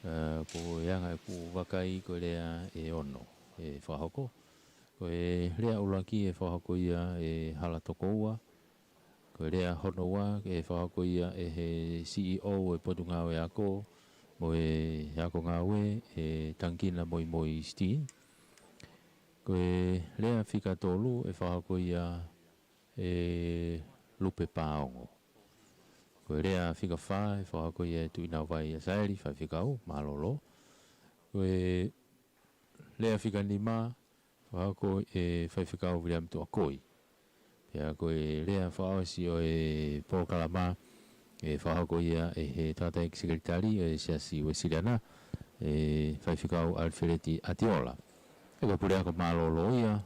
ko yanga ku wakai ko lea e ono e whahoko. Ko e lea ulaki e whahoko ia e hala toko ua. Ko lea hono ua e whahoko ia e he CEO e potu ngāwe ako. Mo e ako ngāwe e tankina moi moi stiin. Ko e lea whika tolu e whahako ia e lupe pāongo. Ko e lea whika wha e whahako ia e tuina vai a saeri, whai whikau, malolo. Ko e lea whika nima, whahako e whai whikau viriam tu akoi. Pea ko e lea whaosi o e pōkalama e whahako ia e he tātai sekretari e Siaosi o Siriana e whai whikau Alfereti Atiola. E ko pure ako malolo ia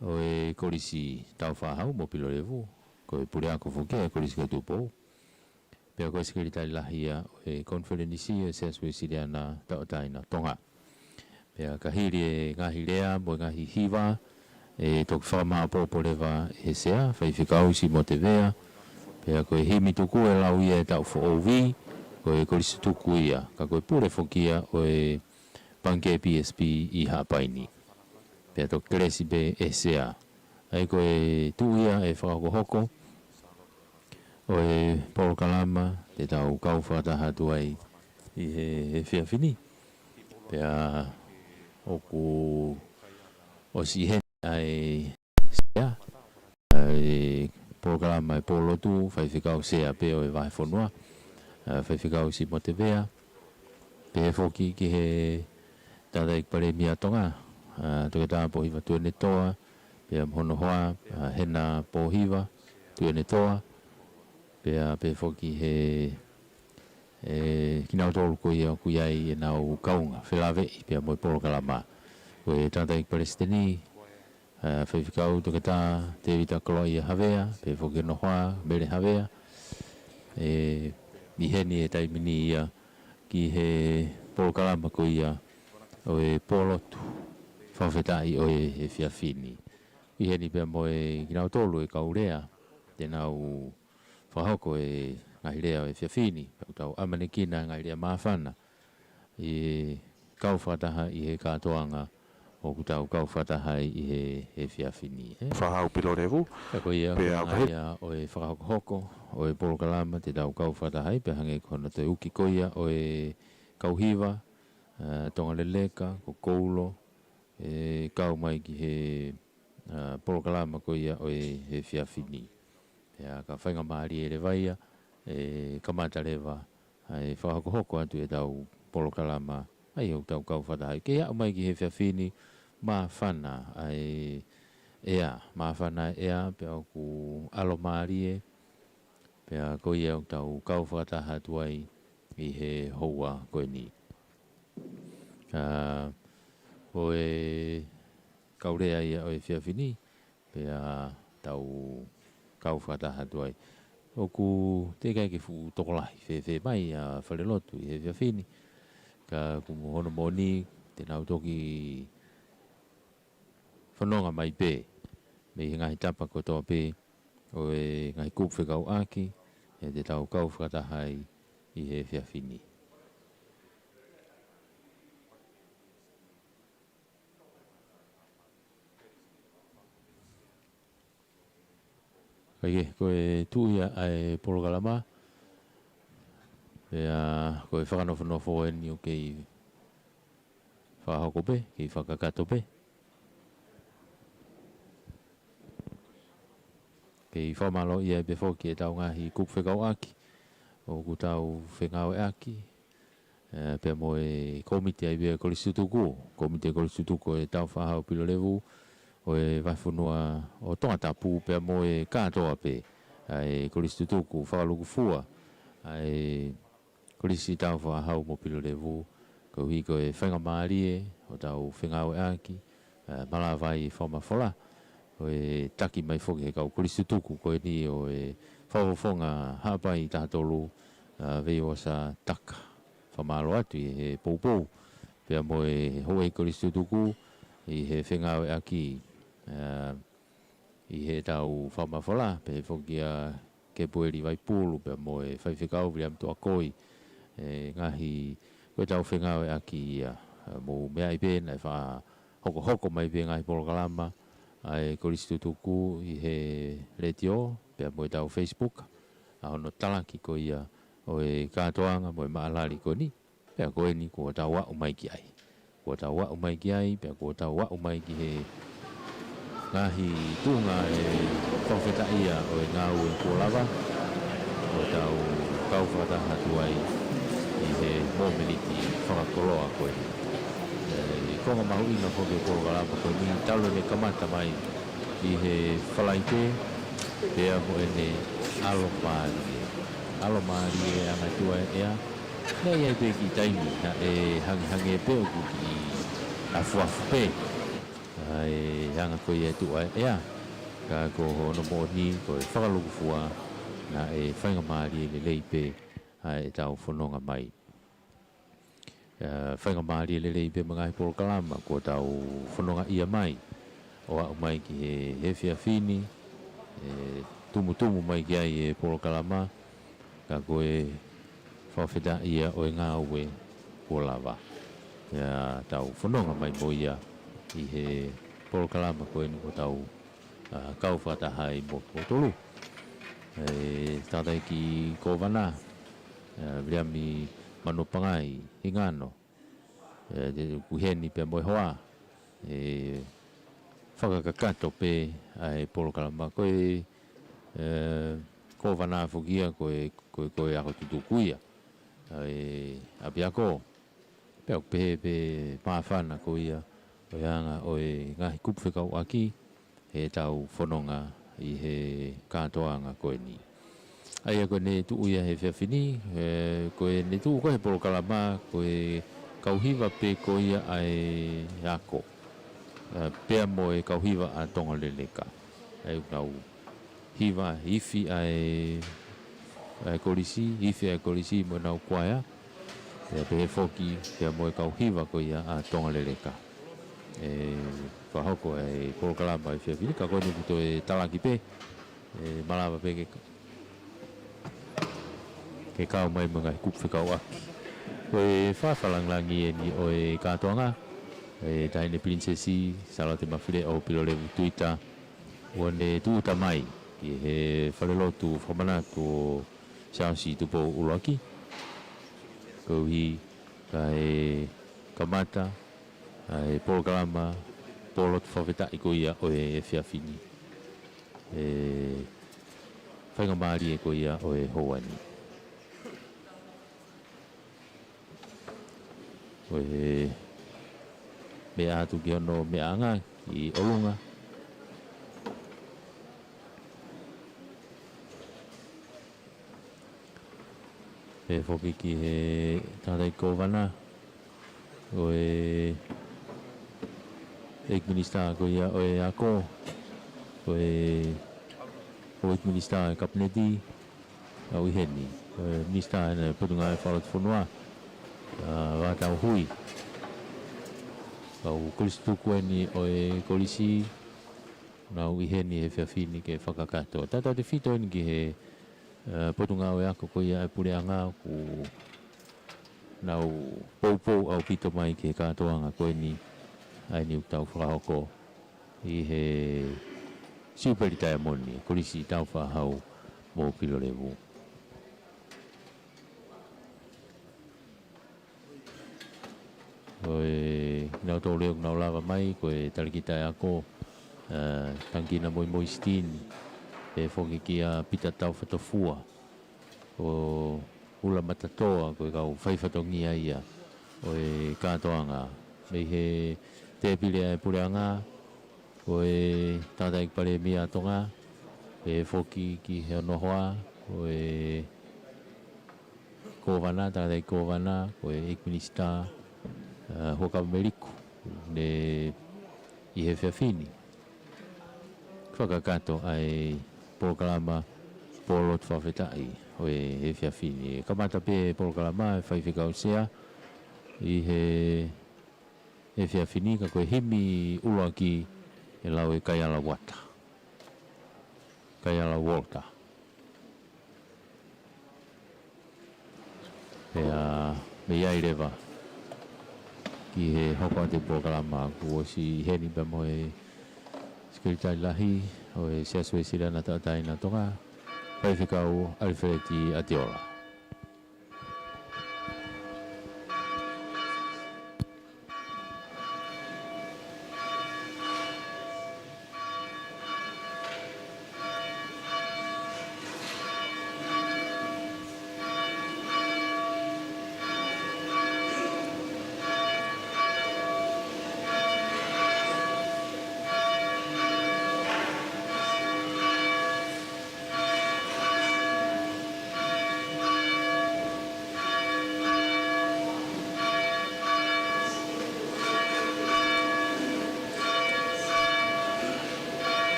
o e Kolisi Taufa'ahau Pilolevu ko e pure ako fuke e Kolisi ka Tupou. Pea ko e sekretari lahia o e konferenisi e Siaosi Siriana taotaina Tonga. Pea kahiri e ngahi lea mo ngahi Hiva e toki whamaa pōpoleva e sea whai whikau si mo te vea. Pea ko e himi tuku e lau ia e tau whaovi ko e Kolisi tuku ia ka ko e pure fukia o e Pangai PSP I hapaini. Pea to kresi be e sea. Ai ko e tuia e whakakohoko. O e Paul Kalama te tau kauwhataha tuai I he whiawhini. Pea oku o si hen ai sea. Ai Paul Kalama e polotu whai whikau sea pe o e vai whanua. Whai whikau si mo te vea. Pe whoki ki he tātai pare mia Tonga, tuke tā po Hiva tuene toa, pea mhono hoa, hena po Hiva, tuene toa, pea pe whoki he kinau tolu ko ia ku iai e nau kaunga, whilawe I pea moi polo kalama. Ko e tātai pare steni, whiwhikau tuke tā te wita kolo ia havea, pe whoki no hoa, mere havea, I heni e taimini ia ki he polo kalama ko ia, o e polotu Fakafeta'i o e whiawhini. I heni pia mo e kinau tolu e kaurea, te nau whahoko e ngahi rea o e whiawhini, tau amanekina ngahi rea mawhana, I kauwhataha I he Katoanga, o kutau kauwhataha I he whiawhini. Taufa'ahau Pilolevu. Ko ia ngaia o e whakahoko, o e polokalama, te tau kauwhataha, pe hange kona te uki koia o e kauhiva, tonga leleka, ko koulo, kau mai ki he polokalama ko ia o he whiawhini. Pea ka whainga maari e rewaia, kamata rewa, e whakakohoko atu e tau polokalama, ai au tau kau whatahai. Ke au mai ki he whiawhini, maa whana, maa whana ea, pea au ku alo maari e, pea ko ia au tau kau whataha tuai I he houa koe ni. O e kaurea ia o e whiawhini, pea tau kauwhataha tuai. O ku te kai ke fu tokolahi, whe mai a wharelotu I he whiawhini. Ka kumohono moni, te nau toki whanonga mai pē. Me he ngahi tapa ko toa pē, o e ngahi kupwhekau aki, e te tau kauwhataha I he whiawhini. Ko e tuia ai polokalama, ko e whakanowhanowho e ni o kei whahoko pe, kei whakakato pe. Kei whamalo ia e befoki e tau ngahi kupwhekau aki, o ku tau whengau e aki, pe mo e komite ai bea Kolisi tuku, komite Kolisi tuku e Taufa'ahau Pilolevu, o e whaifunua o tonga tapu pea mo e katoa pe ai Kolisi tuku whakaluku fua ai Kolisi Taufa'ahau Pilolevu ko hiko e whainga maari e o tau whengau e aki malawai whamawhala o e taki mai whoki he kau Kolisi tuku ko e ni o e whawafonga hapai tātolu veo sa taka whamalo atu I he Tupou pea mo e hoe Kolisi tuku I he whengau e aki I he tau whamawhala, pe whokia ke pueri vai pūlu, pe mo e whaiwhikau viriam tu akoi, ngahi ko tau whenga e aki mo mea i pēna e wha hoko mai pēnga i polokalama ai Kolisi tutuku i he retio pēr mo i tau Facebook a hono talaki ko ia o e Katoanga mo e maalari ko ni pēr ko e ni ko tau wa umai ki ai ko tau wa umai ki ai pēr ko tau wa umai ki he ngahi tunga e Fakafeta'i o e ngau e kōlawa ko tau kauwhata hatu ai i he mōmeniti whakakoloa koe i konga mahu inga hoki o kōlawa koe ni taulo ne kamata mai i he whalaite pēr mo e ne alo maari e anga tua e ea nei ai pe ki taimi na e hangi e peo ku ki a fuafu pe ai hanga koe e tua e ea ka ko hono mo ni ko e whakaluku fua na e whainga maari e le leipe ai tau whanonga mai whainga maari e le leipe mga i polokalama ko tau whanonga ia mai o au mai ki he whiawhini tumu mai ki ai e polokalama ka koe Fakafeta'i o e ngā ue kōlawa ia tau whanonga mai mo ia i he polokalama koe ni ko tau kauwhatahai mo tolu tātai ki kōwana Riami mano Pangai hingano kuheni pe mo hoa whakakakato pe ai polokalama koe kōwana fugia koe ako tutukuia apiako peo pe mawhana ko ia o anga o e ngahi kupwhekau aki he tau whanonga i he Katoanga koe ni aia koe ne tu uia he whiawhini koe ne tu koe he polokalama koe kau Hiva pe ko ia ai ako pea mo e kau Hiva a Tonga leleka ai nau Hiva ifi ai Kolisi ifi ai Kolisi mo nau kuaia pe foki pe mo e kau Hiva ko ia a Tonga leleka whahoko e polokalama i whiawhini ka koe ni puto e talaki pe malawa pe ke kau mai mga kupwhekau aki koe whawhalanglangi e ni o e Katoanga taine princesi Salote Mafile'o Pilolevu Tuita o ne tuuta mai ki he whalelotu whamanatu o Siaosi Tupou uloaki kouhi ka e kamata e polokalama polot Fakafeta'i ko ia o e whiawhini whainga maari e ko ia o e houani o e mea atu ki ono mea anga ki olunga e whoki ki he tātai kōwana o e Minister ko ia o e ako o e Minister e kapneti au i heni Minister e putunga e whalat whanua wātau hui au Kolisi tuku ni o e Kolisi nau i heni he whiawhini ke whakakato tātou te whito ni ki he putunga o e ako ko ia e pureanga ku nau pou au pito mai ke Katoanga koe ni ai ni tau whakahoko i he Siupeli Taiamoni Kolisi Taufa'ahau Pilolevu koe nau tō leo nau lava mai koe talikita e ako tangina moi stin e whoki ki a pita tau whatofua o ula matatoa koe kau whaiwhatongia ia o e Katoanga me he te pile e pureanga o e tātai pare mia tonga e whoki ki he nohoa o e kōwana tātai kōwana o e Minister hoka meriku ne i he whiawhini whakakato ai polokalama polot Fakafeta'i o e he whiawhini kamata pe polokalama e whaiwhikau sea i he whiawhini ka koe himi uloaki e lau e kaiala Walter pea me iai rewa ki he hoko te programa ku o si heni pa mo e skiritai lahi o e siasu e sira na taatai na Tonga Fakafeta'i Alfredi Atiola.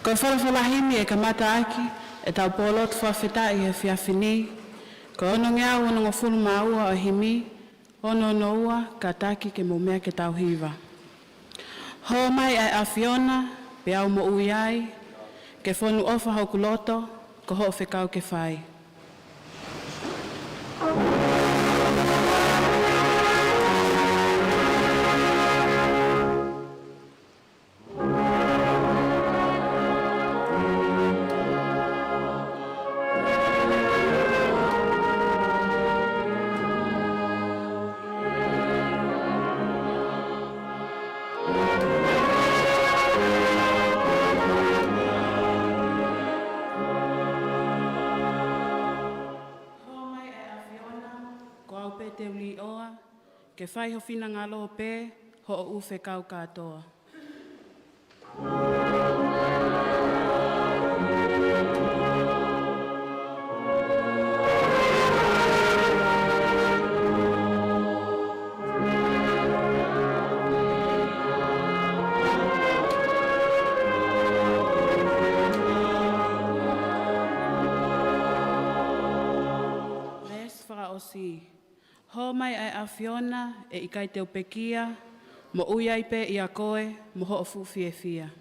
Ko whalawhalahimi e ka mata aki, e tau pōlot Fakafeta'i e whiawhini, ko ono ngā ua ngo fulu maua o himi, ono no ua ka taki ke mo mea ke tau Hiva. Ho mai ai awhiona, pe au mo ui ai, ke whonu ofa hau kuloto, ko ho whekau ke whai. Ke whai ho whina ngalo pē, ho o uwhe kau katoa. Res whakaosi. Ho mai ai awhiona e ikai teo pekia, mo ui ai pe i a koe, mo ho o fuwhi e fia.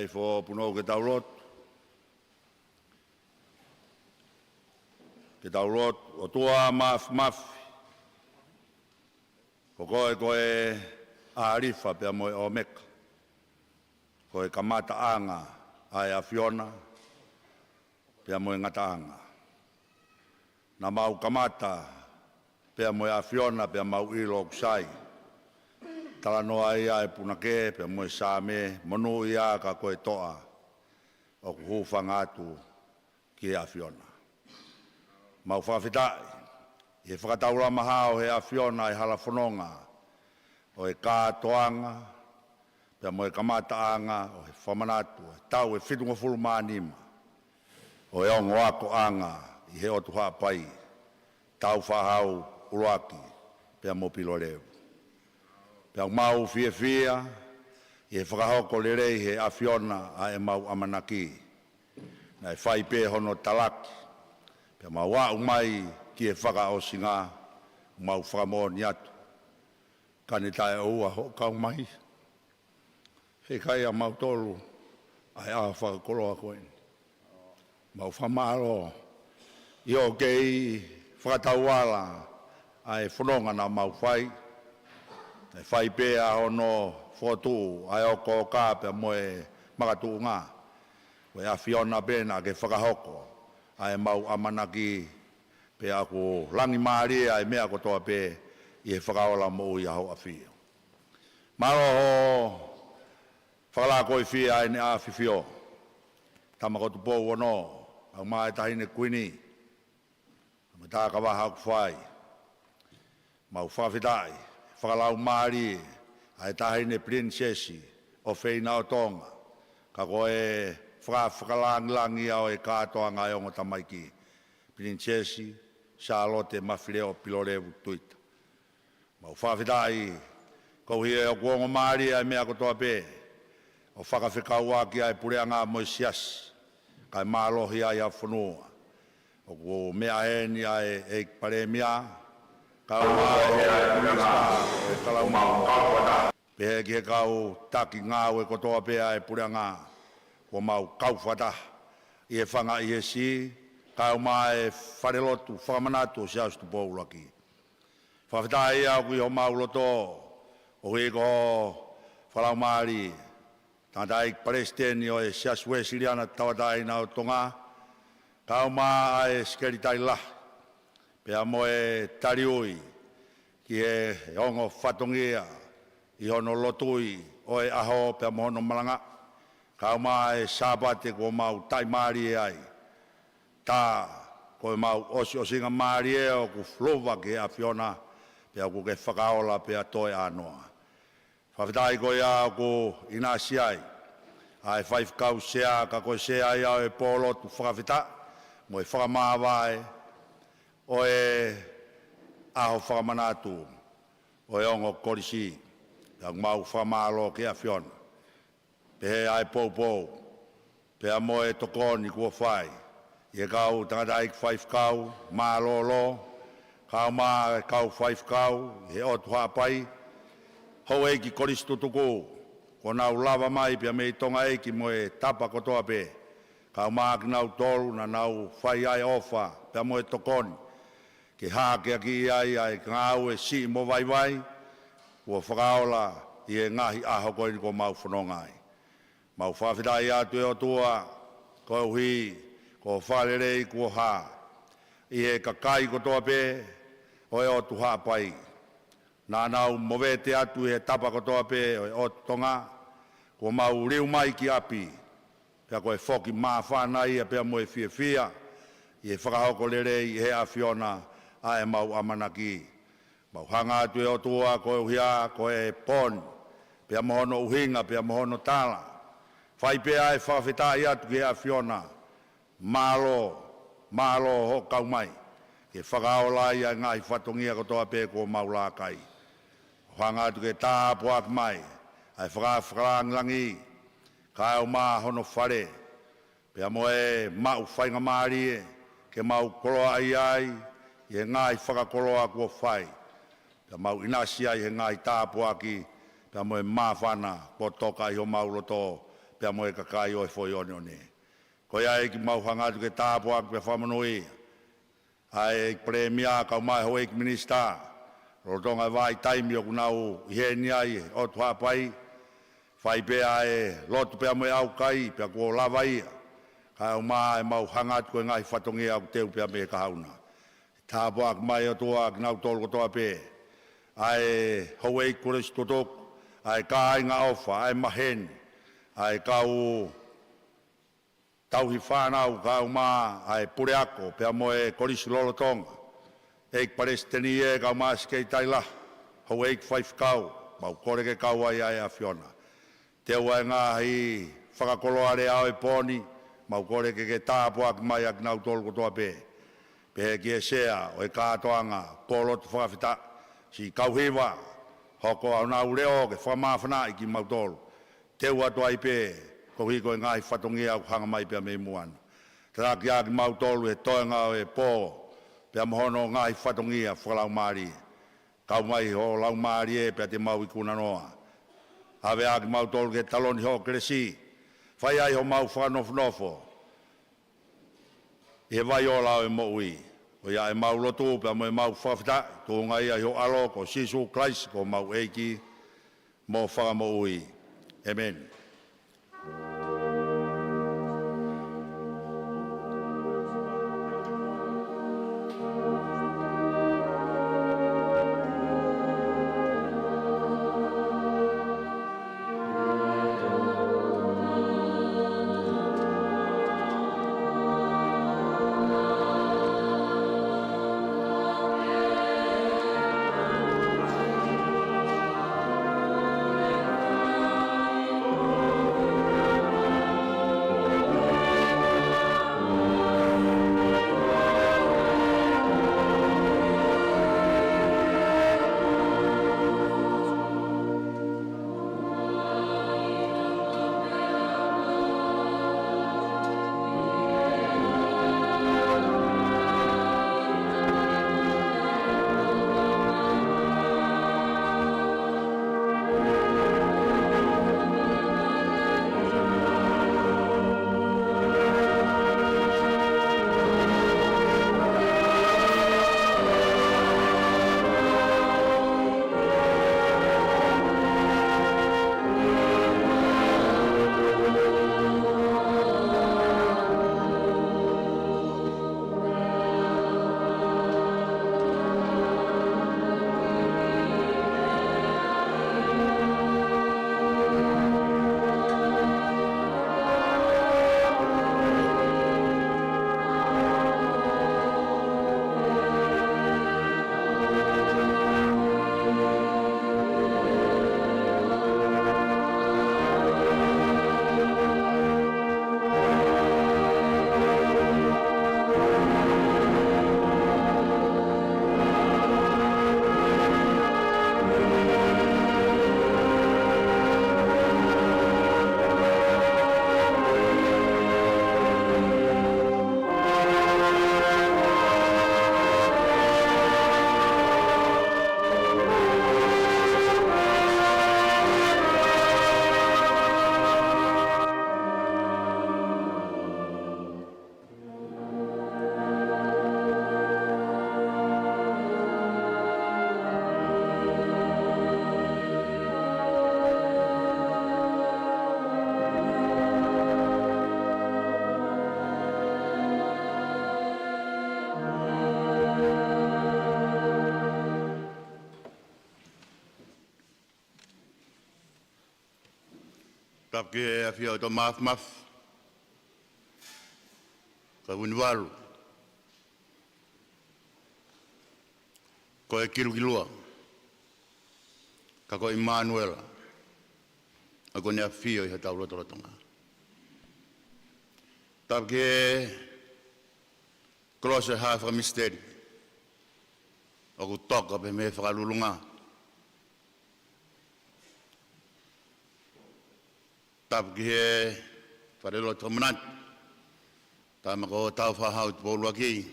Fo puno ke taulot o tua maf ko koe arifa pe mo o meka koe kamata anga ai afiona pe mo ngataanga na mau kamata pe mo afiona pe mau ilo ksai tala no ai ai punake pe mo same monu ia ka koe toa o ku fangatu ki afiona mau Fakafeta'i e whakataura mahao he afiona e halafononga o e Katoanga pe mo e kamataanga o he whamanatu tau e whitunga fulumanima o e ongo ako anga i he otu hapai Taufa'ahau Pilolevu Piang mau fia e whakahoko lerei he afiona a e mau amanaki. Na e whai pē hono talaki. Pia mau wau mai ki e whakaosinga mau whakamoni atu. Kani tae oua ho kau mai. He kai a mau tolu ai a whakakoloa koe. Mau whamaro, i o kei whakatauala ai whanonga na mau whai. Ai whai pēa hono whotu ai o ko kāpea moe makatu ngā. Koe a whiona pēna ke whakahoko ai mau amanaki pēa ko langi maari ai mea kotoa pē i he whakaola mo i aho a whio. Maro ho whakala koe whia ai ne a whiwhio. Tama ko Tupou ono. Au mai tahine kuini, me tā ka waha ku whai, mau Fakafeta'i, whakalau maari, ai tahine princesi, o whaina o Tonga, ka koe whakalangi au e Katoanga e ongo tamaiki, princesi, Salote, Mafile'o, Pilolevu, Tuita. Mau Fakafeta'i, kou hie o kuongo maari ai mea kotoa pē, o whakawhekau ki ai pureanga mo Siaosi, kai mālohi ai a whanua. O ko mea heni ai e pare mea, kau mālohi ai minista e kalau mau. Pehe ki he kau taki ngāu e kotoa pēa e pureanga, ko mau kauwhata i e whanga i e si, kau mā e wharelotu, whakamanatu Siaosi Tupou laki. Fakafeta'i au ki ho mau loto, o hi ko whalau maari, Tandai Palestini o e Siaosi Siriana tawatai na o Tonga, kau mā ai skeri tai lah, pea mo e tariui, ki e ongo whatongia, i hono lotui, o e aho pea mo hono malanga, kau mā e sabate ko mau tai maari e ai, tā ko e mau osinga maari e o ku flova ki a whiona, pea ku ke whakaola pea toi anoa. Fakafeta'i koe au ko ina siai, ai whaifkau sea ka koe sea ia o e polo tu Fakafeta'i, mo e whakamāwae, o e aho whakamanatu, o e ongo Kolisi, ia mau whakamālo ki a whiona. Pehe ai Tupou, pea mo e tokoni kua whai, i e kau tangatai whaifkau, mālolo, kau mā kau whaifkau, he otu hapai, hou eiki Kolisi tutuku, ko nau lava mai pia mei Tonga eiki mo e tapa kotoa pē. Kau maa ki nau tolu na nau whai ai ofa pia mo e tokoni. Ke hākea ki ai ai ngāu e si mo vai, kua whakaola i e ngahi aho koe ni ko mau whanongai. Mau Fakafeta'i atu e o tua, ko uhi, ko whalerei kua hā. I e kakai kotoa pē, o e o tu hāpai. Nā nau mowete atu e tapa kotoa pē o Tonga, ko mau riu mai ki api, pea koe whoki maa whanai, pea mo e whia, i e whakahoko lerei i he a whiona, a e mau amanaki. Mau hanga atu e o tua, ko e uhia, ko e pon, pea mohono uhinga, pea mohono tala. Whai pea e Fakafeta'i atu ki he a whiona, malo ho kau mai, ke whakaola i a ngai whatongia kotoa pē ko mau lākai. Hanga atu ke tāpu ak mai, ai whakalangi, ka au mā hono whare, pea mo e mau whainga maari e, ke mau koloa ai, i he ngai whakakoloa kua whai, pea mau inasi ai he ngai tāpu aki, pea mo e mā whana, ko toka i ho mau loto, pea mo e kakai o e whoi one. Ko ia e ki mau hanga atu ke tāpu aki pea whamanui, ai premia kau mai ho eik minista, Rotonga vai taimi o kunau i heni ai o tu hapai, whai pea e lotu pea moe au kai, pea kua lava ia, kai au maa e mau hangat koe ngai whatongia au teu pea me ka hauna. Tāpua ak mai o tua ak nau tolu kotoa pē, ai hou eik Kolisi totok, ai ka ainga ofa, ai maheni, ai kau tauhi whanau, ka au maa ai pureako, pea moe Kolisi lolo Tonga. Eik Palestini e kau maaskei taila, hou eik whaifkau, mau koreke kau ai ai a whiona. Teu ai ngahi whakakoloare au e poni, mau koreke ke tāpua ki mai ak nau tolu kotoa pē. Pehe ki e sea o e Katoanga, polotu Fakafeta'i, si kau Hiva, hoko au nau reo ke whamawhana i ki mau tolu. Teu atu ai pē, ko hiko e ngahi whatongia au hanga mai pia me muana. Taraki aki mau tolu e toenga o e pō, pea mohono ngai whatongia whakalau maari. Kau mai ho lau maari e pea te mau i kuna noa. Hawe aki mau tolu ke taloni ho Kolisi. Whai ai ho mau whanofnofo. E vai o lao e mo ui. O ia e mau loto pe mo e mau Fakafeta'i. Tonga ia ho alo ko Jesus Christ ko mau eiki mo wha mo ui. Amen. Tapke a fia to maf. Ka winwalu. Ko e kilua. Ka ko Emmanuela. Ako ne a fia i hatau Tonga. Tapke cross a half a misteri. Ako toka pe me whakalulunga. Tapke wharelo tomanat. Tama ko Taufa'ahau Pilolevu.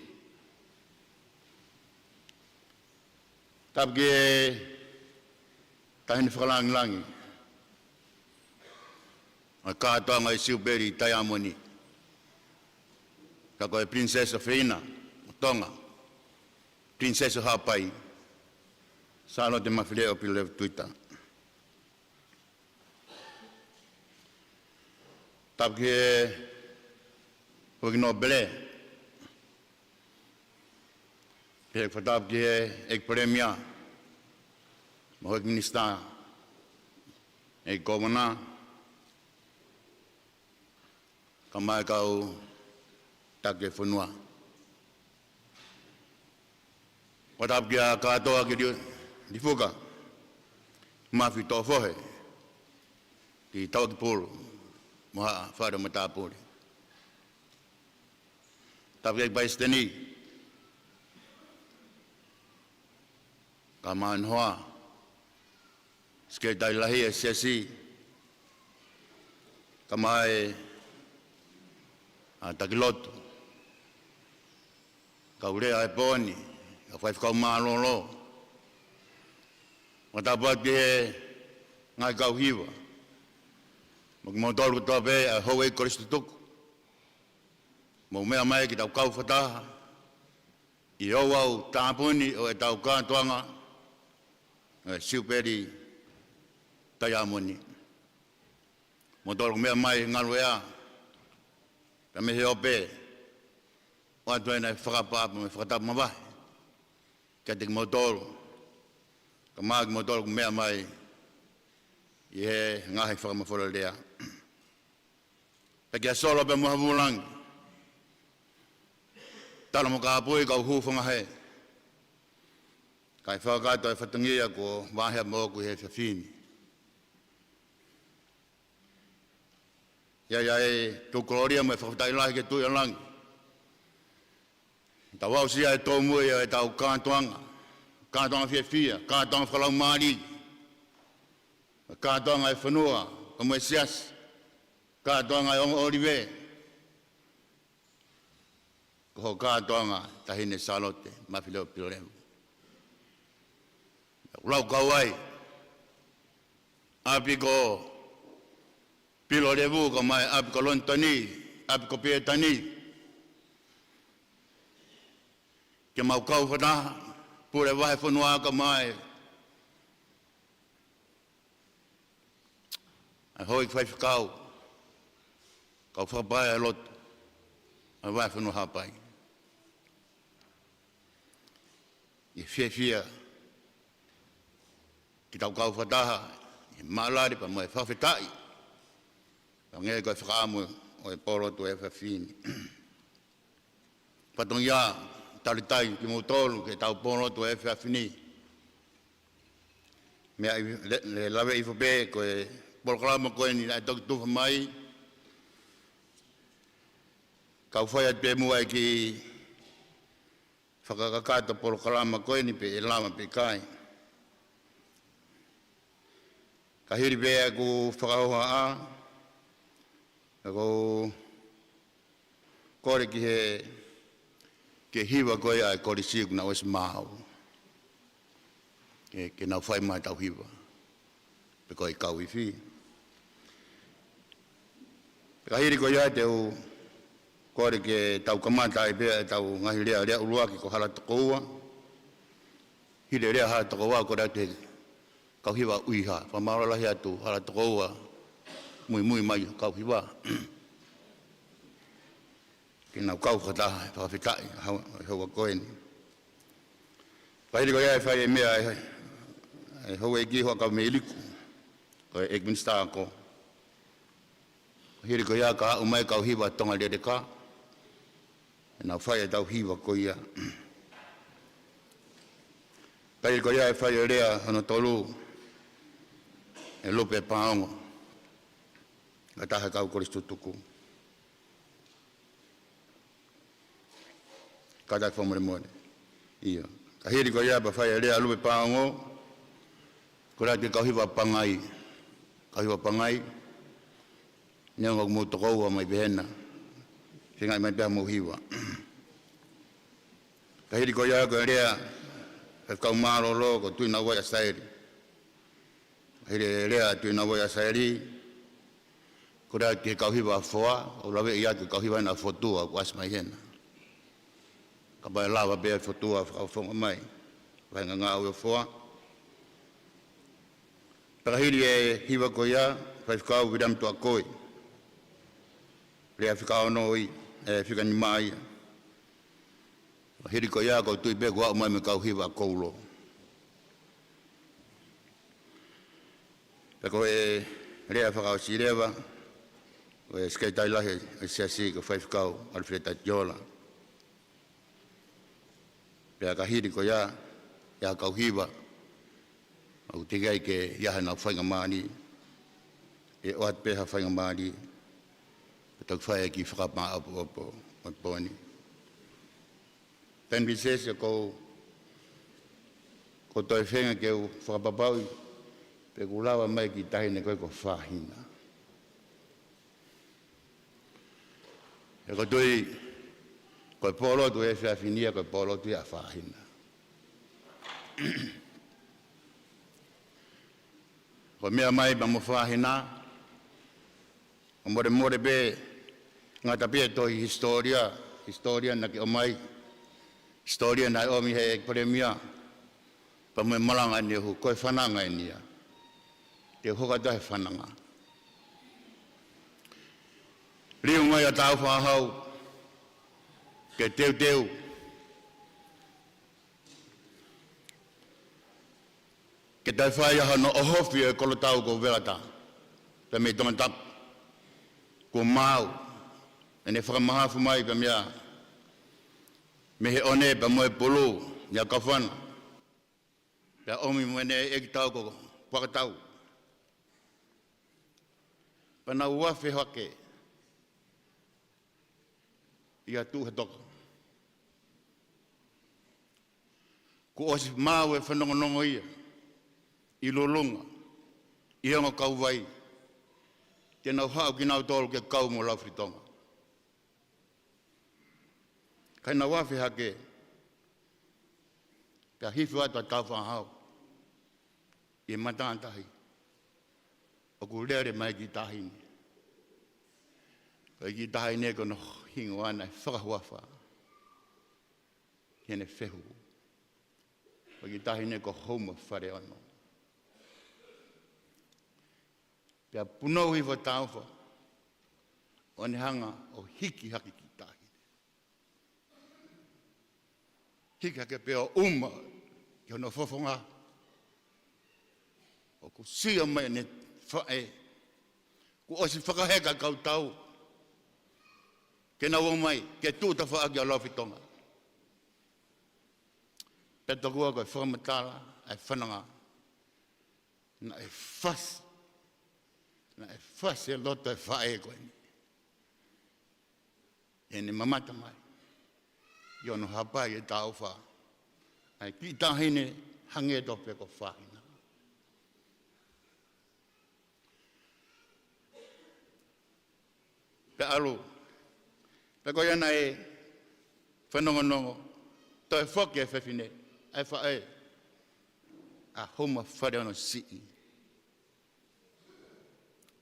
Tapke tahin whakalangi. Katoanga Siupeli Taiamoni. Kako e Princess Feina, Tonga. Princess Hapai. Salote Mafile'o Tuita. Tapke no bele. Ek tapke ek premia. Mohak minister. Ek governor. Kamai kau take funua. Watap kia katoa ki di fuka. Mafi tofohe. Ki tau ki polo. Moha fada mata poli. Tapi ek baisteni. Kaman hoa. Sekitar lahir sesi. Kamai takiloto. Kaurea e poni. Kau kau malolo. Watapat ke ngai kau Hiva. Magmodol ko tabe a howe Kolisi tuku. Mo mea mai ki tau Fakafeta'i. I au Taiamoni o e tau Katoanga. Siupeli Taiamoni. Modol ko mea mai ngaluea. Ka me he ope. Watu e na whakapapa me whakatapa mawahi. Ka te modol. Ka maagi modol ko mea mai. I he ngahi whakamawhora lea. Peki a solo pe muhavulangi. Tala mo ka apui ka uhuwhanga he. Kai whakakato e whatangia ko wahea moku he whiawhini. Ia e tukoloria me whakafetai lahi ke tui alangi. Ta wau sia e tō mui e tau Katoanga. Katoanga whiawhia, Katoanga whakalau maari. Katoanga e whanua, ka mui Siaosi. Katoanga e ongo oriwe. Ko Katoanga ta Highness Salote, Mafile'o Pilolevu. Ulau kawai. Api ko Pilolevu ko mai api ko lontani, api ko pietani. Ke mau kau whanaha, pure wahe whanua ka mai. Ai hoi whai whakau. Kau whapai a loto. Ai wahe whanua hapai. I whiawhia. Ki tau kau whataha. I maalari pa moe Fakafeta'i. Ka ngai koe whakaamu o e polotu e whiawhini. Patongia. Talitai ki motolu ke tau polotu e whiawhini. Mea le lawe i whape koe polokalama koe ni nai toki tuwha mai. Kau whai atu mua ki whakakakata polokalama koe ni pe e lama pe kai. Ka hiri pea ku whakahoha a. Ko kore ki he ke Hiva koe ai Kolisi kuna oes mahau. Ke nau whai mai tau Hiva. Pe koe kau i whi. Ka hiri koe ia te u kore ke tau kamata i pea tau ngahi rea uruaki ko hala tokoua. Hire rea hala tokoua ko rea te kau Hiva uiha. Whamaura lahi atu hala tokoua. Mui mai kau Hiva. Ki nau kau whataha, Fakafeta'i, haua koe ni. Pahiri ko ia e whai e mea e haua e ki hoa kau me iliku. Ko e Evensong ko. Pahiri ko ia ka umai kau Hiva Tonga lere ka. E nau whai e tau Hiva ko ia. Pahiri ko ia e whai e rea hana tolu. E lupe paongo. Ka taha kau Kolisi tutuku. Kata whamore mone. Ia. Ka hiri ko ia pa whai rea lupe paongo. Ko rea te kau Hiva Pangai. Kau Hiva Pangai. Neonga mo tokoua mai behena. Whingai mai beha mo Hiva. Ka hiri ko ia ko rea. Ka kau marolo ko tui na wai a saeri. Ka hiri rea tui na wai a saeri. Ko rea te kau Hiva foa. O lawe ia te kau Hiva na fotua ko as mai hena. Ka bai lawa bea fotua whakawhonga mai. Wahenga ngā ue whoa. Pakahiri e Hiva ko ia, whai whakau vidam tua koe. Rea whikao noi, e whikani mai. Pakahiri ko ia, ko tui beku au mai me kau Hiva koulo. Pako e rea whakao sirewa, ko e skeitai lahi e Siaosi ko whai whakau alwhiretai tiola. Pea ka hiri ko ia kau Hiva. Au tigai ke iaha nau whainga maani. E oat peha whainga maani. Pe tau whai ki whakapaa apu o pōni. Pen bisese ko toi whenga ke u whakapapau. Pe ku lawa mai ki tahine koe ko whahina. E ko toi koe polotu e whiawhinia, koe polotu e a whahina. Koe mea mai pa mo whahina, More be ngata be to historia na ki omai historia na omi he premia pa me malanga ni hu ko fananga ni te hoka da fananga riu mai Taufa'ahau ke teu ke tai whai aha no ohofi e kolotau ko velata te me tomantap ko mau ene whakamahafu mai ka mea me he one pa moe polo ya kawhana ya omi mwene e ki tau ko pakatau pana uafe hake ia tu hatoka ko osi mau e whanongonongo ia I lolonga, I hanga kauwai, tēnau hao ki nau tolu ke kau mo lau Tonga. Kai na wafi hake, ka Hiva ata Taufa'ahau, I matantahi, o ku lere mai ki tahini. Kai ki tahine kono hingo ana whakahuafa, kene whehu. Kai ki tahine ko homa whare ano. Pea punau Hiva tauwha, o ne hanga o hiki haki ki tahi. Hiki hake pea o ki hono whawhonga, o ku sia mai ne whae, ku osi whakaheka kau tau, ke na mai, ke tūta whaaki a lofi Tonga. Pea tokua koe whakamatala, ai whananga, na e whas, na e whase loto e whae koe ni. E ne mamata mai. I ono hapai e tauwha. Ai ki tahine hange tope ko whaina. Pe alu. Pe koe ana e whanongonongo. To e whake e whewhine. Ai whae. A homa whare ono sii.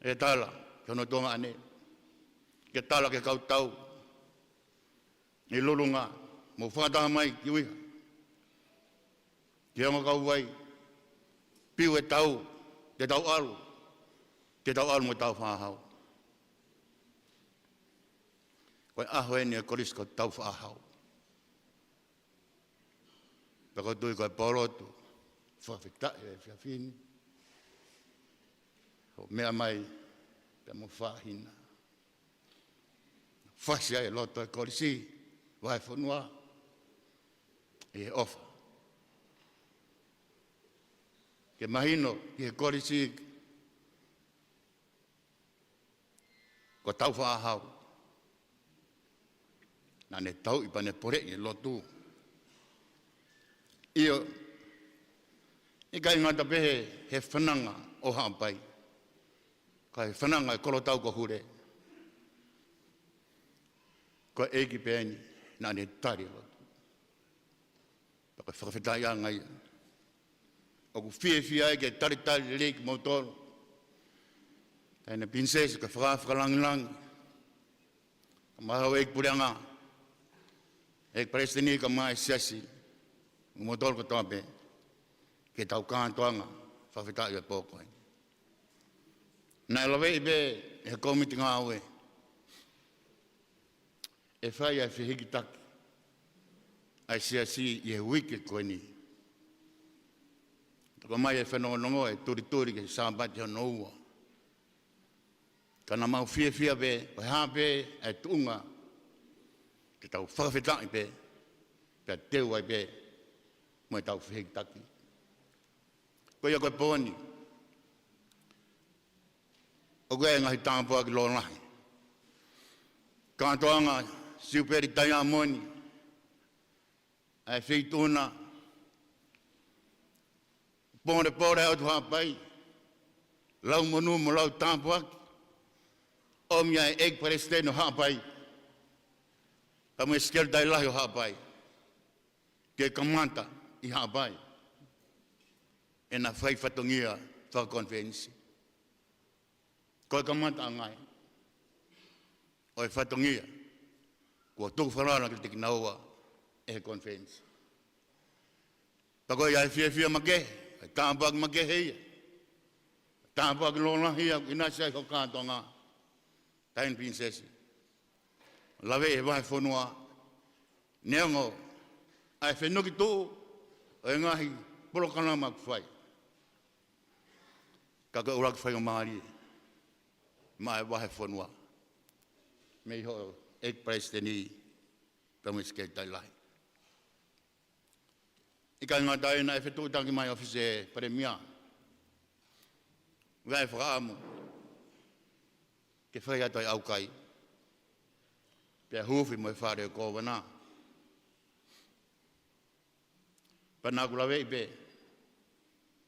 E tala, ke ono tonga ane, ke tala ke kau tau, e lulunga, mo whakataha mai ki uiha. Ke onga kau wai, piu e tau, te tau alu mo Taufa'ahau. Koe aho ene e Kolisi ko Taufa'ahau. Peko tui koe polotu, Fakafeta'i e whiawhini. O mea mai, pe mo whahina. Whasia e loto e Kolisi, vai whanua, e ofa. Ke mahino, ki he Kolisi, ko Taufa'ahau. Nā ne tau I pane pore e lotu. Io, I kai ngata pehe he whananga o hampai. Kai whananga e kolotau ko hure. Ko eki pēni, nā ne tari lotu. Paka Fakafeta'i a ngai. O ku whia e ke tari leik mautoro. Kai na prinsesi ka whakalangilangi. Ka mahau eik pureanga. Eik parestini ka mai Siaosi. Mautoro ka toape. Ke tau Katoanga. Fakafeta'i e pōkoe. Nā lawe I be he komiti ngā aue. E whai ai whihiki taki. Ai Siaosi I he wiki koe ni. Tako mai e whanongonongo e turi ke sāpati hono ua. Ka nā mau whia be, o hāpe e tuunga. Ke tau Fakafeta'i be. Pea teu ai be. Mo e tau whihiki taki. Koe ia koe pōni. O koe ngahi tāmpua ki lonahi. Katoanga, Siupeli Taiamoni. Ai whituna. Pōre au tu hapai. Lau monu mo lau tāmpua. Omia e ek pareste no hapai. Kamu eskel dai lahi o hapai. Ke kamanta I hapai. E na whai whatongia whakonferensi. Koe kamata ngai. o e whatongia, kua tuku whanana ki tiki naua e conference. Pako ia e fia make, e tāmpaki make heia. Tāmpaki lona hia, inasi ai ho Katoanga, tain prinsesi. Lawe e wahe whanua, neongo, ai whenuki tō, o e ngahi, polokana maku whai. Kaka uraki whai o maari, ma e wahe whanua. Mei ho, ek presidenti, pamiske tai lai. Ika ngā tai na e whetu tangi mai office premier. Vai whakaamu. Ke whai ato i aukai. Pea huwhi mo e whare o kōwana. Panaku lawe i pe.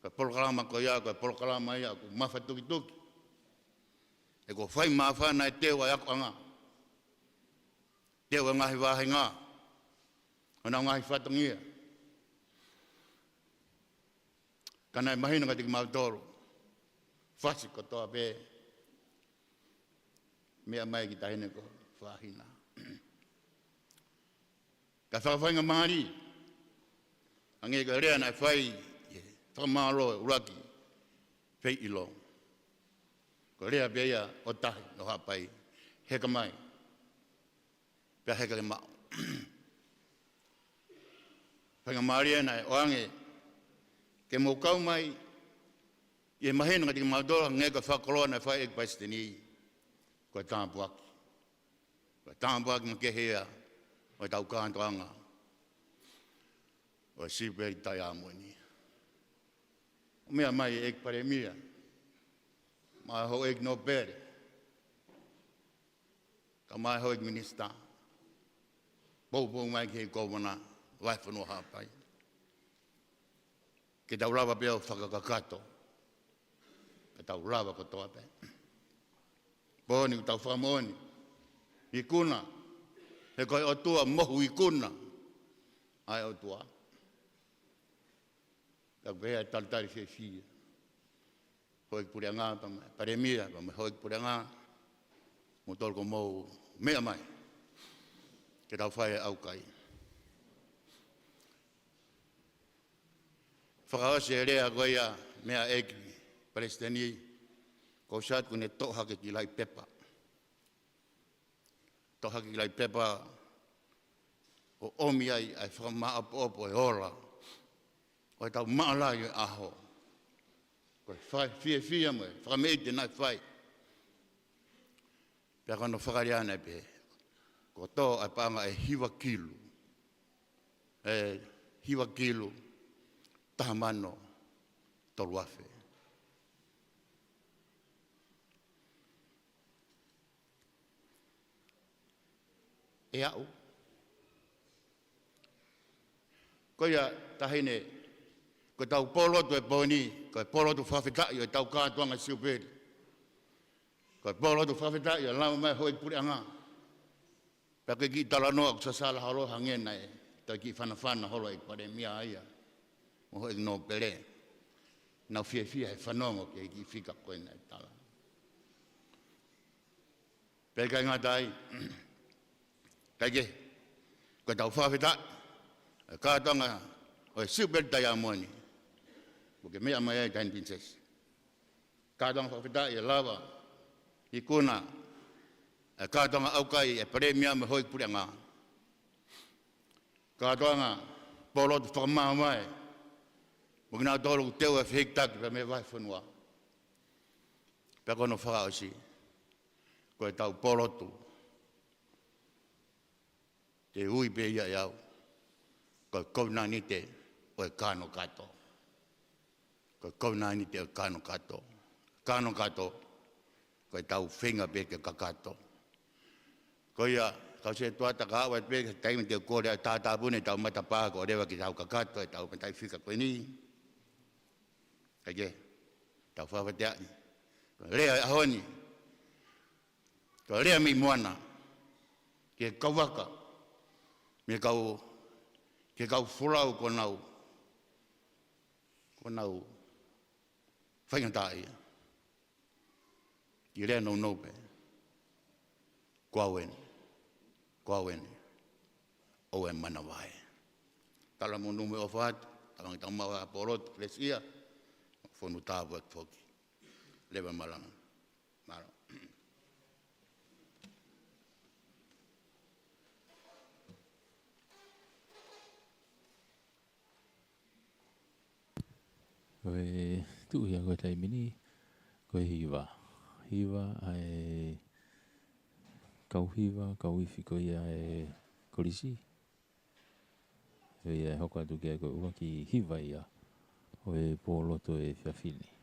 Ka polokalama ko ia, ka polokalama ia, ko mawha tuki tuki. E ko whai mawhana e teo ai ako anga. Teo e ngahi wahi ngā. Ona ngahi whatangia. Kana e mahina ka tiki mautoro. Whasi ko toa pe. Mea mai ki tahine ko whahina. Ka whakawhainga maari. Ange ka rea na whai. Whakamaro e uraki. Whai ilo. Ko rea pia o tahi no hapai. Heka mai. Pea heka le mao. Whainga maari e na e oange. Ke mo kau mai, e mahena ngati maudora nge ka whakoloa na whae ek paisteni, ko e tāmpuaki. Ko e tāmpuaki ma kehea, o e tau Katoanga, o e Siupeli Taiamoni. O mea mai ek paremia, mai ho ek no pere, ka mai ho ek minista, pou mai ki he kōwana, waiwhanua hapai. Ke tau rawa pia o whakakakato. Ke tau rawa katoa pe. Pōni tau whamoni. I kuna. He koe o tua mohu i kuna. Ai o tua. Tau pēhea e talitari fie fie. Hoik puri ngā pa mai. Paremia pa mai hoik puri ngā. Mo tolko mou mea mai. Ke tau whae au kai. Whakaose e rea koe ia mea eki Palestini ko sat kune tohake ki lai pepa. Tohake ki lai pepa o omi ai whakamā apo e ora. O e tau maalai e aho. Ko e whai fia mo e whakameite nai whai. Pea kono whakariana e pe. Ko tō ai panga e hiva kilu. E hiva kilu. Tahamano, toluafe. E au. Ko ia tahine, ko tau polotu e poni, ko e polotu Fakafeta'i e tau Katoanga Siupeli. Ko e polotu Fakafeta'i e lau mai hoi puri anga. Pea ke ki talanoa kusasala haro hangena e, tau ki whanawhana holo e pare mia aia. Mo hoi no pere. Nau fia e whanongo ke ki whika koe nei tala. Pea kai ngā tai. Kai ke. Ko tau Fakafeta'i. E Katoanga o e Siupeli Taiamoni. Ko ke mea mai ai tain prinsesi. Katoanga Fakafeta'i e lava. I kuna. E Katoanga aukai e pare mia me hoi puri ngā. Katoanga polotu whakamā mai. Mo kina tōru teo e whiktaki pa me vai whanua. Pea kono whakaosi. Ko e tau polotu. Te ui pe ia iau. Ko e kouna ni te o e kano kato. Ko e kouna ni te o kano kato. Kano kato. Ko e tau whinga pe ke kakato. Ko ia, kau se tuata ka awa pe ke taimi te kore a tātāpune tau matapā ko rewa ki tau kakato e tau pentai whika koe ni. Kage, tau Fakafeta'i. Rea ahoni. Ko rea mi moana. Ke kau waka. Me kau, ke kau fulau ko nau. Ko nau. Whaingatai. Ki rea no pe. Kawene, o e manawai. Tala mo nume o fat, talang tamawa porot, lesia, fonu tabu ek foki. Leva malanga. Maro. Koe tu ia koe Taiamoni, koe Hiva. Hiva ai kau Hiva, kau ifi koe ia e Kolisi. Ia hoko atu kia koe ua ki Hiva ia, o e pōloto e whiawhini.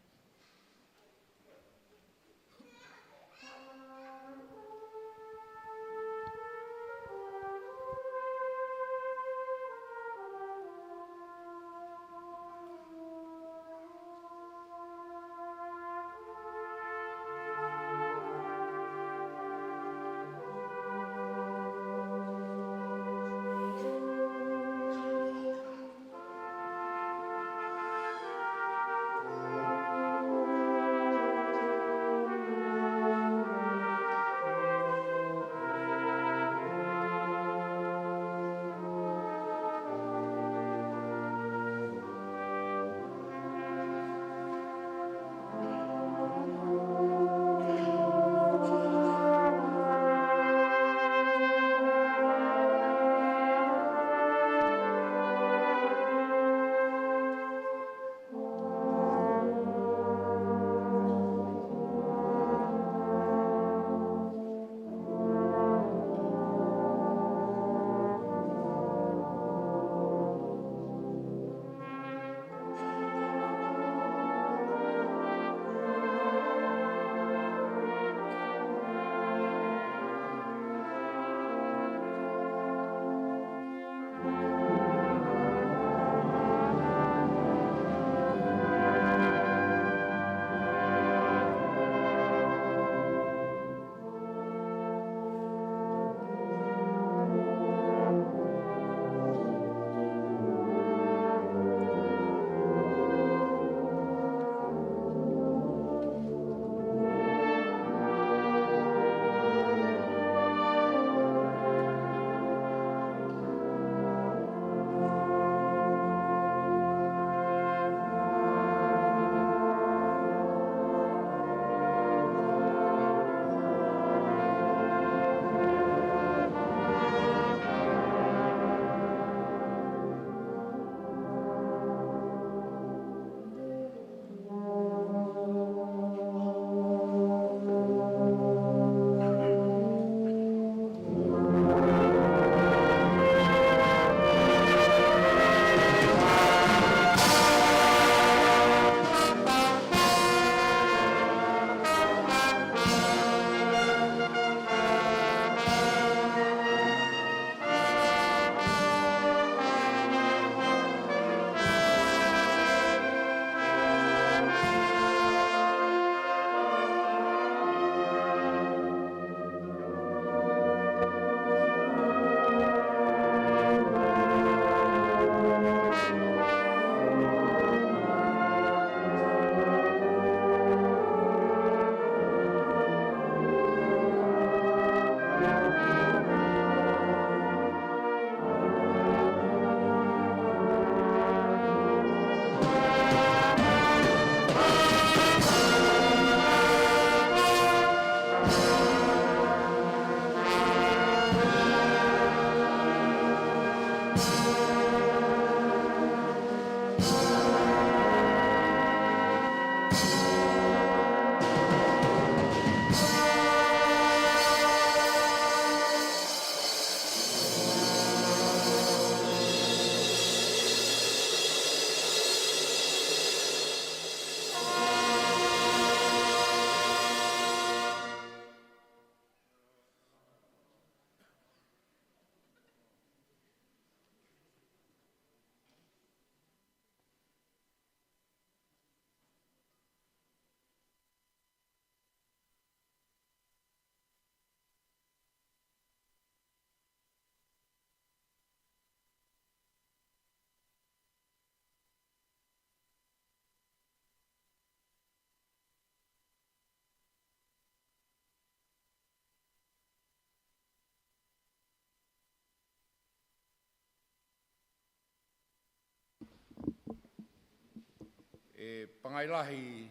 e Pangai lahi,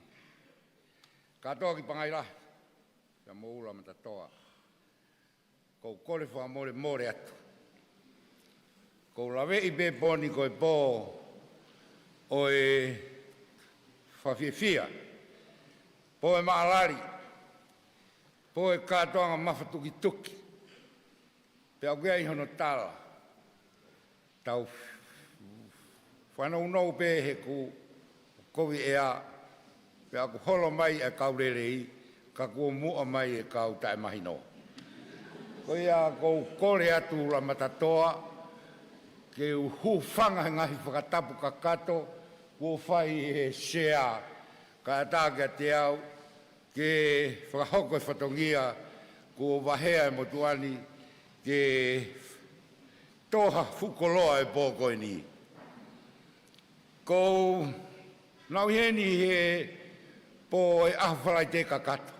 katoa ki Pangai lahi, ka moula matatoa. Ko kore wha more atu. Ko lawe I be poni ko e pō o e whawhiawhia, po e maalari, po e katoanga mawhatuki tuki, pe au gea I hono tala, tau whanau nou pe he ku kovi ea, pe aku holo mai e kaurerei, ka kua mua mai e kau tae mahino. Ko ia kou kore atu la matatoa, ke uhu whanga ngahi whakatapu ka kato, kua whai e shea, ka atākia te au, ke whakahoko e whatongia, kua wahea e motuani, ke toha whukoloa e pōkoi ni. Ko nau heni he po e ahawhalai te ka kato.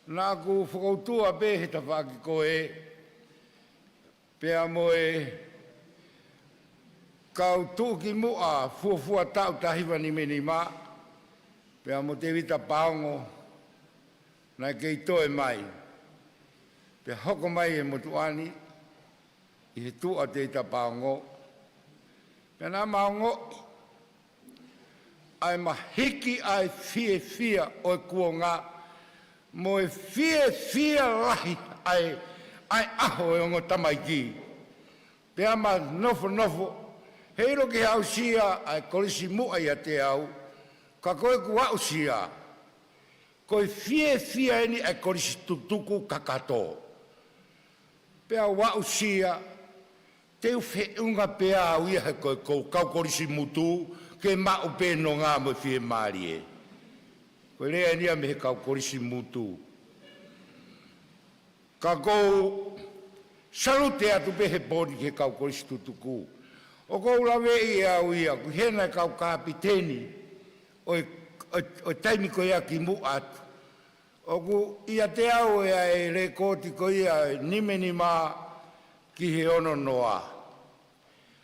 Nā ku whakautua pe he tawhaki koe, pēa moe kau tūki mua fuafua tau tahiwa ni meni mā, pēa mo te wita paongo, nai kei toe mai, pēa hoko mai e motuani, I he tua te ita paongo, pēa nā maongo, ai mahiki ai fia o e kuonga, mo e fia lahi ai aho e ongo tamaiki. Pea ma nofo, heiro ki hau sia ai kolisi mua ia te au, ka koe ku au sia, koe fia eni ai kolisi tutuku kakato. Pea wau sia, te uwhe unga pea au ia he koe kau kolisi mutu, ke mau pe no ngā mo fie maari e. Koe rea nia me he kau kolisi mutu. Ka kou Salote atu pe he poni ke kau kolisi tutuku. O kou lawe I au ia, ku hena kau kapiteni, o taimi ko ia ki mu atu. O ku ia te au ea e re koti ko ia nimeni mā ki he ono noa.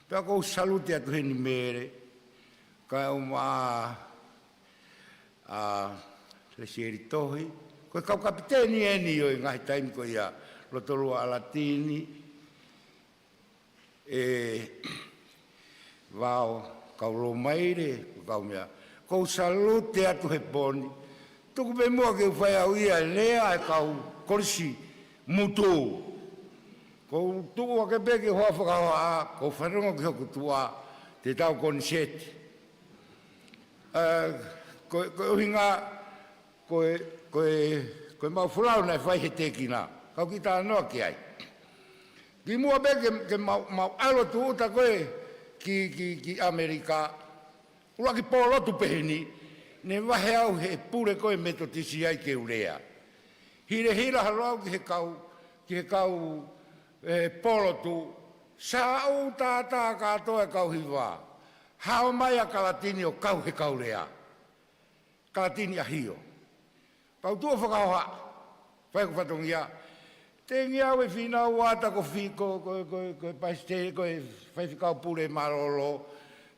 Pea kou Salote atu he ni mere, ka au mā le sieri tohi. Koe kau kapiteni eni o I ngahi taimi ko ia lotolua alatini, vao kau lo maire, kau mea. Kou Salote atu he poni. Tuku pe mua ke uwhai au ia lea e kau kolisi mutu. Kou tuku wake peke hoa whakahoa a, kou whanonga ki hoku tua te tau konseti. Koe uhinga, koe mau fulau nei whai he tekina. Kau ki tā noa ki ai. Ki mua be ke mau alo tu uta koe ki Amerika. Ula ki pōlotu peheni, ne wahe au he pure koe metotisi ai ke urea. Hira halau ki he kau pōlotu. Sa au tātā katoa kau Hiva. Hao mai a kalatini o kau he kau rea. Kalatini a hio. Pau tua whakahoa. Whai ku whatongia. Te ngia we whina wata ko whiko, ko paiste, ko whai whikau pure marolo.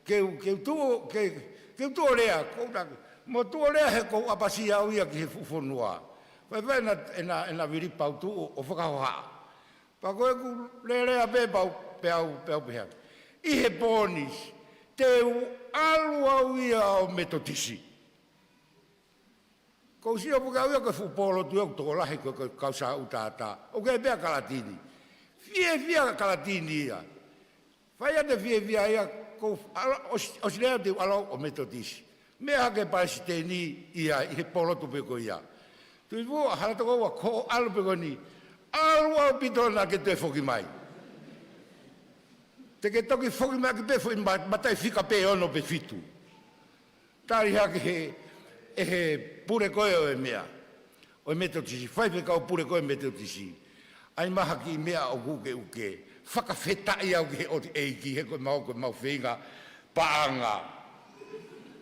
Keu tuo rea, mo tuo rea he ko apasi au ia ki he fufonua. Whai ena viripau tu o whakahoa. Pa koe ku rea pe pau pehea. I he ponis, te alu au ia o metotisi. Kou sio puke au ia koe fupolo tu au toko lahi koe kausa utata. O koe pea kalatini. Fia kalatini ia. Whai ate fia ia kou osilea te alau o metotisi. Mea hake palesiteni ia i he polo tu peko ia. Tui vua haratoko ua ko alu peko ni. Alu au pitona ke te foki mai. Te ke toki foki mai ke pe foki matai fika pe ono pe fitu. Tari hake he pure koe o e mea. O e metotisi. Whai pe kau pure koe metotisi. Ai maha ki mea o uke. Fakafeta'i au ke o te eiki. He koe mau whenga paanga.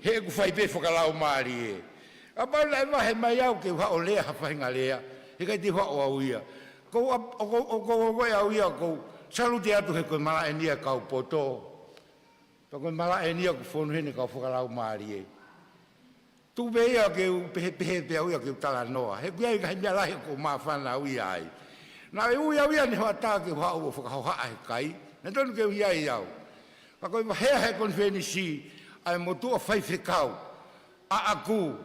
He ku whai pe whakalau maari e. A pau lai wahe mai au ke wha o lea hawhainga lea. He kai te wha o au ia. Kou au ia kou Salote atu he koe maa e nia kau poto. Pako mala e nia ku whonu hene ka whakalau maari e. Tu beia ke u pehe pea uia ke u tala noa. He kuia i kai mea lahi ko maa whana uia ai. Nā e uia ni hoa tā ke hoa ua whakahoha he kai. Nā tonu ke uia i au. Pako i wahea he kon wheni si ai motua whaiwhekau. A aku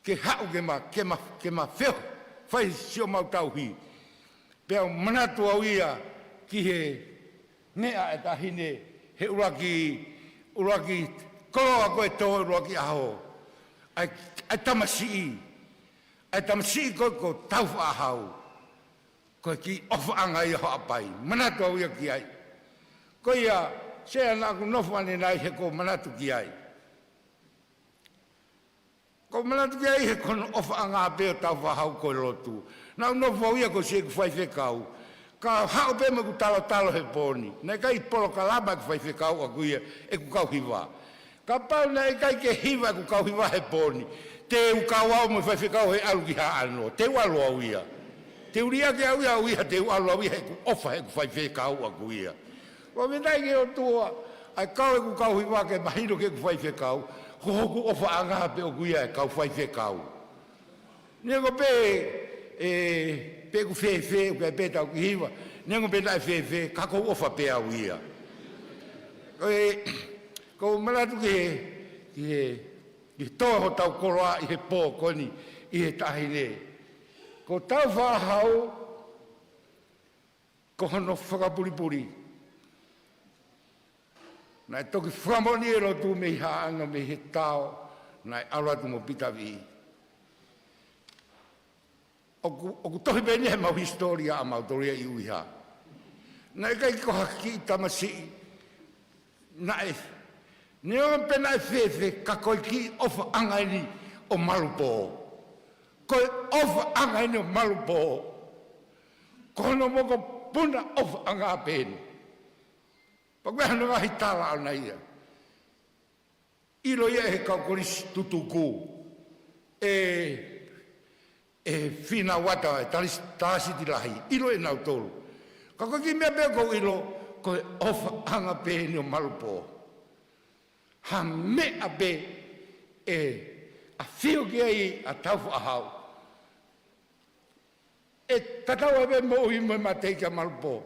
ke hau ke ma wheo. Whai sio mau tauhi. Pea manatu au ia ki he nea e tahine he uraki koloa koe tō uraki aho. Ai tamasii. Ai tamasii koe ko Taufa'ahau. Koe ki ofaanga i ho apai. Manatu au ia ki ai. Koe ia sea nā ku nofane nai he ko manatu ki ai. Ko manatu ki ai he kono ofaanga apeo Taufa'ahau koe lotu. Nā unofu au ia ko se ku whaiwhekau. Ka hao pe me ku talo he poni. Nei kai polo ka lama ku whaiwhekau a kuia e ku kau Hiva. Ka pau nei kai ke Hiva ku kau Hiva he poni. Te u kau au me whaiwhekau he alu ki haa anō. Te walu au ia. Te uria ke au ia te walu au ia he ku ofa he ku whaiwhekau a kuia. Wa me nai ke o tua. Ai kau e ku kau Hiva ke mahino ke ku whaiwhekau. Ko hoku ofa anga pe o kuia e kau whaiwhekau. Nia ko pe ku fe ku pe tau ki Hiva nengo pe dai fe ka ko ofa pe au ia ko malatu ki to ho tau koroa i he po koni i he tahine ko tau whahau ko hono whakapuripuri nai toki whamoni e rotu me haanga me he tau nai alatu mo pitavi o tohi beni he mau historia a mau toria i uiha. Nai kai ko haki i tamasi. Nai. Nio pena e fefe ka koi ki ofa angaini o malupo. Koi ofa angaini o malupo. Kono moko puna ofa anga apeni. Pakwe hano ngahi tala au na ia. Ilo ia he kau Kolisi tutuku. Fina wata e talasi ti lahi. Ilo e nau tolu. Kako ki mea peo kou ilo, koe ofa anga pēni o malupo. Ha mea pe a whio ki ai a Taufa'ahau. E tatau e pe mo i mo ma teika malupo.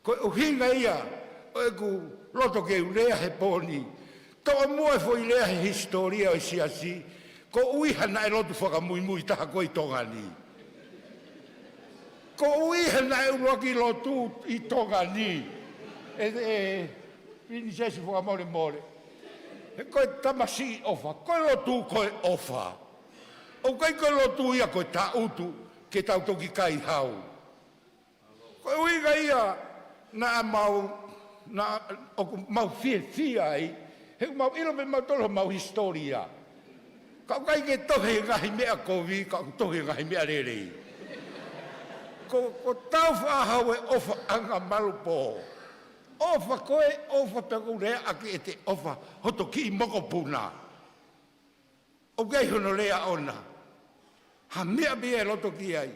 Koe o hinga ia, o e ku loto ke ulea he pōni. Toa mua e fo i lea he historia o Siaosi. Ko uiha na e lotu whakamui taha koe i Tonga ni. Ko uiha na e uroki lotu i Tonga ni. Pini sesi whakamore more. He koe tamasi ofa. Koe lotu koe ofa. O koe koe lotu ia koe ta utu ke tau toki kai hau. Koe uiha ia na mau fia ai. He mau ilo me mau tolo mau historia. Kau kai ke tohe ngahi mea kovi, kau tohe ngahi mea rerei. Ko Taufa'ahau e ofa anga malupo. Ofa koe, ofa peku rea aki e te ofa hoto ki i moko puna. O kei hono rea ona. Ha mea bia e loto ki ai.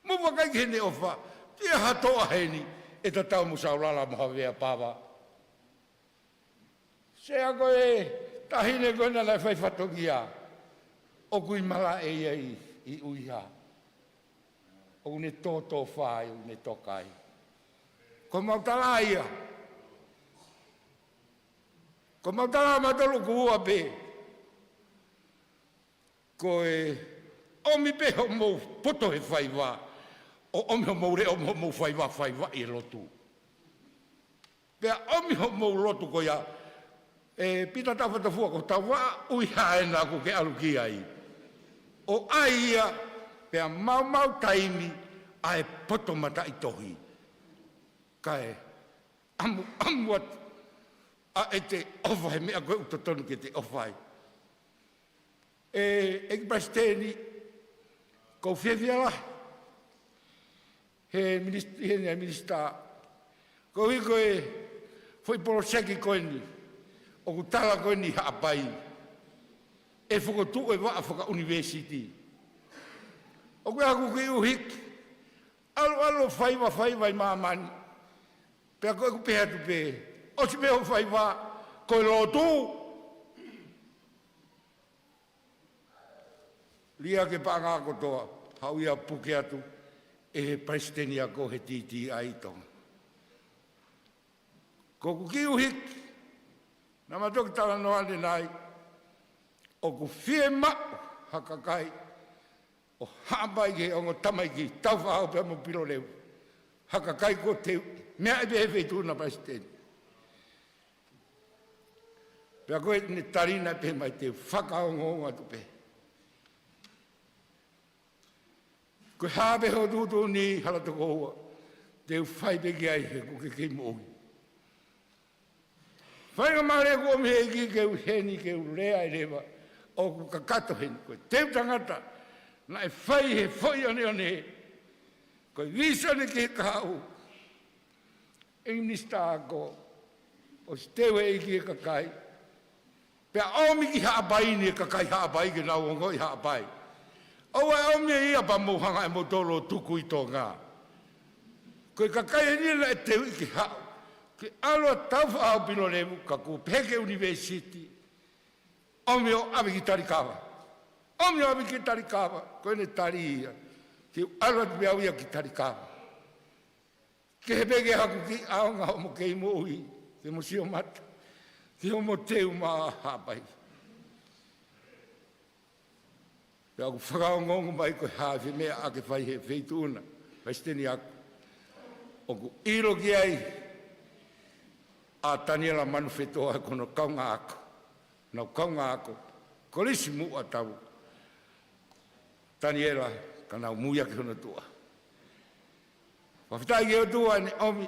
Muwa kai kene ofa, tia hatoa heni, e ta tau musaurala maha vea pava. Sea koe, tahine koe na lai whai whatokia. O kui mala e iei i uiha. O ne tōtō whai, o ne tokai. Ko mautala ia. Ko mautala matalo ku ua pe. Ko omi pe ho mou poto he whai wā. O omi ho mou re o mou whai wā i lotu. Pea omi ho mou lotu ko ia. Pita tawhata fua ko tawa ui haena ko ke aluki ai. O ai ia, pea mau taimi, ai poto mata i tohi. Kae, amuat, a e te ofai, mea koe utotonu ke te ofai. Eki prasteni, kou whiawhiala, he minister, kou i koe, foi poroseki koe ni, o ku tala koe ni haapai. E whakotu e waa whaka university. O koe haku ki uhik. Alo whaiwa i mamani. Pea koe ku peha tupe. O si meo whai wā, koe lotu. Lia ke pāngā kotoa, hau ia puke atu, e he presidenti a ko he titi ai Tonga. Ko ku ki uhiki, na matoki tala no ane nai, o ku fie mao hakakai, o haambai ke ongo tamai ki Taufa'ahau Pilolevu. Hakakai ko te mea ebe he feitu na presidenti. Pea koe ne tarina pe mai te whakaongonga tu pe. Koe hape ho tutu ni halatoko hoa, te whai peki ai he kuke kei mohi. Whainga maare ko me eki ke u heni ke u rea e lewa, o ku kakato heni, koe teu tangata, na e whai he whai ane ane he, koe visane ke kau, English tāko, o si tewe eki e kakai, pea omi ki haapai ni e kakai haapai ke nau ongo i haapai. Owa omi e ia pa mohanga e motolo tuku i Tonga. Koe kakai e nila e tewe ki hao, ke aloa Taufa'ahau Pilolevu ka ku peke university, omi o awe ki tarikawa. Omi o awe ki tarikawa, koe ne tari ia, ke aloa te meau ia ki tarikawa. Ke he peke haku ki aonga homo kei mo ui, ke mo sio mata, ke homo teu maa hapai. Pea ku whakaongongo mai koe hawhi mea ake whai he feituna, paisteni aku. O ku iro ki ai, a Taniela manufetoa kono kaunga ako. Nau kaunga ako. Kolisi mua tau. Taniela ka nau muia ki hono tua. Whawhitai ki o tua ni omi.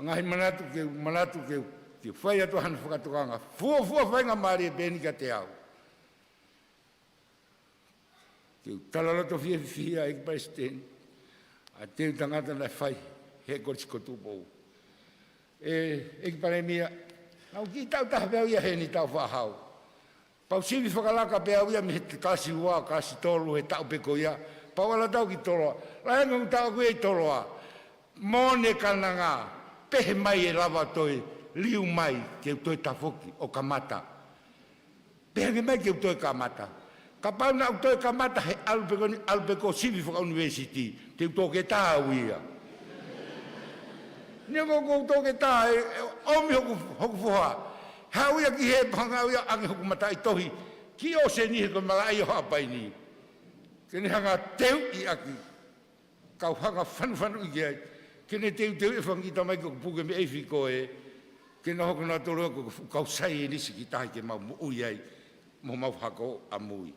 Ngahi manatu ke whai atu hana whakatokanga. Fua whainga maari e beni ka te au. Ke talaloto fia e presidenti. A teu tangata na whai he Kolisi ko Tupou. E ki pare mia, nau ki tau taha pēu ia he ni Taufa'ahau. Pau siwi whakalaka pēu ia me he kasi ua, kasi tolu, he tau peko ia. Pau ala tau ki toloa. Lai ngang tau koe i toloa. Mone kananga, pehe mai e lava toi, liu mai ke toi tafoki o kamata. Pehe mai ke toi kamata. Ka pau na toi kamata he alpeko siwi whaka university, te utoke tāu ia. Ni mo ko toke ta omi hoku foha. Hau ia ki he panga ia angi hoku matai tohi. Ki o se ni ko malai ho apai ni. Kene hanga teu i aki. Kau hanga fanu i ai. Kene teu e fangi tamai ko puke me efi ko e. Kene hoku na tolo ko kau sai ni siki tai ke mau ui ai. Mo mau hako amui.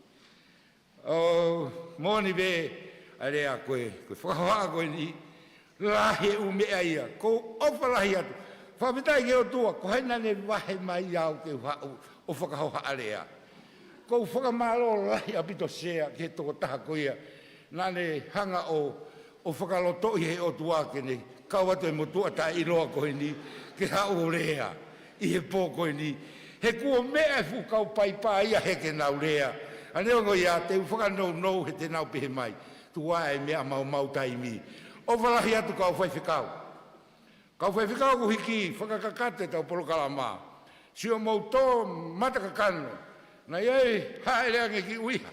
O moni be area koe whakahoa koe ni. Lahe u mea ia, ko ofa lahi atu. Whawhitai ke o tua, ko haina ne wahe mai au ke o whakahoha area. Ko whakamalo lahi apito sea ke toko taha ko ia. Nane hanga o whakaloto i he o tua ke ne kauato e motua ta iloa koe ni, ke hau rea, i he pō koe ni. He kua mea fu kau paipa ia he ke nau rea. Aneo ia, te whakanou he te nau pehe mai. Tua e mea mau taimi. O walahi atu kau whaiwhikau. Kau whaiwhikau ku hiki, whakakakate tau polokalama. Sio mau tō matakakano. Na iei, haeleange ki uiha.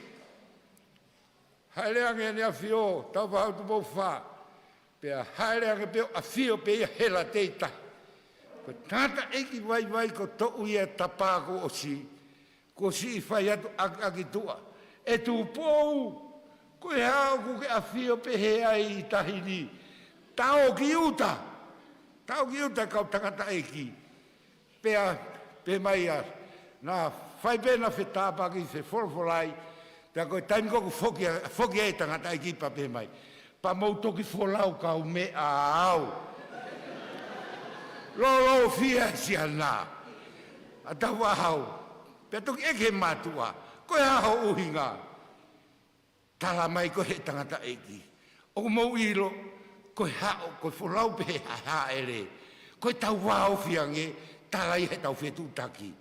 Haeleange ni a whio, tau wahau tu mau wha. Pea haeleange peo a whio pe ia hela teita. Ko tata eki vai ko to uia tapako o si. Ko si i whai atu aki tua. E Tupou. Koe hao ku ke a whio pehe ai i tahini. Tao ki uta kau tangata eki. Pe mai a. Nā whai pēna whetāpaki se wholwholai. Pea koe taimi koku whoki e tangata eki pa pe mai. Pa mau toki wholau kau me a au. Lolo fia si ana. A Taufa'ahau. Pea toki eke matua. Koe hao uhinga. Tala mai ko he tangata eki. O mau ilo, ko hao, ko wholau pe haere. Ko tau wao fiange, tala i he tau whetutaki.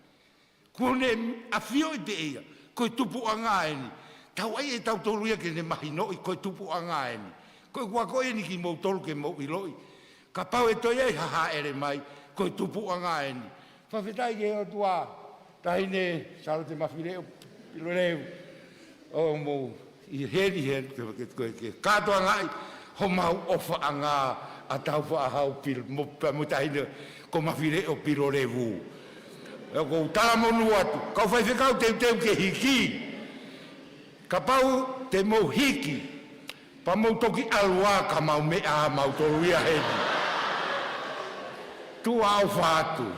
Kone a whio i pe ea, ko tupu angaeni. Tau ai e tau tolu ia ke ne mahinoi, ko tupu angaeni. Ko wako e ni ki mau tolu ke mau iloi. Ka pau e toi ai haere mai, ko Tupou anga ni. Fakafeta'i ke o tua tahine Salote Mafile'o Pilolevu o mo I hen ke Katoanga ho mau ofa anga a Taufa'ahau Pilolevu mo tahine ko Mafile'o Pilolevu. Ko Taiamoni atu, kau fai whekau teu ke hiki. Ka pau te mau hiki, pa mau toki alua ka mau mea mau toruia hedi. Tu au whātu.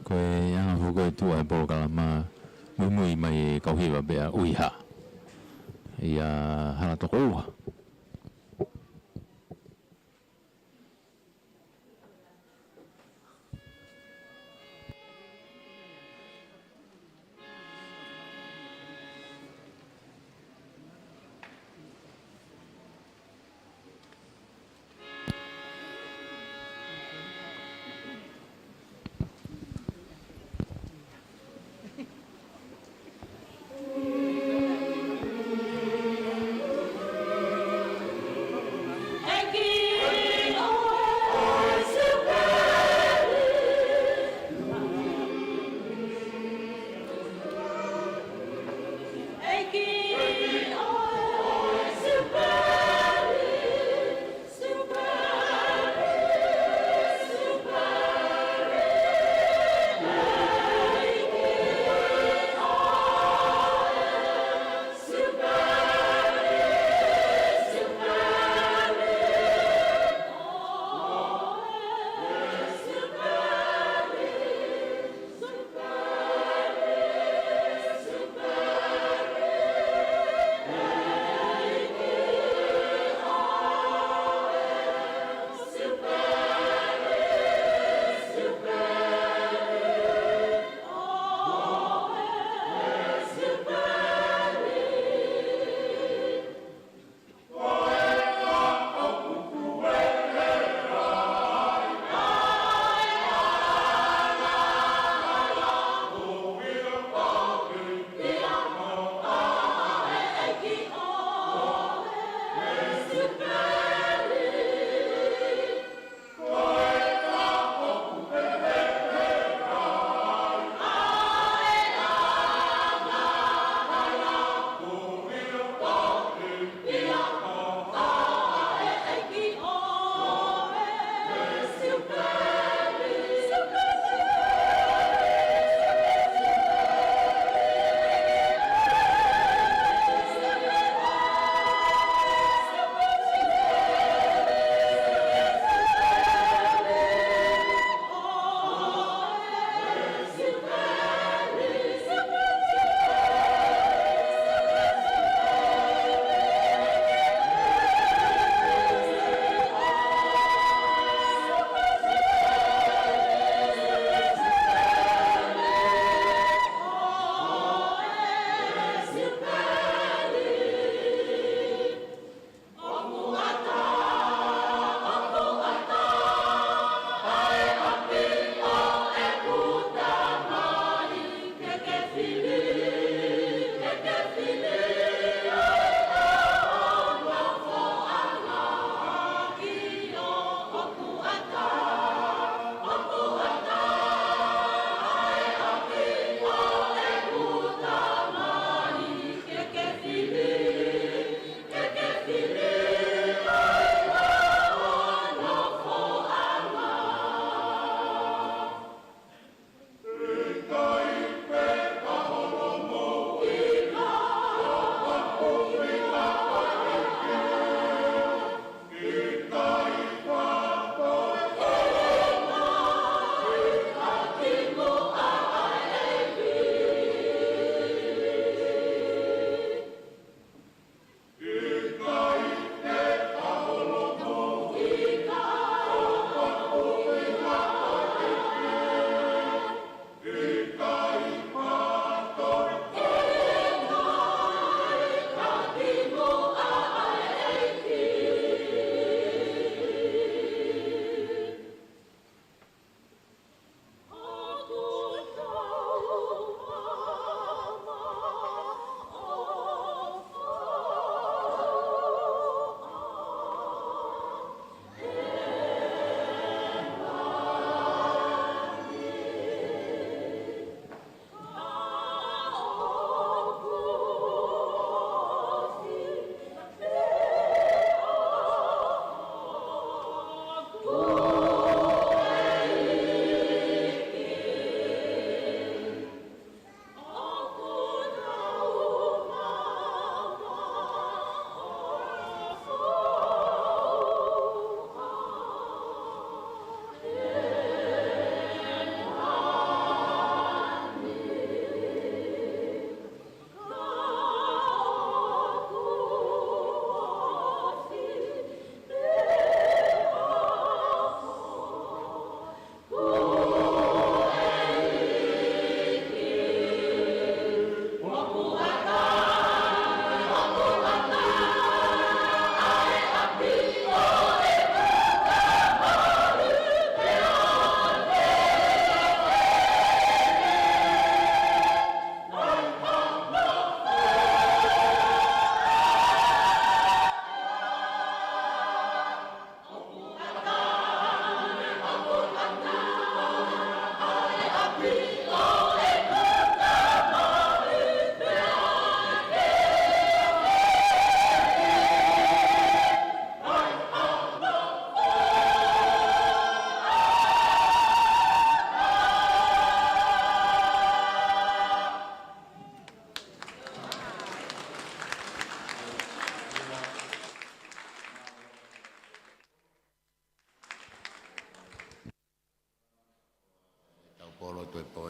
Ko e anga hoko e tua e polo kalama mui mai kau Hiva bea uiha. Ia hala toko ua.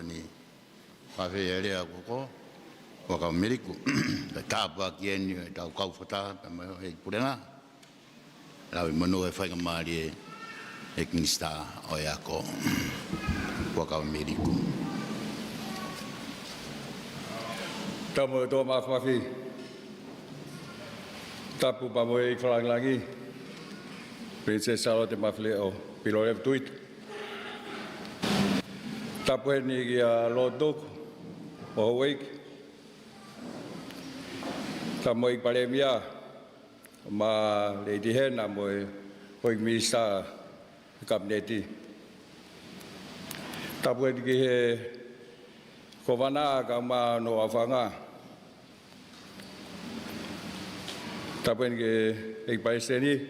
ni Mafile'o lea koko waka Ameriku da tapa kieni da kau fata ma e purenga la manu e fai mari e kinsta o yako waka Ameriku tamo to mafi tapu pa mo e flang lagi Princess Salote Mafile'o Pilolevu Tuita tapu ni ya lodok o wake tamo ik palemia ma lady hena mo hoi misa kabineti tapu ni he kovana ka ma no afanga tapu ni ik paiseni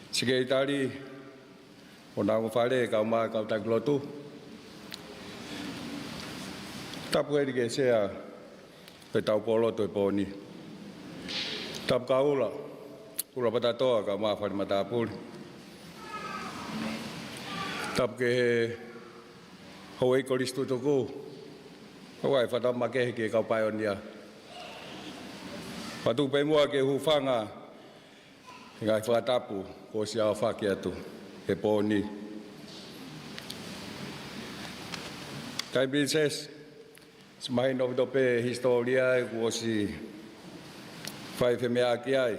sige itali ona mo fale ka ma ka taglotu tapu ni ke sea pe tau polo to poni tap kaula ula patatoa ka ma fa mata pul tap ke hoi Kolisi to go hoi fa ma ke ka paionia patu pe mo ke hufanga ngai fa tapu ko sia fa ke atu e poni kai princess Smain of the pe historia kuosi fai fe mea ki ai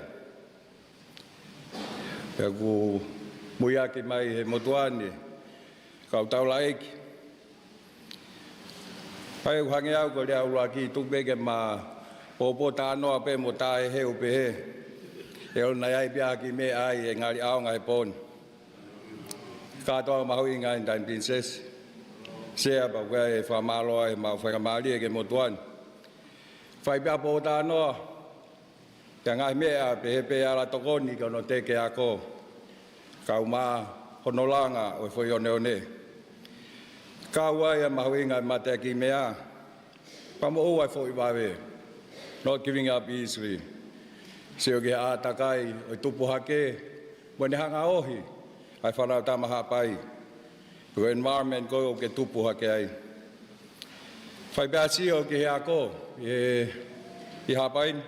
ya ku muia ki mai he motuani kau tau laiki ai hangi au ko lea ula ki tukbege ma popo tano ape motai he upe he e ona ai pia ki me ai e ngari au ngai pon Katoanga mahui ngai dan princess sea ba e fa malo e ma fa mali ke motuan fai ba po ta no tanga me a pe ala tokoni ko no te ke ako kauma honolanga o foi one kawa ya mahui ngai mate ki mea pa mo o foi ba we not giving up easily seo ke atakai o Tupou hake mo ne hanga ohi ai fa na ta maha pai o environment ko ke Tupou hake ai fai ba si o ke ako e hapain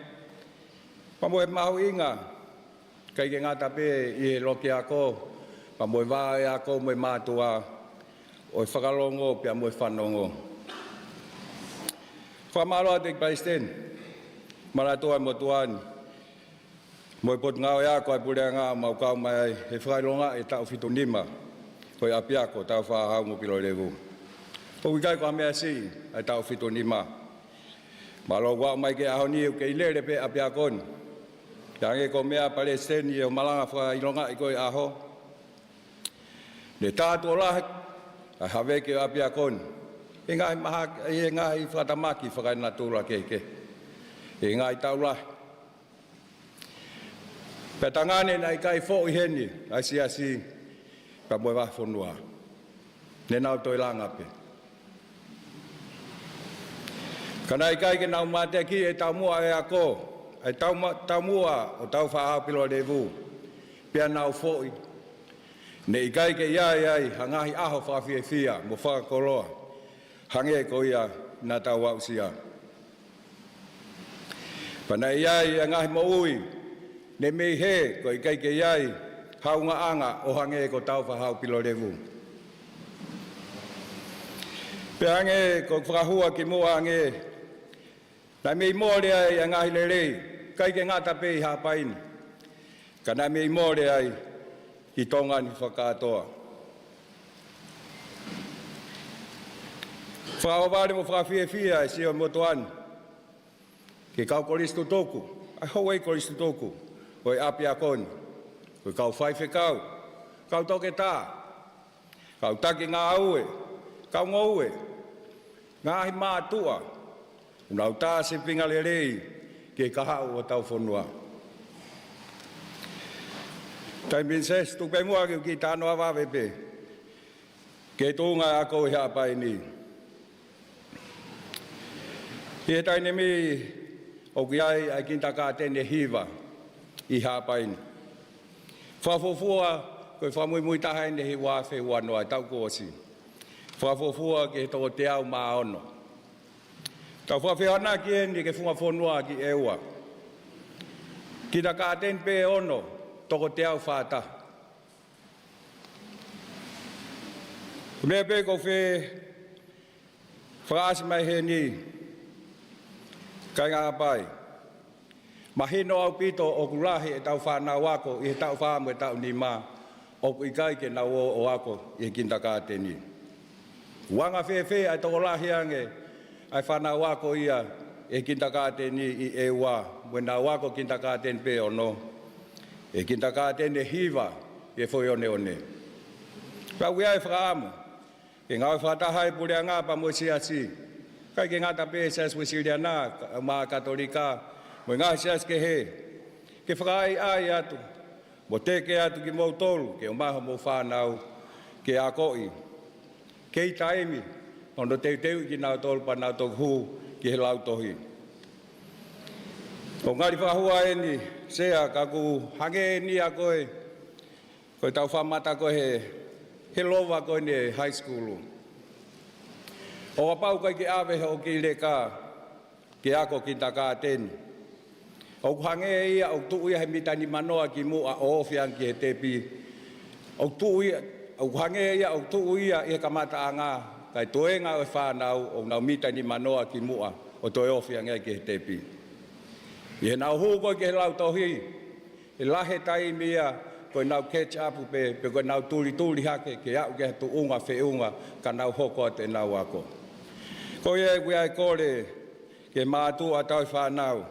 pa mo mau inga kai ke ngata pe i lo ke ako pa mo va e ako mo matua o fakalongo pe mo fanongo fa malo te paisten maratua mo tuan mo pot ngao ya ko pulenga mau ka mai e fakalonga e ta fitonima Koi apiako Taufa'ahau Pilolevu. O wikai ko amea si ai tau fitonima. Malo wa mai ke ahoni ke ilele pe apiakon. Yange ko mea Palestini o malanga fa ilonga ko aho. Le tatu la ai have ke apiakon. Inga maha inga i fatamaki fa na tula keke. Inga i taula. Petangane nai kai fo heni ai si pa mo va fonua ne nau toi langa pe kana kai ke nau mate ki e tau mua e ako ai tau mua o Taufa'ahau Pilolevu pe nau foi ne kai ke ai hangahi aho fa fia mo fa koloa hange ko ia na tau wa sia pana ai ngahi mo ui ne me he ko kai ke ai haunga anga o hange ko Taufa'ahau Pilolevu. Pe hange ko whakahua ki mua hange. Na mei mōre ai a ngahi lerei, kai ke ngata pe i hapaini. Ka na mei mōre ai i Tonga ni whakatoa. Whakaware mo whakawhiawhia ai sio motoan. Ki kau Kolisi toku, ai hauai Kolisi toku, oi api akoni. Ko kau fai fe kau toke tā, kau taki ngā aue, kau ngoue, ngā hi mātua, unau tā se pinga lerei, ke kahau o tau whonua. Tai princess, tupe mua ki tānoa wawepe, ke tūnga ako i hapai ni. He taine mi, o ki ai kinta kā tene Hiva, i hapai ni. Whafofua, koe whamui tahaine he wāwhe wanoa tau kōsi. whafofua ke toko te au maono. Tau whawhiana ki eni ke whunga whonua ki eua. Ki ta kāten pe ono toko te au whāta. Mea pe ko whe whaasi mai he ni kai ngā pai. Mahino au pito o kulahi e tau whanau wako i he tau whaamu e tau ni mā o ku ikai ke nau o wako i he kinta kāteni. Wanga whewhe ai toko lahi ange ai whanau wako ia e kinta kāteni i e wā. Mwe nau wako kinta kāteni pe ono. E kinta kāteni Hiva e whoi one one. Pau ai whaamu. Ke ngau whatahai pulea ngā pa mo Siaosi. Kai ke ngata pe sias wisiliana ma katolika. Mo ngā sias ke he. Ke whakai ai atu. Mo teke atu ki mou tolu. Ke o maha mo whanau. Ke a koi. Ke i taimi. Ono teu ki nau tolu pa nau toku hu. Ki he lau tohi. O ngari whahua eni. Sea kaku hange ni a koe. Koe tau whamata koe he. He lowa koe ne high school. O apau kai ke awe o ki leka. Ke ako ki taka teni. O hange ia o tu ia he mitani manoa ki mua o ofiang ki he tepi. O tu ia o hange ia o tu ia e kamata anga kai toenga o whanau o nau mitani manoa ki mua o toi ofiang ki he tepi. I he nau hu koe ki he lau tohi. He lahe tai mia koe nau catch up pe koe nau tuli hake ke au ke tu unga whiunga ka nau hoko te nau ako. Koe e kui ai kore ke mātu a tau whanau.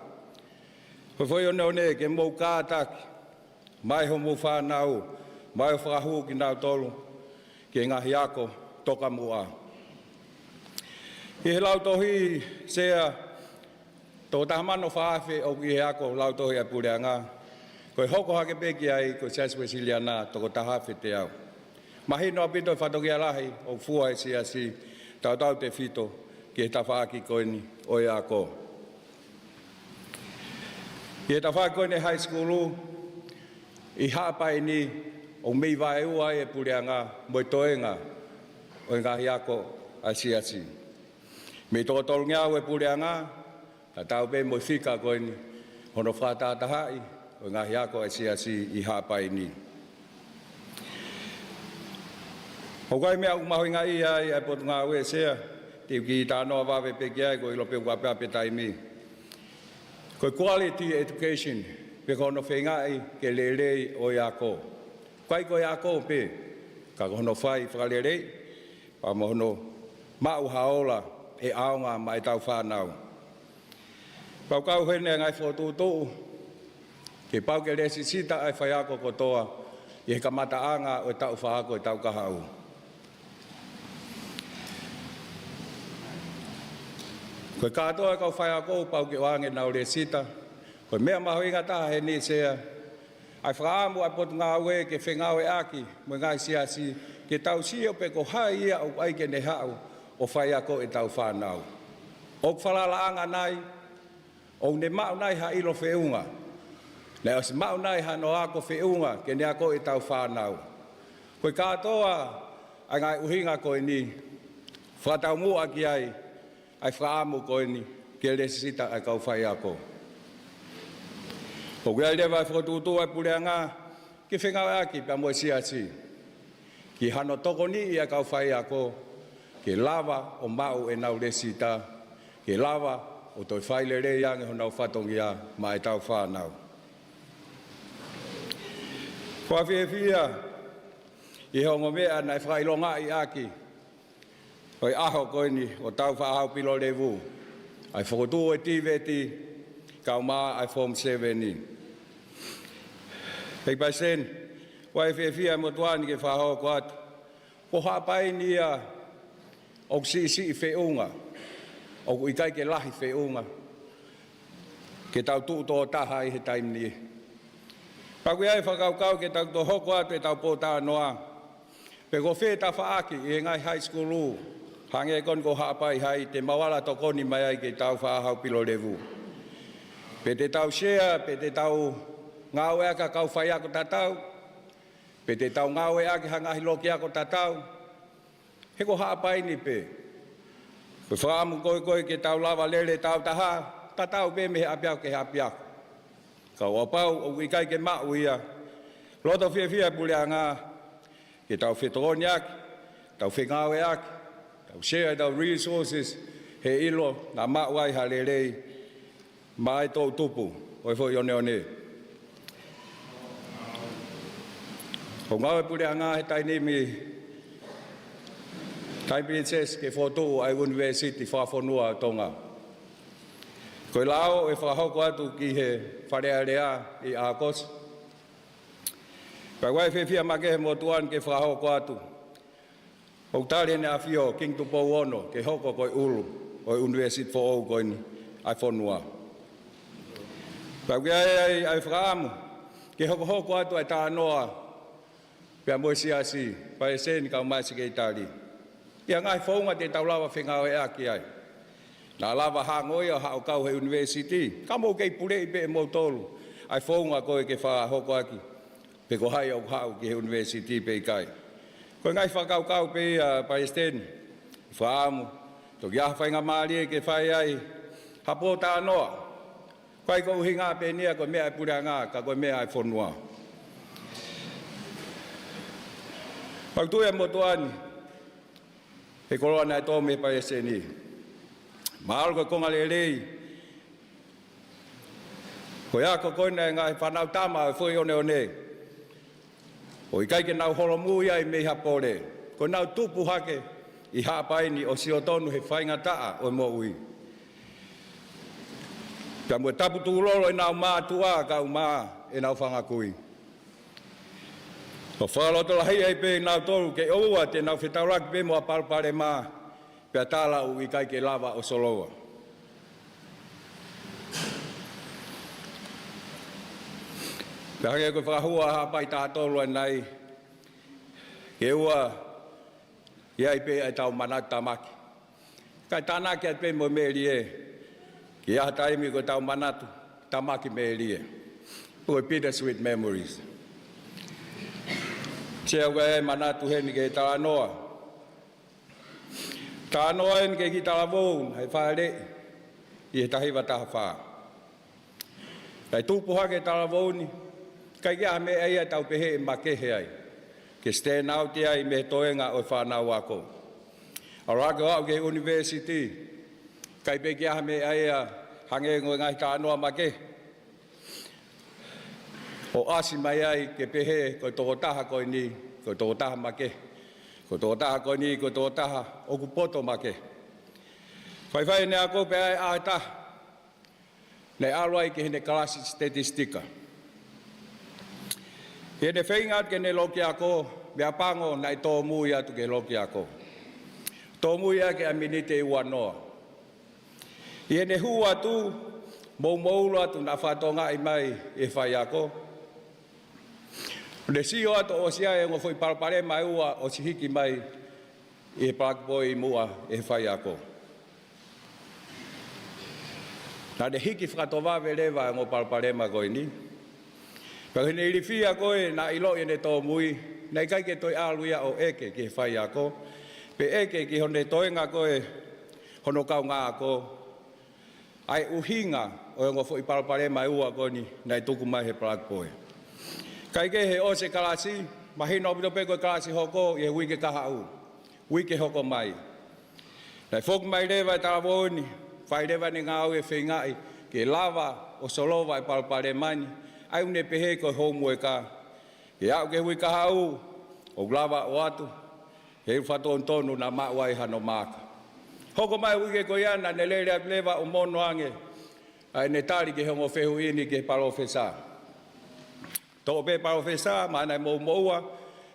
Koe whoi one one ke mou kātaki, mai ho mou whanau, mai ho whakahu ki nau tolu, ke ngahi ako toka mua. Ki he lau tohi sea, tō tahamano whaafe o ki he ako lau tohi a pureanga. Koe hoko hake peki ai, koe siaswe siliana, toko tahafe te au. Mahino a pito whatokia lahi, o fua e Siaosi, tau te fito, ki he tawhaaki koeni, o e ako. Ki he tawhaaki koeni high schoolu, i haapai ni, o mei vai ua e pureanga, moi toenga, o e ngahi ako a Siaosi. Mei toko tolu ngiau e pureanga, ta tau pe moi whika koeni, hono whatatahai, o ngahi ako e Siaosi i haapai ni. O kai mea umahui ngā ia ai potu ngā ue sea, te ki tānoa wawe peki ai ko ilo pe wapea pe taimi. Ko quality education, pe kono whengai ke lelei o iako. Kai ko iako pe, ka kono whai whakalelei, pa mohono mau haola e aonga mai tau whanau. Pau kau hene ngai whotutu, ke pau ke lesi sita ai whaiako kotoa, i he kamata anga o tau whaako e tau kahau. Koe kātoa kau whaiako pau ke wange nau le sita, koe mea mahoinga taha he ni sea, ai whaamu ai potu ngā ue ke whengau e aki, mo ngai Siaosi, ke tau sio pe ko hai ia o aike ne hau o whaiako e tau whanau. O whalala anga nai, o ne mau nai ha ilo whiunga. Ne o se mau nai ha no ako whiunga ke ne ako e tau whanau. Koe kātoa ai ngai uhinga koe ni, whatau mua ki ai, ai whaamu koe ni, ke lesita ai kau whaiako. O kia lewa whotutu ai pureanga, ki whengau aki pa mo Siaosi. Ki hano toko ni i ai kau whaiako, ke lava o mau e nau lesita, ke lava o toi whailere iange ho nau whatongia mai tau whanau. Kua whiewhia, i hongo mea nei whailonga i aki, hoi aho koe ni o Taufa'ahau Pilolevu, ai whakotu e tiveti, kau maa ai form 7 ni. Hei pai sen, wai whiewhia mo tuani ke whaho ko atu, ko hapai ni a o si i whiunga, o ikai ke lahi whiunga, ke tau tūto taha i he taim ni. Pakui ai whakaukau ke tau to hoko atu e tau pōtā noa, pe ko wheta whaaki i ngai high school u, hange kon ko hapai hai te mawala tokoni mai ai ke Taufa'ahau Pilolevu. Pe te tau share, pe te tau ngau eka kau whai ako tatau, pe te tau ngau ea ki hangahi loki ako tatau, He ko haapai ni pe. Ko whaamu koe ke tau lava lele tau taha, ta tau pe me he apiau ke he apiau. Ka wapau o ikai ke mau ia. Loto fia pulea ngā, ke tau whetoni aki, tau whengawe aki, tau share tau resources, he ilo, nā mau ai ha lelei, mai tō tupu, oi fo one. Ho ngawe pulea ngā he tainimi, Tai Princess ke whotu ai University whawhonua Tonga. Koe lao e whahoko atu ki he wharearea i ākos. Pai wai whiwhia make he motuan ke whahoko atu. Hau tari ne awhio King Tupou ono ke hoko koe ulu o University for koe ni ai whonua. Pai wai ai whaamu ke hoko atu ai tā noa pia moi Siaosi, pai sen kau mai sike Itali. Ia ngai whaunga te taulawa whengawe aki ai. Nā lava hangoi o hao kau he university. Ka mō kei pure i pe e mōtolu. Ai whaunga koe ke whahoko aki. Pe ko hai au hao ki he university pe i kai. Koe ngai whakau pe Palestine. Whaamu. Toki aha whainga maari e ke whai ai. Hapo tā noa. Koe kou hinga pe nia koe mea e pure ngā. Ka koe mea e whonua. Paktu e motuani. He koroa nai tō me Palestine. Mahalo koe konga lelei. Koe ako koe nei ngai whanau tama e whui one. O i kaike nau holomu ia i mei hapore. Koe nau tupu hake i hapaini o siotonu he whainga taa o mo ui. Pia mue tapu tūlolo i nau maa tua ka u maa e nau whangakui. O whaloto la hei pe nau tolu ke oua te nau whetaurak pe mua palpare maa. Pia tāla u i kaike lava o soloa. Pia hange koe whakahua hapai tātolu nai. Ke ua iai pe ai tau manatu tamaki. Kai tānaki ai pe mo meri e. Ki aha taimi koe tau manatu tamaki meri e. Koe bittersweet memories. Tia koe manatu heni ke tā noa. Tā noa en ke ki tala vōun, hei whaere, i he tahiwa taha whaa. Kai tūpu hake tala vōuni, kai kia me ai tau pehe e makehe ai. Ke stand out ai me toenga o whanau ako. Arake o au ke university, kai pe kia me ai hange ngoi ngai tā noa make. O asi mai ai ke pehe koe tō taha koe ni, koe tō taha make. Ko tō taha koe ni, ko tō taha o kupoto make. Whai ne ako pe ai ai taha. Nei aluai ke hene kalasi statistika. Hene whaingat ke ne loki ako, mea pango nai tō mui atu ke loki ako. Tō mui ake a minite i wanoa. Hene hu atu, mou atu na whatonga i mai e whai ako. Le sio ato o sia e ngo foi palpare mai ua o si hiki mai e pakpoi mua e whai ako. Nā de hiki whakatova veleva e ngo palpare mai koe ni. Ka hene irifia koe na ilo e ne tō mui, nei kaike toi aluia o eke ki whai ako. Pe eke ki hone toenga koe hono kau ngā ako. Ai uhinga o e ngo foi palpare mai ua koe ni, nei tuku mai he pakpoi. Kai ke he o se kalasi, mahino pito pe koe kalasi hoko, i he wike kaha u. Wike hoko mai. Nei whok mai rewa e tala woni, whai rewa ni ngā au e whingai, ke lava o solova e palpare mani, ai une pehe koe homu e ka. Ke au ke hui kaha u, o lava o atu, he whaton tonu na mawai hano maka. Hoko mai wike koe ana, ne lere lewa o mono ange, ai ne tari ke hongo whehu ini ke palofesa. Tō pe parofesa, mana e moua,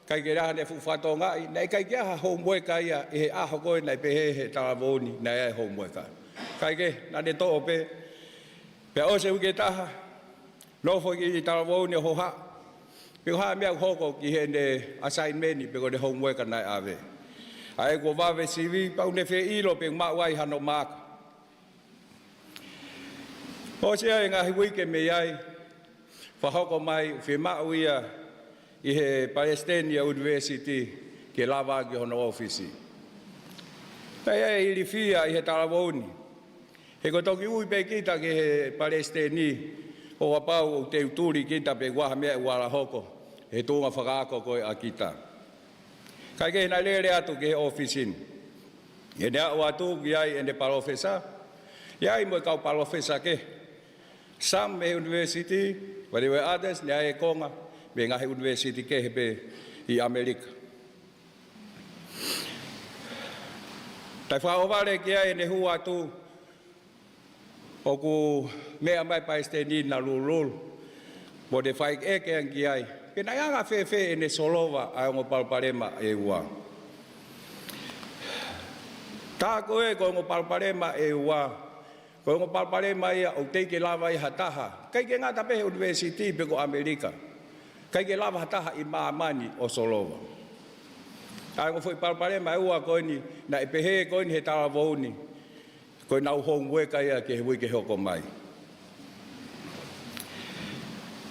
kai ke raha ne whuwhatonga i, nei kai ke aha homeworka ia, e he aho koe nei pehe he talavoni, nei e homeworka. Kai ke, nane tō pe, pe ose uke taha, nofo ki i talavoni ho ha, pe ha mea hoko ki he ne assignmenti, pe ko ne homeworka nei ave. Ai ko vave CV, pau ne whe ilo pe mawai hano maka. Ose ai ngahi wike me ai, whahoko mai whi mau ia i he Palestine University ke lava ki hono ofisi. Tai e ili fia I he talavoni. He ko toki ui pe kita ke he Palestini o apau o te uturi kita pe waha mea wala hoko. He tūnga whakaako koe a kita. Kai ke hina lere atu ke he ofisin. He nea o atu ki ai ene palofesa. Iai mo kau palofesa ke. Some me university, where were others, nea e konga, me ngahe university ke he pe I Amerika. Tai whaovare ki ai ene hua atu o ku mea mai Palestini na lulul. Mo de whaik eke an ki ai. Pena ianga whewhe ene solova ai ongo palparema e ua. Tā koe ko ongo palparema e ua. Ko ongo palparema ia o teike lava I hataha. Kai ke ngata pehe university pe ko Amerika. Kai ke lava hataha I maamani o solova. Ai ongo foi palparema e ua koe ni na e pehe koe ni he talavoni. Koe nau homework ia ke he wiki hoko mai.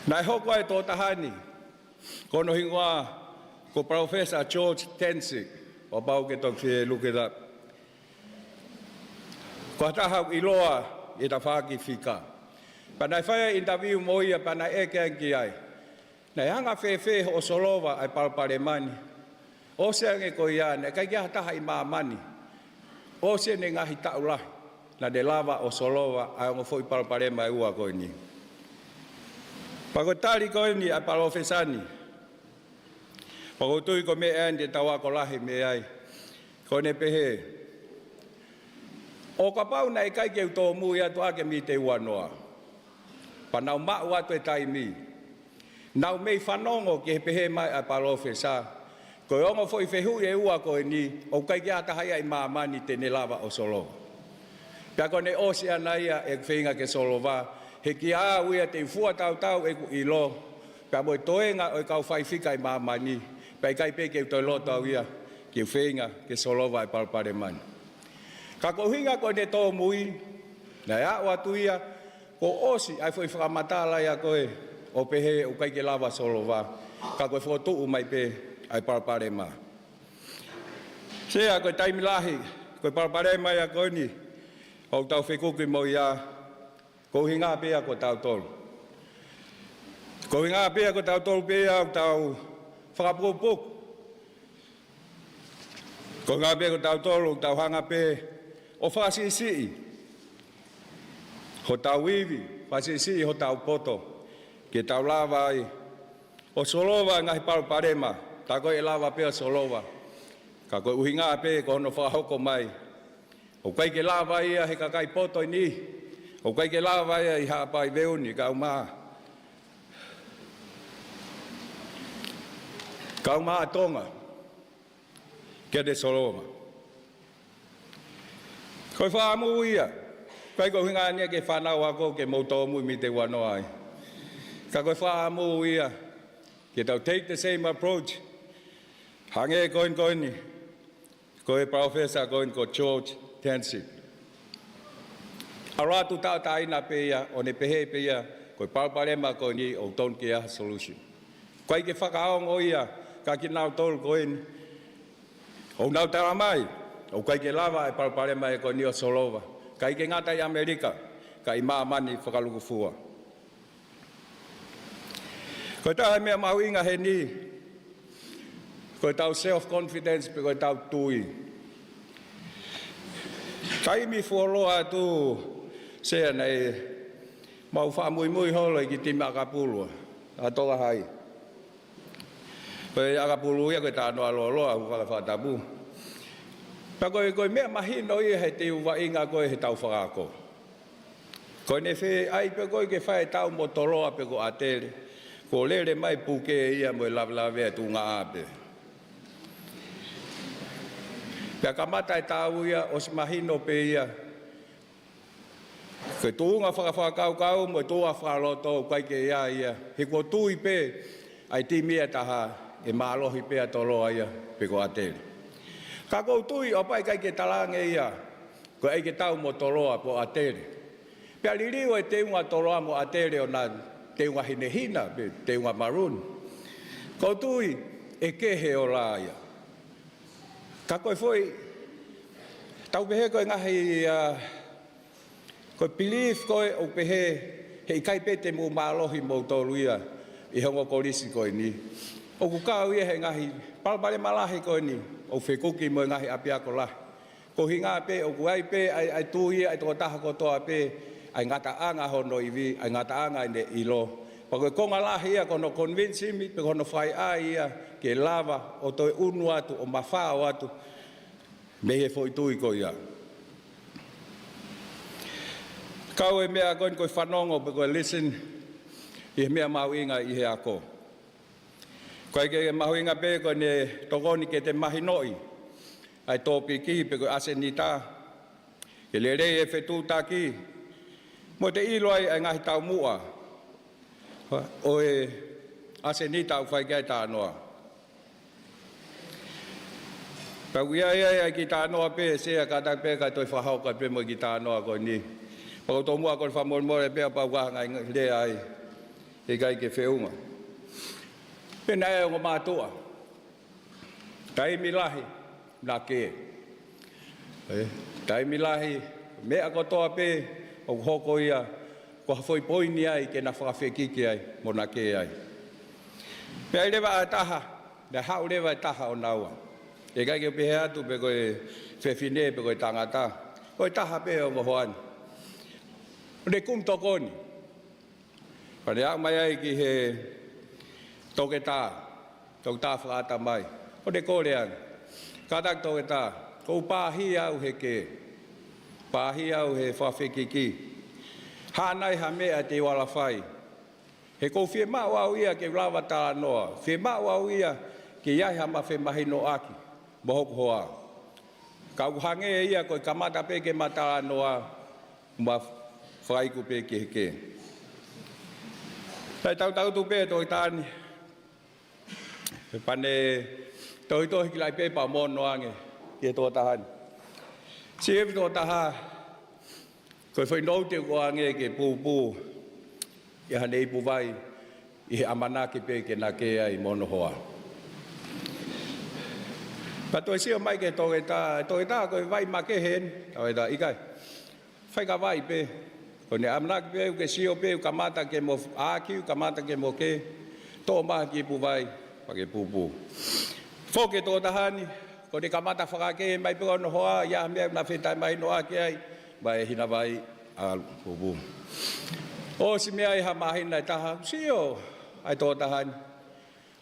Nai hoko ai tō tahani. Kono hingoa ko Professor George Tensik. O pau ke tok fie look it up. Ko hatahau iloa I ta whaki whika. Panai whaia interview mo ia panai eke anki ai. Nei hanga whewhe o solova ai palpare mani. O se ange ko ia ne kai kia hataha I maamani. O se ne ngahi taulahi. Na de lava o solova ai ongo foi palpare mai ua koe ni. Pakotari koe ni ai palofesani. Pakotui ko me ande tawa ko lahi me ai. Ko ne pehe. O ka pau nei kai ke uto mui atu ake mi te uanoa. Panau mau atu e taimi. Nau mei whanongo ke he pehe mai ai palofesa. Ko ongo foi whehu e ua koe ni. O kai ke atahai ai maamani te ne lava o solova. Pia kone oceana ia e whinga ke solova. He ki a uia te fua tau e ku ilo. Pia moi toenga o kau whai whika I maamani. Pia kai pe ke toi loto au ia. Ki whinga ke solova e palpare mani. Ka ko hinga ko ne tō mui. Na ia o atu ia. Ko osi ai foi whakamatala ia koe. O pehe o kai ke lava solova. Ka koe whotu mai pe ai palpare ma. Sea koe taimilahi. Koe palpare mai a koe ni. O tau whikuki mo ia, ko hinga pia ko tau tolu. Ko hinga pia ko tau tolu pia o tau whakapupuk. Ko hinga pia ko tau tolu, tau hanga pe o whasisi. Ho tau iwi, whasisi ho tau poto. Ke tau lava ai. O solova ngahi palparema, ta koe e lava pia solova. Ka koe uhinga pe ko hono whahoko mai. O kai ke lava ia he kakai poto ni. O kai ke lava ia I hapai veuni kau maa. Kau maa Tonga. Kia de soloma. Koi whaamu ia. Kai ko hinga nia ke whanau ako ke mautomu mi te wanoa ai. Ka koi whaamu ia. Ke tau take the same approach. Hange koin ni. Koe professor koin ko George Tensik. Aratu tau taina peia, o ne pehe peia, koe palparema koe ni o ton kia solution. Koe ke whakaongo ia, ka ki nau tolu koe ni. O nau tara mai, o koe ke lava e palparema e koe ni o solova. Ka ke ngata I Amerika, ka I maamani whakaluku fua. Koe taha mea mau inga he ni, koe tau self-confidence pe koe tau tui. Kai mi fuoloa tu sea nei mau whamui holo I ki tima akapulua. A toga hai. Koe akapulu ia koe tāno aloaloa ku whakawhatapu. Pa koe mea mahino ia he te uwa inga koe he tau whakako. Koe ne whe ai pe koe ke whae tau motoloa pe ko atere. Ko lere mai puke ia mo lavlavea tu ngā ape. Pea kamata e tāu ia o si mahino pe ia. Koe tūnga whakawhakau mo tūa whakaloto kai ke ia. He ko tūi pe ai ti mia taha e mālohi pe atoloa ia pe ko atere. Ka kou tūi o pai kai ke talange ia. Ko ai ke tau mo toloa po atere. Pea liriu e te unga toloa mo atere o nā te unga hinehina pe te unga maroon. Ko tūi e kehe o la ia. Ka koe foi Tau pehe koe ngahi koe believe koe o pehe he ikai pete mo malohi mo toluia I hongo kolisi koe ni. O kukau ia he ngahi palpale malahi koe ni. O whekuki mo ngahi apiako lahi. Ko hinga pe o kuai pe ai tu ia ai to taha ko toa pe ai ngata anga hono iwi ai ngata anga ine ilo. Pa koe konga lahi ia kono convince mi pe kono fai ai ia ke lava o toi unu atu o mawhao atu me he foi tui ko ia. Kau e mea koe koe whanongo pe koe listen I mea mauinga I he ako. Koe ke mauinga pe koe ne tokoni ke te mahi noi. Ai topi ki pe koe ase ni tā. Ke le rei e whetū tā ki. Mo te ilo ai ngahi tau mua. O e ase ni tā uwhai kai tā noa. Pau ia ai ki tā noa pe sea kata pe kai toi whahau kai pe mo ki tā noa koe ni. Pau tō mua koe whamormore pe pau wahangai le ai. E kai ke whiunga. Pena e o mātua. Taimi lahi. Nā ke. Taimi lahi, mea kotoa pe, o hoko ia, ko hawhoi poini ai, ke na whakawhekiki ai, mo nā ke ai. Pea I lewa a taha, na hau lewa a taha o naua. E kai ke pehe atu pe koe whewhine, pe koe tangata. Koe taha pe o mohoani. Ne kum tokoni. Pane au mai ai ki he toke tā, tau tā whakata mai. O ne kōreanga. Katak tō e tā, kou pāhi au he ke, pāhi au he whawhekiki. Hānai ha mea te wala whai. He kou whie mau au ia ke lawa tā noa, whie mau au ia ke iai ha mawhi mahi no aki, mohoku hoa. Kau hange ia koe kamata pe ke mata noa, ma whaiku pe ke he ke. Pai tau tu pe tō i tāni. Pane... Toi tohi ki lai pepa mono ange, ki tō tahani. Si ewi tō taha, koe whai nouti ko ange ke pūpū, I hane ipu vai, I he amanaki pe ke nā ke ai mono hoa. Pa toi sio mai ke tō e tā koe vai ma ke hen, tau e tā ikai. Whai ka vai pe, koe ne amanaki pe ke sio pe, kamata ke mo ākiu, kamata ke mo ke, tō maha ki ipu vai, pa ke pūpū. Fōke tō tahani, ko te kamata whakake mai pēko no hoa, ia mea na whetai mai no ake ai, mai hina vai a pupu. O si mea iha mahina I taha, sio, ai tō tahani.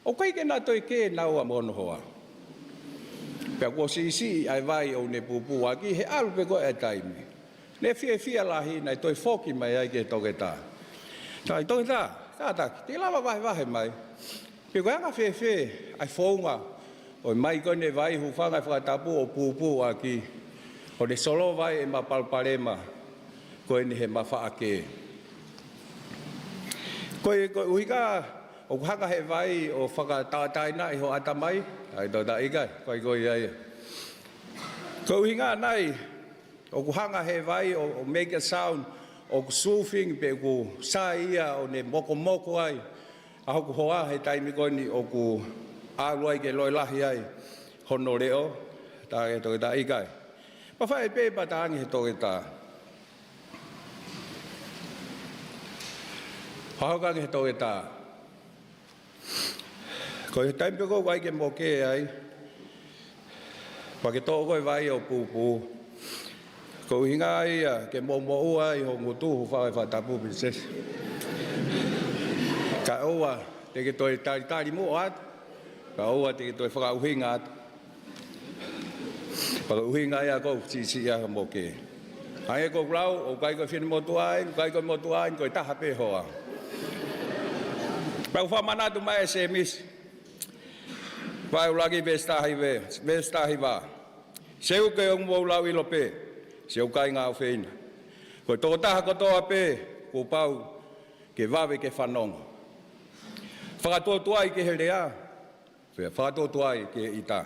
O kai ke nā toi ke nau a mono hoa. Pea ko si ai vai o ne pupu aki, he alu pēko e taimi. Ne fia lahi nai toi whoki mai ai ke toke tā. Tai toke tā, kātaki, te lava vahe mai. Pēko anga ai whonga, o mai kone vai hu whanga whakatapu o pūpū aki. O ne solo vai e mapalparema, koe ni he mawhaake. Koe uika, o hanga he vai o whakataina I ho atamai, ai tō ta ikai, koe ai. Koe uhinga nai, o hanga he vai o make a sound, o surfing pe ku sa ia o ne moko ai. Aho ku hoa he taimi koni o ku āluai ke loi lahi ai, hono leo, tā e tō tā ikai. Pa whai pēpa tāngi he tō tā. Hahokangi he tō tā. Ko he taimi peko wai ke mō ke ai, pa ke tō koe vai o pūpū. Ko hinga ai ke mō ua ai ho ngutu hu whai whatapu princess. Ka oa, te ke tō tāri mō atu. Ka oa te toi whakauhinga atu. Whakauhinga ia kou si ia mo ke. Hange kou rau, o kai koe whine motuain, koe taha pe hoa. Pau whamanatu mai se misi. Vai ulagi vestahiva. Seu ke ong mo lau ilo pe. Seu kai ngā wheina. Koe tō taha kotoa pe, ko pau ke wawe ke whanonga. Whakatotuai ke he rea. Whakatotuai ke ita.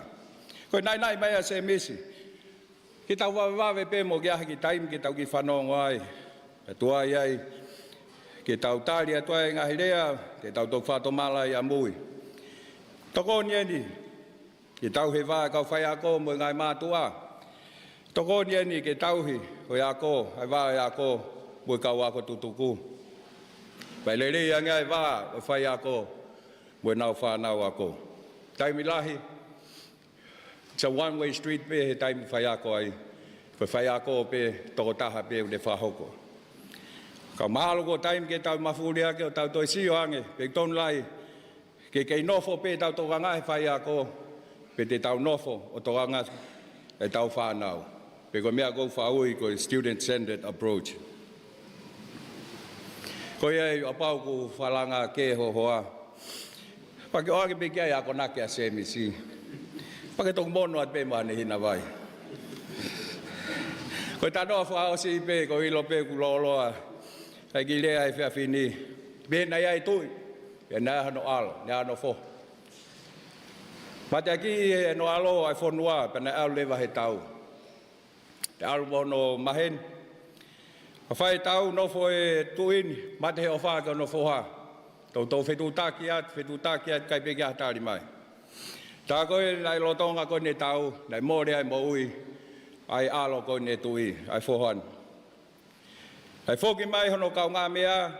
Koe nai mai a se misi. Ki tau wawe pe mo kia ki taimi ki tau ki whanonga ai. Tuai ai. Ki tau tāri atuai ngahi rea. Ki tau tōk whatomala I amui. Toko nieni. Ki tau he wā kau whai ako mo ngai mātua. Tokoni ni ke tauhi o yako ai va yako mo ka wa ko tutuku. Pai lele yang ai va o fa yako mo na fa na wa ko. Tai milahi. It's a one-way street pe he tai fa yako ai. Fa yako pe to taha pe le fa hoko. Ka mahalo ko tai ke tau mafulia ke tau toi sio ange pe ton lai ke nofo pe tau to nga fa yako pe te tau nofo o to nga e tau fa nau. Pe ko mea go fa ui ko student-centered approach. Ko ia apau ku falanga ke ho hoa. Pa ke oage pe kia ko na ke semisi. Pa ke tong mono at pe mane hina vai. Ko ta no fa o si pe ko ilo pe ku loloa. Ai ki le ai fa fini. Be na ai tu. Ya na no al, na no fo. Mata ki no alo ai fonua pe na au leva he tau. Te alumono mahen. A whai tau no fo e tuini, mate he o whaka no fo ha. Tau whetu tākiat kai peki hatari mai. Tā koe nai lo Tonga koe ne tau, nai mōre ai mo ui, ai alo koe ne tui, ai fohan. Ai whoki mai hono kau ngā mea,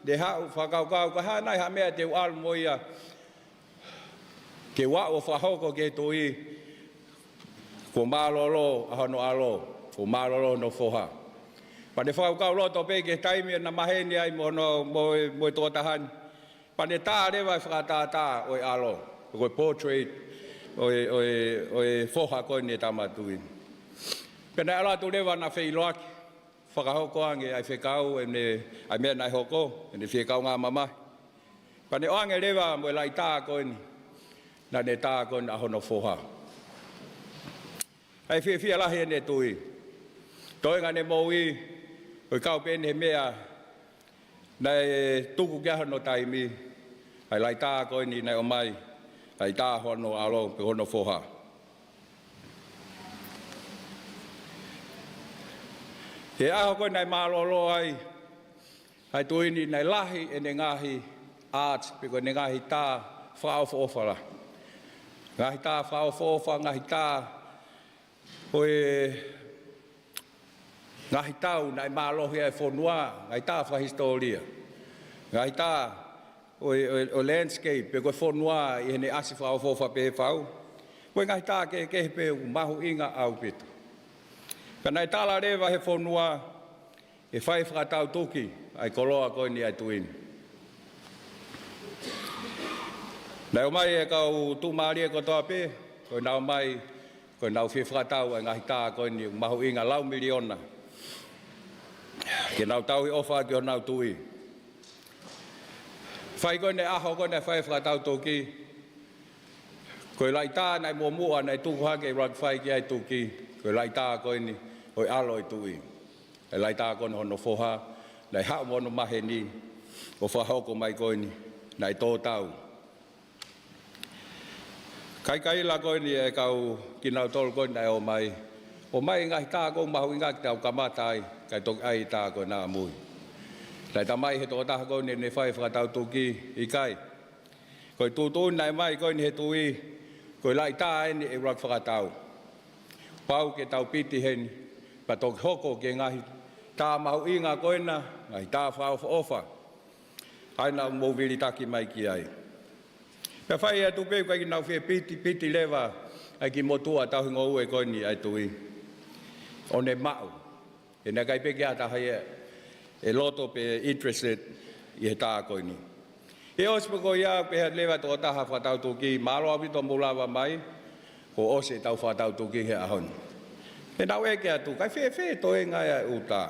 de hau whakau ka ha nai ha mea te alu moia, ke wa o whahoko ke tui, ko mālolo a hono alo. Ko maroro no foha. Pa ne whau kau loto pe ke taimi na maheni ai mo tō tahan. Pa ne tā rewa whakatā oi alo. Koe portrait oi foha koe ne tamatui. Pena ala tu rewa na wheiloaki. Whakahoko ange ai whekau ai mea nai hoko. Ne whekau ngā mama. Pa ne oange rewa mo lai tā koe ni. Na ne tā koe ni aho no foha. Ai whia lahi ne tui. Toinga ne moui, oi kau pene mea, nei tuku kia hono taimi, ai lai tā koe ni nei o mai, ai tā hono alo pe hono foha. He aho koe nei mālolo ai, ai tuini nei lahi e ne ngahi arts, pe koe ne ngahi tā whaofofala. Ngahi tā whaofofa, ngahi tā oe ngahi tau nai mālohi ai whonua, ngai tā whahistoria. Ngai tā o landscape, pe koe whonua i hene asi whaofofa pe whau. Koe ngai tā ke he pe mahu inga au pitu. Ka nai tāla rewa he whonua, e whai whakatau tuki, ai koloa koe ni ai tuini. Nai o mai e kau tūmāria ko toa pe, koe nau mai, koe nau whewhakatau ai ngahi tā koe ni mahu inga lau miliona. Ke nau tau i ofa ki o nau tui. Whai koe ne aho koe ne whai whakatau toki. Koe lai tā nai mua nai tukuhake rak whai ki ai tuki. Koe lai tā koe ni oi alo i tui. E lai tā koe ni hono foha. Nai hao mono mahe ni. O whahoko mai koe ni. Nai tō tau. Kai la koe ni e kau ki nau tolu koe nai o mai. O mai ngahi tā koe mahu inga ki tau kamatai. Kai tok ai tā koe nā mui. Lai tā mai he tō taha koe ni ne whai whakatau tuki i kai. Koe tūtūn nai mai koe ni he tui. Koe lai tā eni e rak whakatau. Pau ke tau piti heni. Pa tok hoko ke ngahi tā mahu inga koe na. Ngahi tā whao ofa. Aina mō vili taki mai ki ai. Pea whai e tupeu kai ki nau whie piti lewa. Ai ki motua tau hingo ue koe ni ai tui. O ne mau. E nā kai peke ata hai e loto pe interested i he tā koe ni. E ospo ko ia pe he lewa tō taha whatau tuki, mālo awito mulawa mai, ko ose tau whatau tuki he ahon. E nau eke atu, kai whe to e ngai ai uta.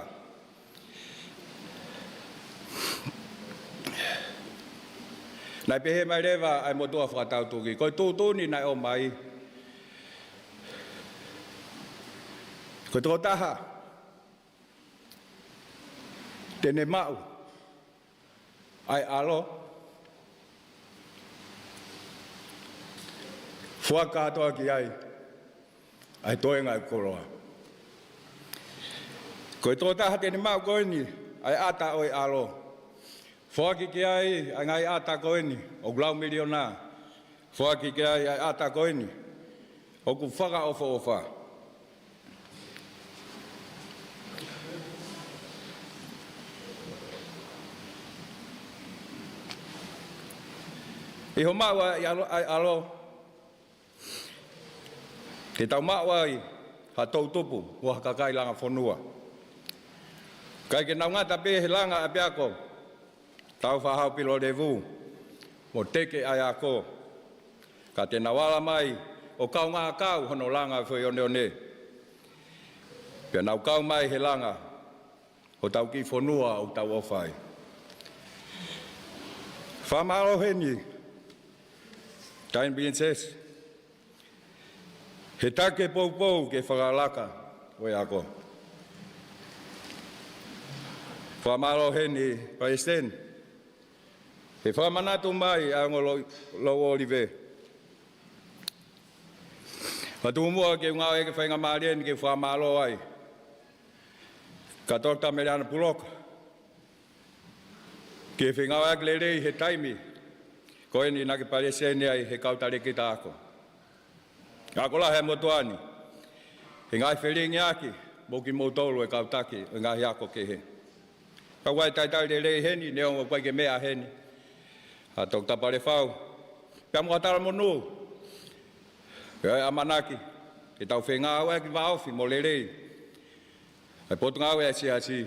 Nai pe he mai lewa ai motua whatau tuki, koi tūtūni nai o mai. Ko tō taha, tene mau, ai alo, whakatoa ki ai toe ngai koroa. Ko tō taha tene mau koe ni, ai ata oi alo. Whaki ki ai ngai ata koe ni, o glau miliona. Whaki ki ai ata koe ni, o ku whaka ofa. I ho maua I alo. Ke tau maua I ha tau tupu o hakakai langa whanua. Kai ke nau ngata pe he langa a peako. Taufa'ahau Pilolevu. Mo teke ai ako. Ka te nawala mai o kau ngā kau hono langa whai one one. Pia nau kau mai he langa. O tau ki whanua o tau ofai. Whamaro heni. Tain Princess. He take pou ke whakalaka o ako. Whamaro heni President. He whamanatu mai a ngolo lo olive. Matumua ke ngā eke whainga marien ke whamaro ai. Ka torta me reana puloka. Ke whinga ake le rei he taimi. Ko eni nake pare sene ai he kautare ki ta ako. Ako la he motuani. He ngai wherengi aki. Moki motolo e kautaki. E ngai ako ke he. Ka wai taitai le rei heni. Neo mo pai ke mea heni. Ha tok tapare whau. Pia mua tara monu. Pia amanaki. Ke tau whenga au eki waofi mo le rei. Ai potu ngāwe ai si hasi.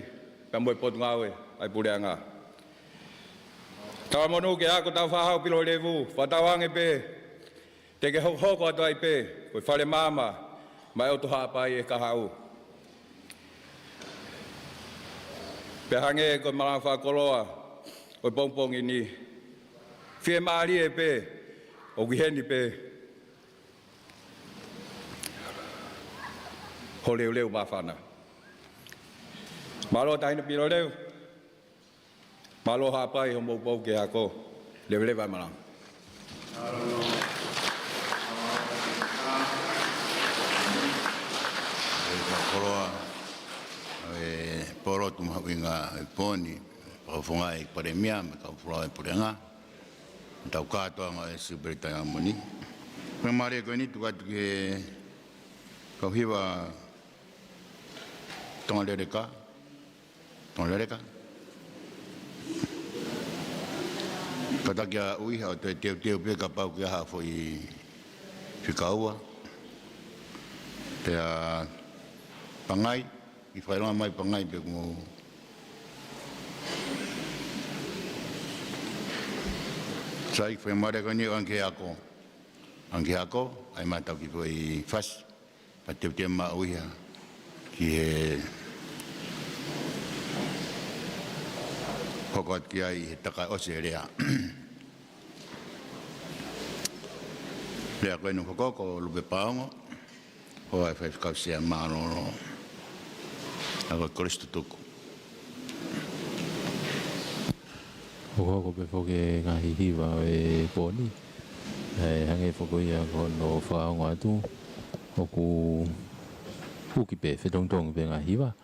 Pia mua potu ngāwe ai purea ngā. Tara monu ke ako Taufa'ahau Pilolevu. Whatawange pe. Te ke hoko atu ai pe. Koe whare mama. Mai otu hapai e kahau. Pia hange koe marang whakoloa. Koe pongpongi ni. Fie maari e pe. O giheni pe. Ho leu mawhana. Malo taina Pilolevu. Malo hapai ho mopou ke ako. Leu vai marang. Koroa poro tu mahuinga poni pafonga e paremia me ka froa e purenga tau Katoanga e Siupeli Taiamoni me mare ko ni tu ka ke ka Hiva Tonga kata kia ui hao te teo pe ka pau kia ha foi whikaua te a Pangai I whaeronga mai Pangai pe kungo sai whae mare ko ni anke ako ai matau ki foi fas pa te ma uia ki he kokot ki ai he taka ose rea lea koe no kokoko lupe paongo o ai whae whakausia maanono ako Kolisi tutuku Ko pe foke ngahi Hiva e poni. Hange fokoia ko no whaongo atu. Oku uki pe whetongtong pe ngahi Hiva.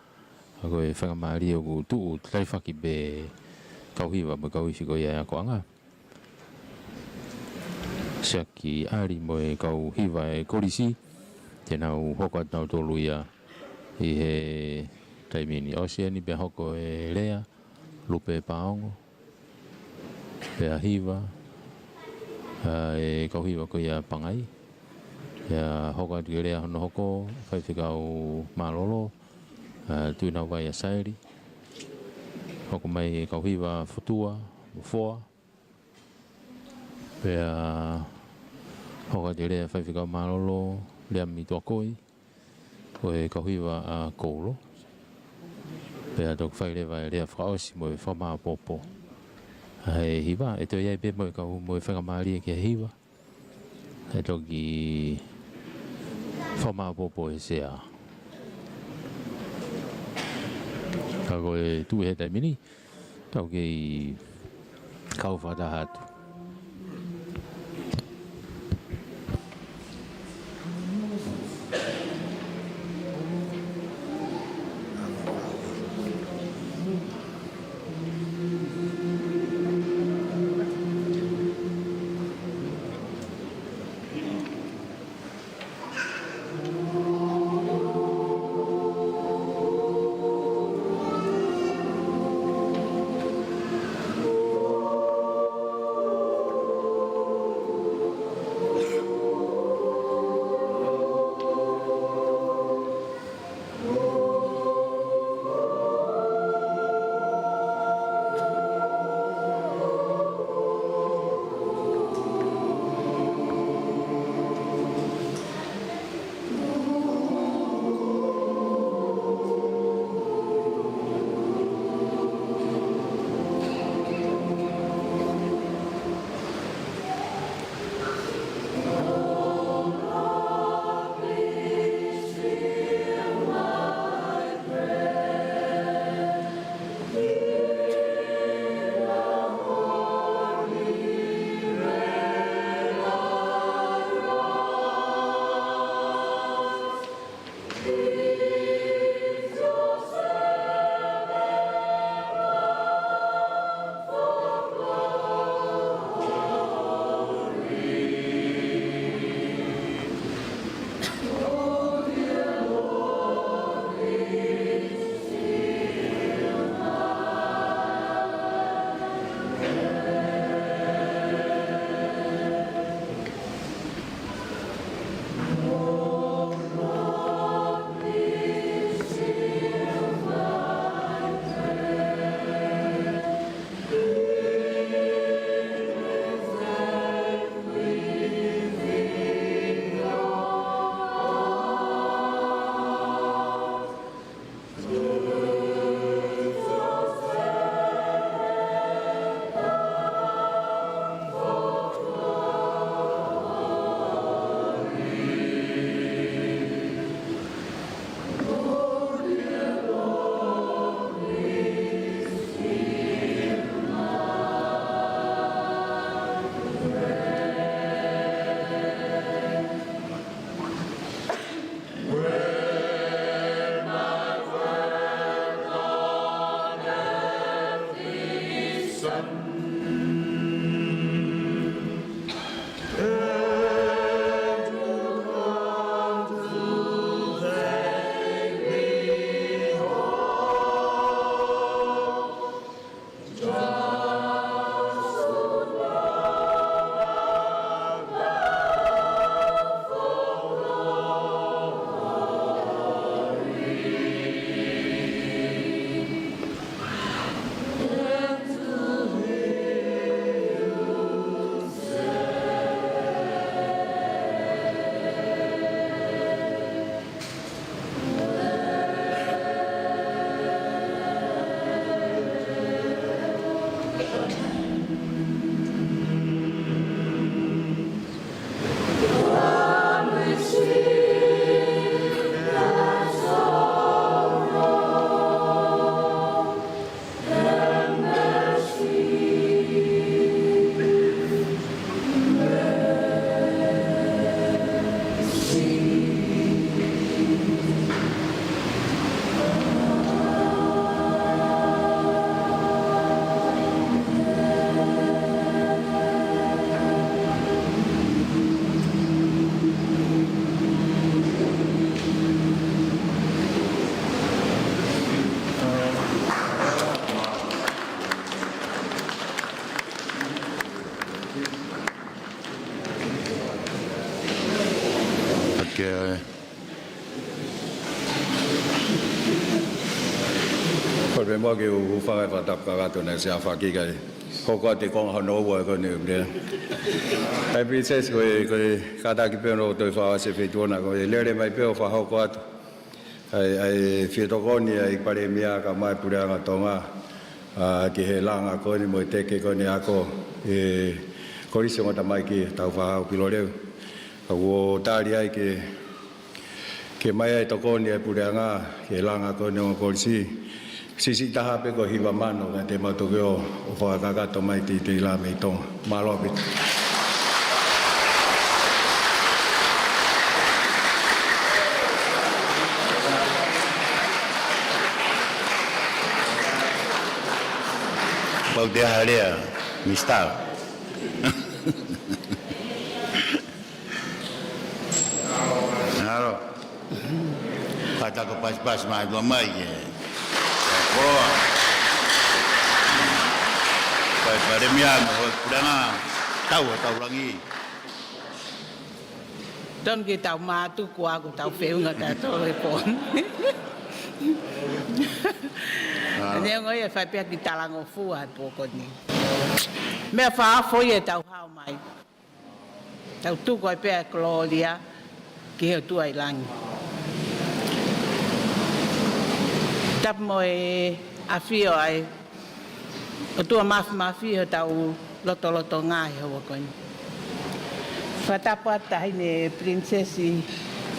Ako e whangamari oku tuu taifaki pe kau Hiva me kau isi ko ia ko anga. Siaki ari mo e kau Hiva e Kolisi. Tenau hoko atau tolu ia I he taimini Oceani pe hoko e lea lupe paongo pe a Hiva e kau Hiva ko ia Pangai ia hoko atu ke lea hono hoko whai whikau malolo tuina wai a sairi hoko mai e kau Hiva futua ufoa pe a hoko atu ke lea whai whikau malolo lea mitua koi ko e kau Hiva a kouro pe a tok whai lewa e lea whaosi mo e whamaa popo e Hiva e to iai pe mo e kau mo e whangamari e kia Hiva e tok I whamaa popo e sea kako e tu e taimini tau ke I kau whatahatu Kolbe mo ke u fa fa tap ka to na sia fa ki ka ko te kong hono wa ko ne bre ai princess ko ka ta ki pe no to fa se fe to na ko le mai pe fa ho ko ai fi to ko ni ai pare mia ka mai pura nga Tonga ki he langa ko ni mo te ke ko ni ako Kolisi mo ta mai ki Taufa'ahau Pilolevu ko tari ai ke mai ai to ko ni pura nga ke langa ko ni Kolisi sisi taha pe ko Hiva mano na te matokeo o whakakato mai te la me Tonga malo bit Pau de area mistal Naro kata ko pas mai do mai Boa. Pada mian, pudana tahu lagi. Don kita matu kuah aku tahu feel nggak tahu telepon. Ini yang saya faham kita lango fuat pokoknya. Mereka foi tahu how mai. Tahu tu kau pe Claudia, kau tu ai lang. Tap moi afio ai o tua mafio tau loto ngai ho ko ni fatapa tai ne princesi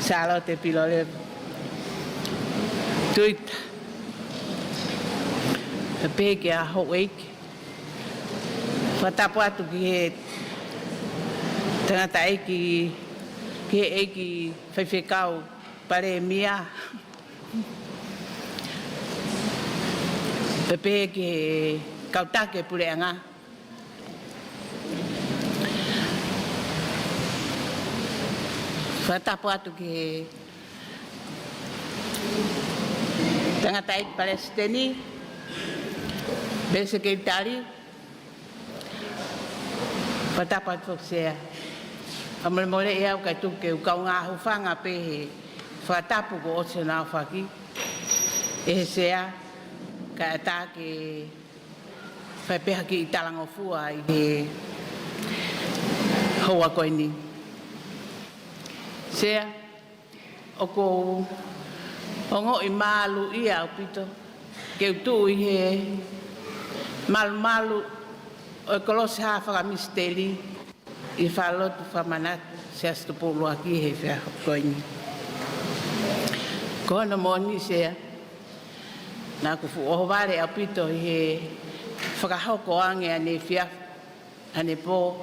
Salote Pilolevu Tuita peke a ho week fatapa tu ki tangata ki Fakafeta'i pare mia Pepe ke kauta ke pureanga. Fatapo atu ke tangata ai Palestini bese ke Itali. Fatapo atu sea. Amal mole ia ka tu ke kau nga hufanga pe fatapo ko osena faki. Sea kata ke pepe ki talango fua i hoa ko ni sea oko ongo i malu ia pito ke tu i he malu o Kolisi ha fa misteri i Salote fa manat se Tupou aki he fa ko ni kono moni sea na ku fu o vale apito he whakahau ko ange ane fia ane po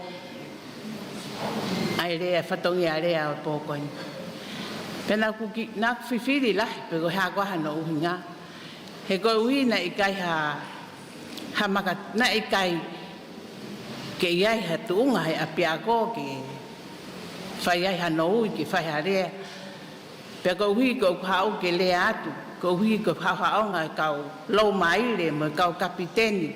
ai rea whatongi a rea o po koni pena ku ki na whiwhiri lahi pe ko hea koha no uhinga he ko uhi na ikai ha maka na ikai ke iai ha tuunga he apia ko ke whai ai ha no ui ke whai ha rea pe ko uhi ko hau ke lea atu ko hui ko haonga kau lo mai le mo kau kapiteni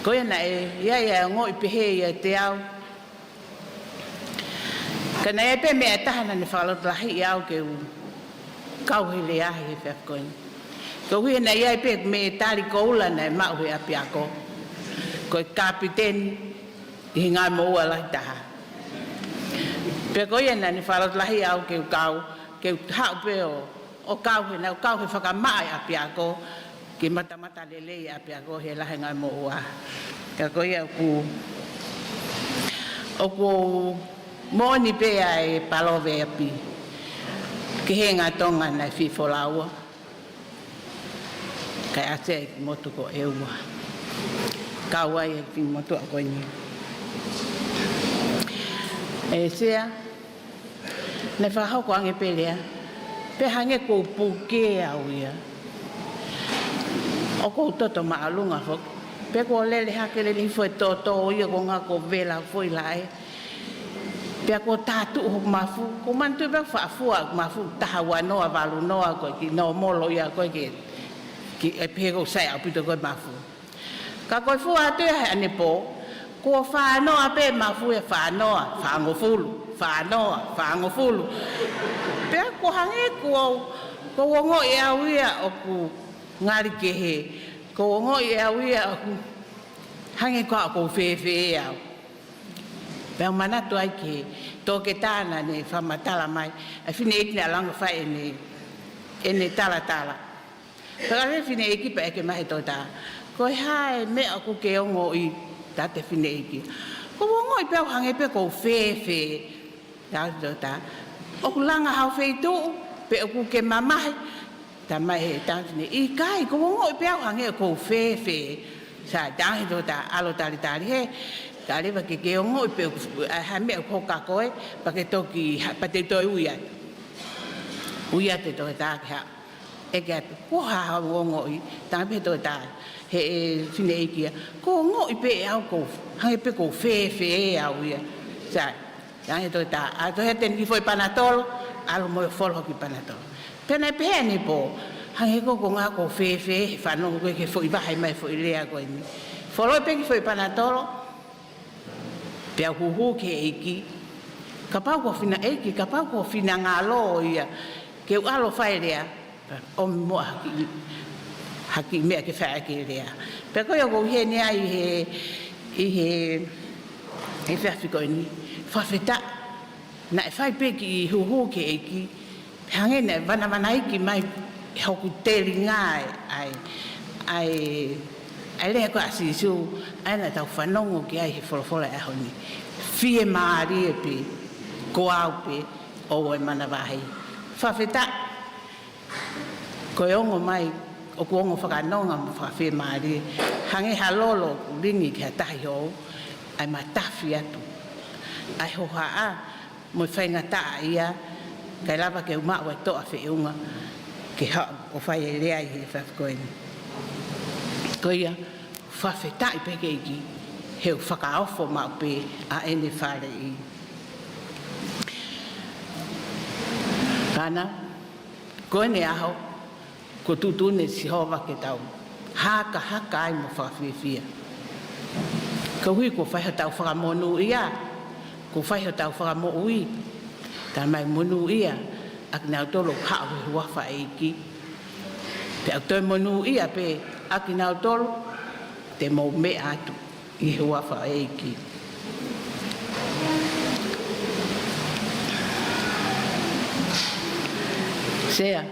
ko na ia ngoi pehe ia te au kana e pe me tahana ni falo lahi au ke kau hele ai he fe ko hui na ia pe me tali ko la na ma hu apia ko kapiteni hinga mo ala taha pe ko na ni falo lahi au ke kau ke hau pe o kau he whakamai apia ko ki mata lele apia ko he lahe ngai mo ua ka ko ia ku mo ni pe ai palove api ki he ngā Tonga na fifolaua kai ate motu ko e ua ka wai e fi motu a ko ni e sea ne whahau ko ange pelea pe hange ko puke au ia o ko toto maalunga fok pe ko lele hakele ni foi toto ia ko nga ko vela foi lai pe ko tatu ho mafu ko mantu be fa mafu tahawa no avalu no ko ki no molo ia ko ki e pe ko sai apito ko mafu ka ko fu ate ane po ko fa no ape mafu e fa no fa ngofulu fa ngofulu pe ko hange ko ngo ia o ku ngari ke he ko ngoi e au ia hange ko fe au pe mana to ai ke to ke tana ne fa matala mai a fine ikna langa fa ene tala pero a fine iki pe ke mai to ta ko hai me aku ke ngoi ta te fine iki ko ngoi pe hange pe ko fe ya to ta o langa hau fe tu pe aku ke mamai ta mai ta ni I kai ko ngoi pe hange ko fe sa ta to ta alo tali he tali va ke ngoi pe ha me ko ka koe pa ke to ki pa te to uia te to ta ka e ke ko ha ngoi ta pe to ta he fine iki ko ngoi pe au ko hange pe ko fe au ia sa ta to ta a to he ten ki foi panatol alo mo folo ki panatol pena pe ni po hange ko nga ko fe fa no ko ke foi vai mai foi lea ko ni folo pe ki foi panatol pe hu ke iki kapau ko fina iki kapau ko fina ngalo ia ke alo fai lea o mo haki me ke fa ke lea pe ko yo go he ni ai he fa fi ko ni fa feta na fai pe ki hu ke iki hange ne vana iki mai hoku telinga ai le ko asisu ana tau fanongo ke ai folofola e honi fie maari pe ko au pe o e mana vai fa feta ko yongo mai o ko ngo whakanonga fa fie maari hange halolo ringi ke tai ho ai matafi atu ai ho ha mo whainga ta ia kai lava ke uma o to a whiunga ke ha o whai rea I he whafkoini. Ko ia whawhetai peke iki heu whakaofo mau pe a ene whare I. Kana, koe ne aho, ko tutune si hova ke tau. Haka ai mo whawhiwhia. Ka hui ko whaiho tau whakamonu ia, ko whaiho tau whakamo ui. Tā mai monu ia, ak nau tolo hao he huafa eiki. Pe ak toi monu ia pe, ak nau tolo, te mo me atu I huafa eiki. Sea,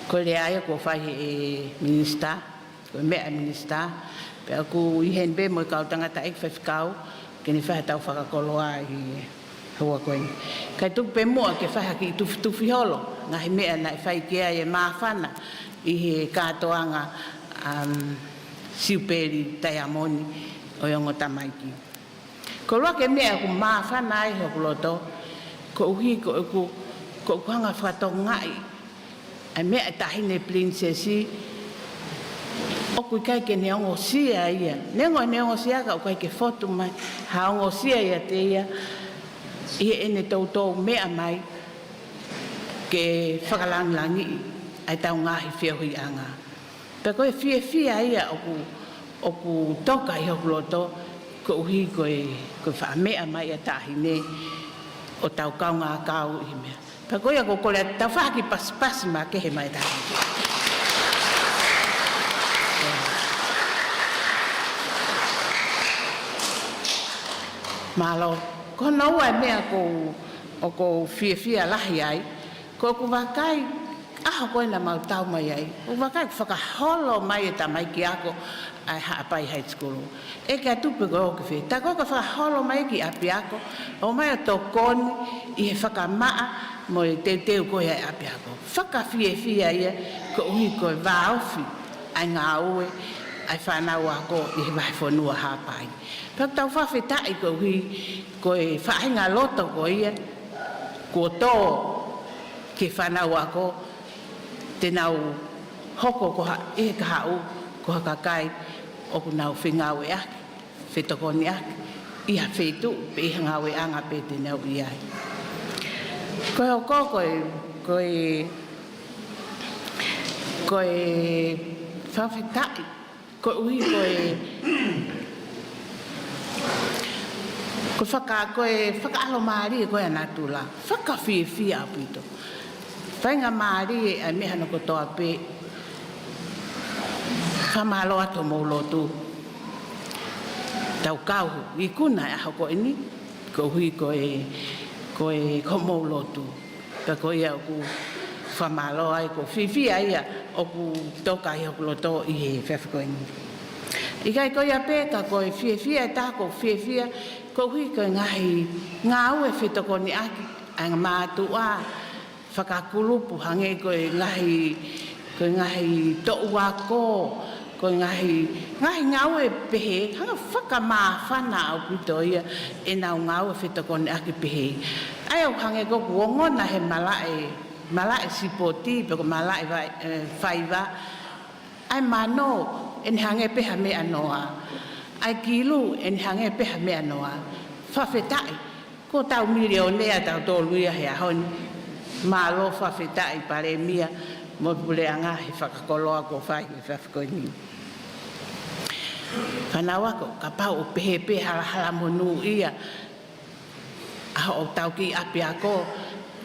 ko le aia ko whai e minista, ko mea minista, pe aku ihen be mo kau tangata ek whawhikau, ke ni whahe tau whakakoloa I hua koe. Kai tuku pe mua ke whaha ki tufi holo, ngahi mea na whai kia e mawhana I he Katoanga Siupeli Taiamoni o yongo tamaiki. Ko roa ke mea ku mawhana ai hoku loto, ko uhi ko hanga whatongai, ai mea tahine princesi, o kui kai ke neongo sia ia. Neongo sia ka o kai ke fotu mai, haongo sia ia te ia, I ene tautou mea mai ke whakalangi ai tau ngahi whiahui anga. Pe koe whia ia o ku toka I hoku loto ko uhi koe wha mea mai a tahine o tau kaunga kau I mea. Pe koe a ko kore tau whaki pas ma ke he mai tahine. Malo. Ko nau ai mea ko whia lahi ai, ko ku wakai aho koe na mau tau mai ai, ku wakai whakaholo mai e tamai ki ako ai haapai high school. E kia tupe koe o ke whi, ta koe ka whakaholo mai ki api ako, o mai o tō koni I he whakamaa mo e teu koe ai api ako. Whakawhia ia ko uhi koe wāofi ai ngā ue, ai whanau ako I he wahi whanua haapai. Pau tau whawhetai ko hui koe whainga loto ko ia, ko tō ke whanau ako, te nau hoko ko e ka hau, ko haka kai, o ku nau whengau e aki, whetokoni aki, Iha whetu, pe Iha ngau e anga pe te nau I ai. Koe hoko koe whawhetai, koe ui koe whakaalo maari koe anatula, whakawhiwhia apito. Whainga maari ai meha no kotoa pe, whamalo ato mō lotu. Tau kau, I kuna e hoko ini, ko hui ko mō lotu. Ka ko ia ku whamalo ai, ko whiwhia ia, o ku toka i hoku loto I he whewhiko ini. I kai ko ia pēka ko whiwhia, e tā ko whiwhia, ko hui ko ngahi ngā ue whetoko ni aki, a ngā mātua, whakakulupu hange ko ngahi to'u ako, ko ngahi ngā ue pehe, hanga whakamāwhana au pito ia, e nau ngā ue whetoko ni aki pehe. Ai au hange ko kuongona he malae sipoti, peko malae whaiva, ai mano, en hange peha mea noa. Ai kilu en hange peha mea noa. Fakafeta'i, ko tau milionea tau tōluia he ahoni. Malo fakafeta'i pare mia, mo puleanga he whakakoloa ko whai he whawhikoini. Whanawa ko, ka pau o pehe hala monu ia. Aho o tau ki api ako,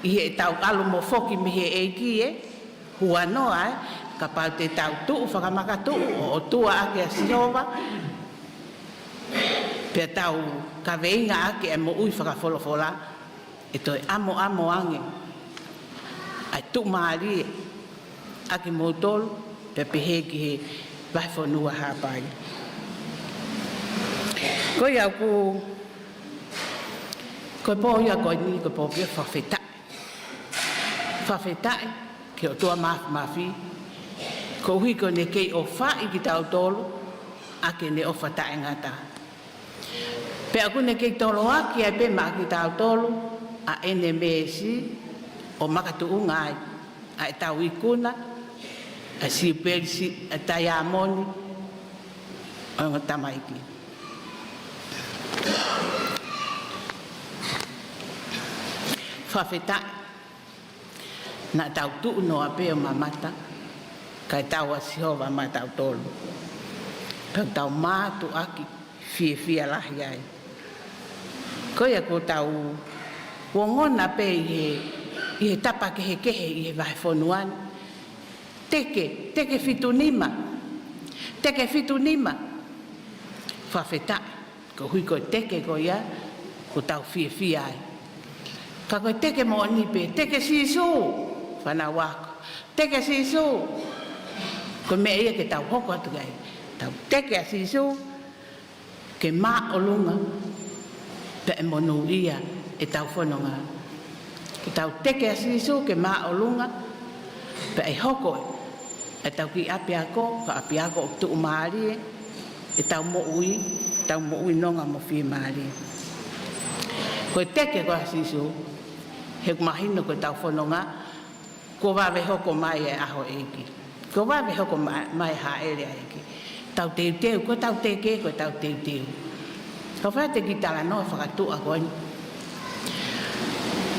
I he tau alu mo foki mi he eiki hua noa ka pau te tau tuu, whakamaka tuu, o tua ake a Sihova. Pea tau ka veinga ake e mo ui whakawholofola, e toi amo ange. Ai tuk maari ake mo tolu, pea pehe ki he whaifonua hapai. Koi au ko po ia ko ni ko po pia fakafeta'i. Fakafeta'i ke o tua mafi. Ko hui ko ne kei o wha'i ki tau tolu, ake ne o whatae ngata. Pe aku ne kei tolo aki ai pe ma ki tau tolu, a ene mesi o makatu ungai, a e tau ikuna, a Siupeli, a Taiamoni, o ngotamaiki. Fakafeta'i na tau tuu no ape o mamata kai tau a Sihova ma tau tolu ka tau mātu aki whiwhia lahi ai koia ko tau wongona pe I he tapa kehe I he whaifonuan teke fitunima Fakafeta'i ko hui ko teke ko ia ko tau whiwhia ai ka koe teke mo anipe, teke sisu, whana wako, teke sisu. Ko mea ia ke tau hoko atu gai, tau teke a sisu, ke mā olunga, pe e monu ia e tau whanonga. Ke tau teke a sisu, ke mā olunga, pe e hoko e tau ki api ako, ka api ako o tuu maari e tau mo ui nonga mo whi maari. Koe teke ko a sisu, he mahino ko tau whanonga, ko wawe hoko mai e aho eiki. Ko wawe hoko mai haere eiki. Tau teuteu, ko tau teke, ko tau teuteu. Ko whate ki tala noa whakatua koe.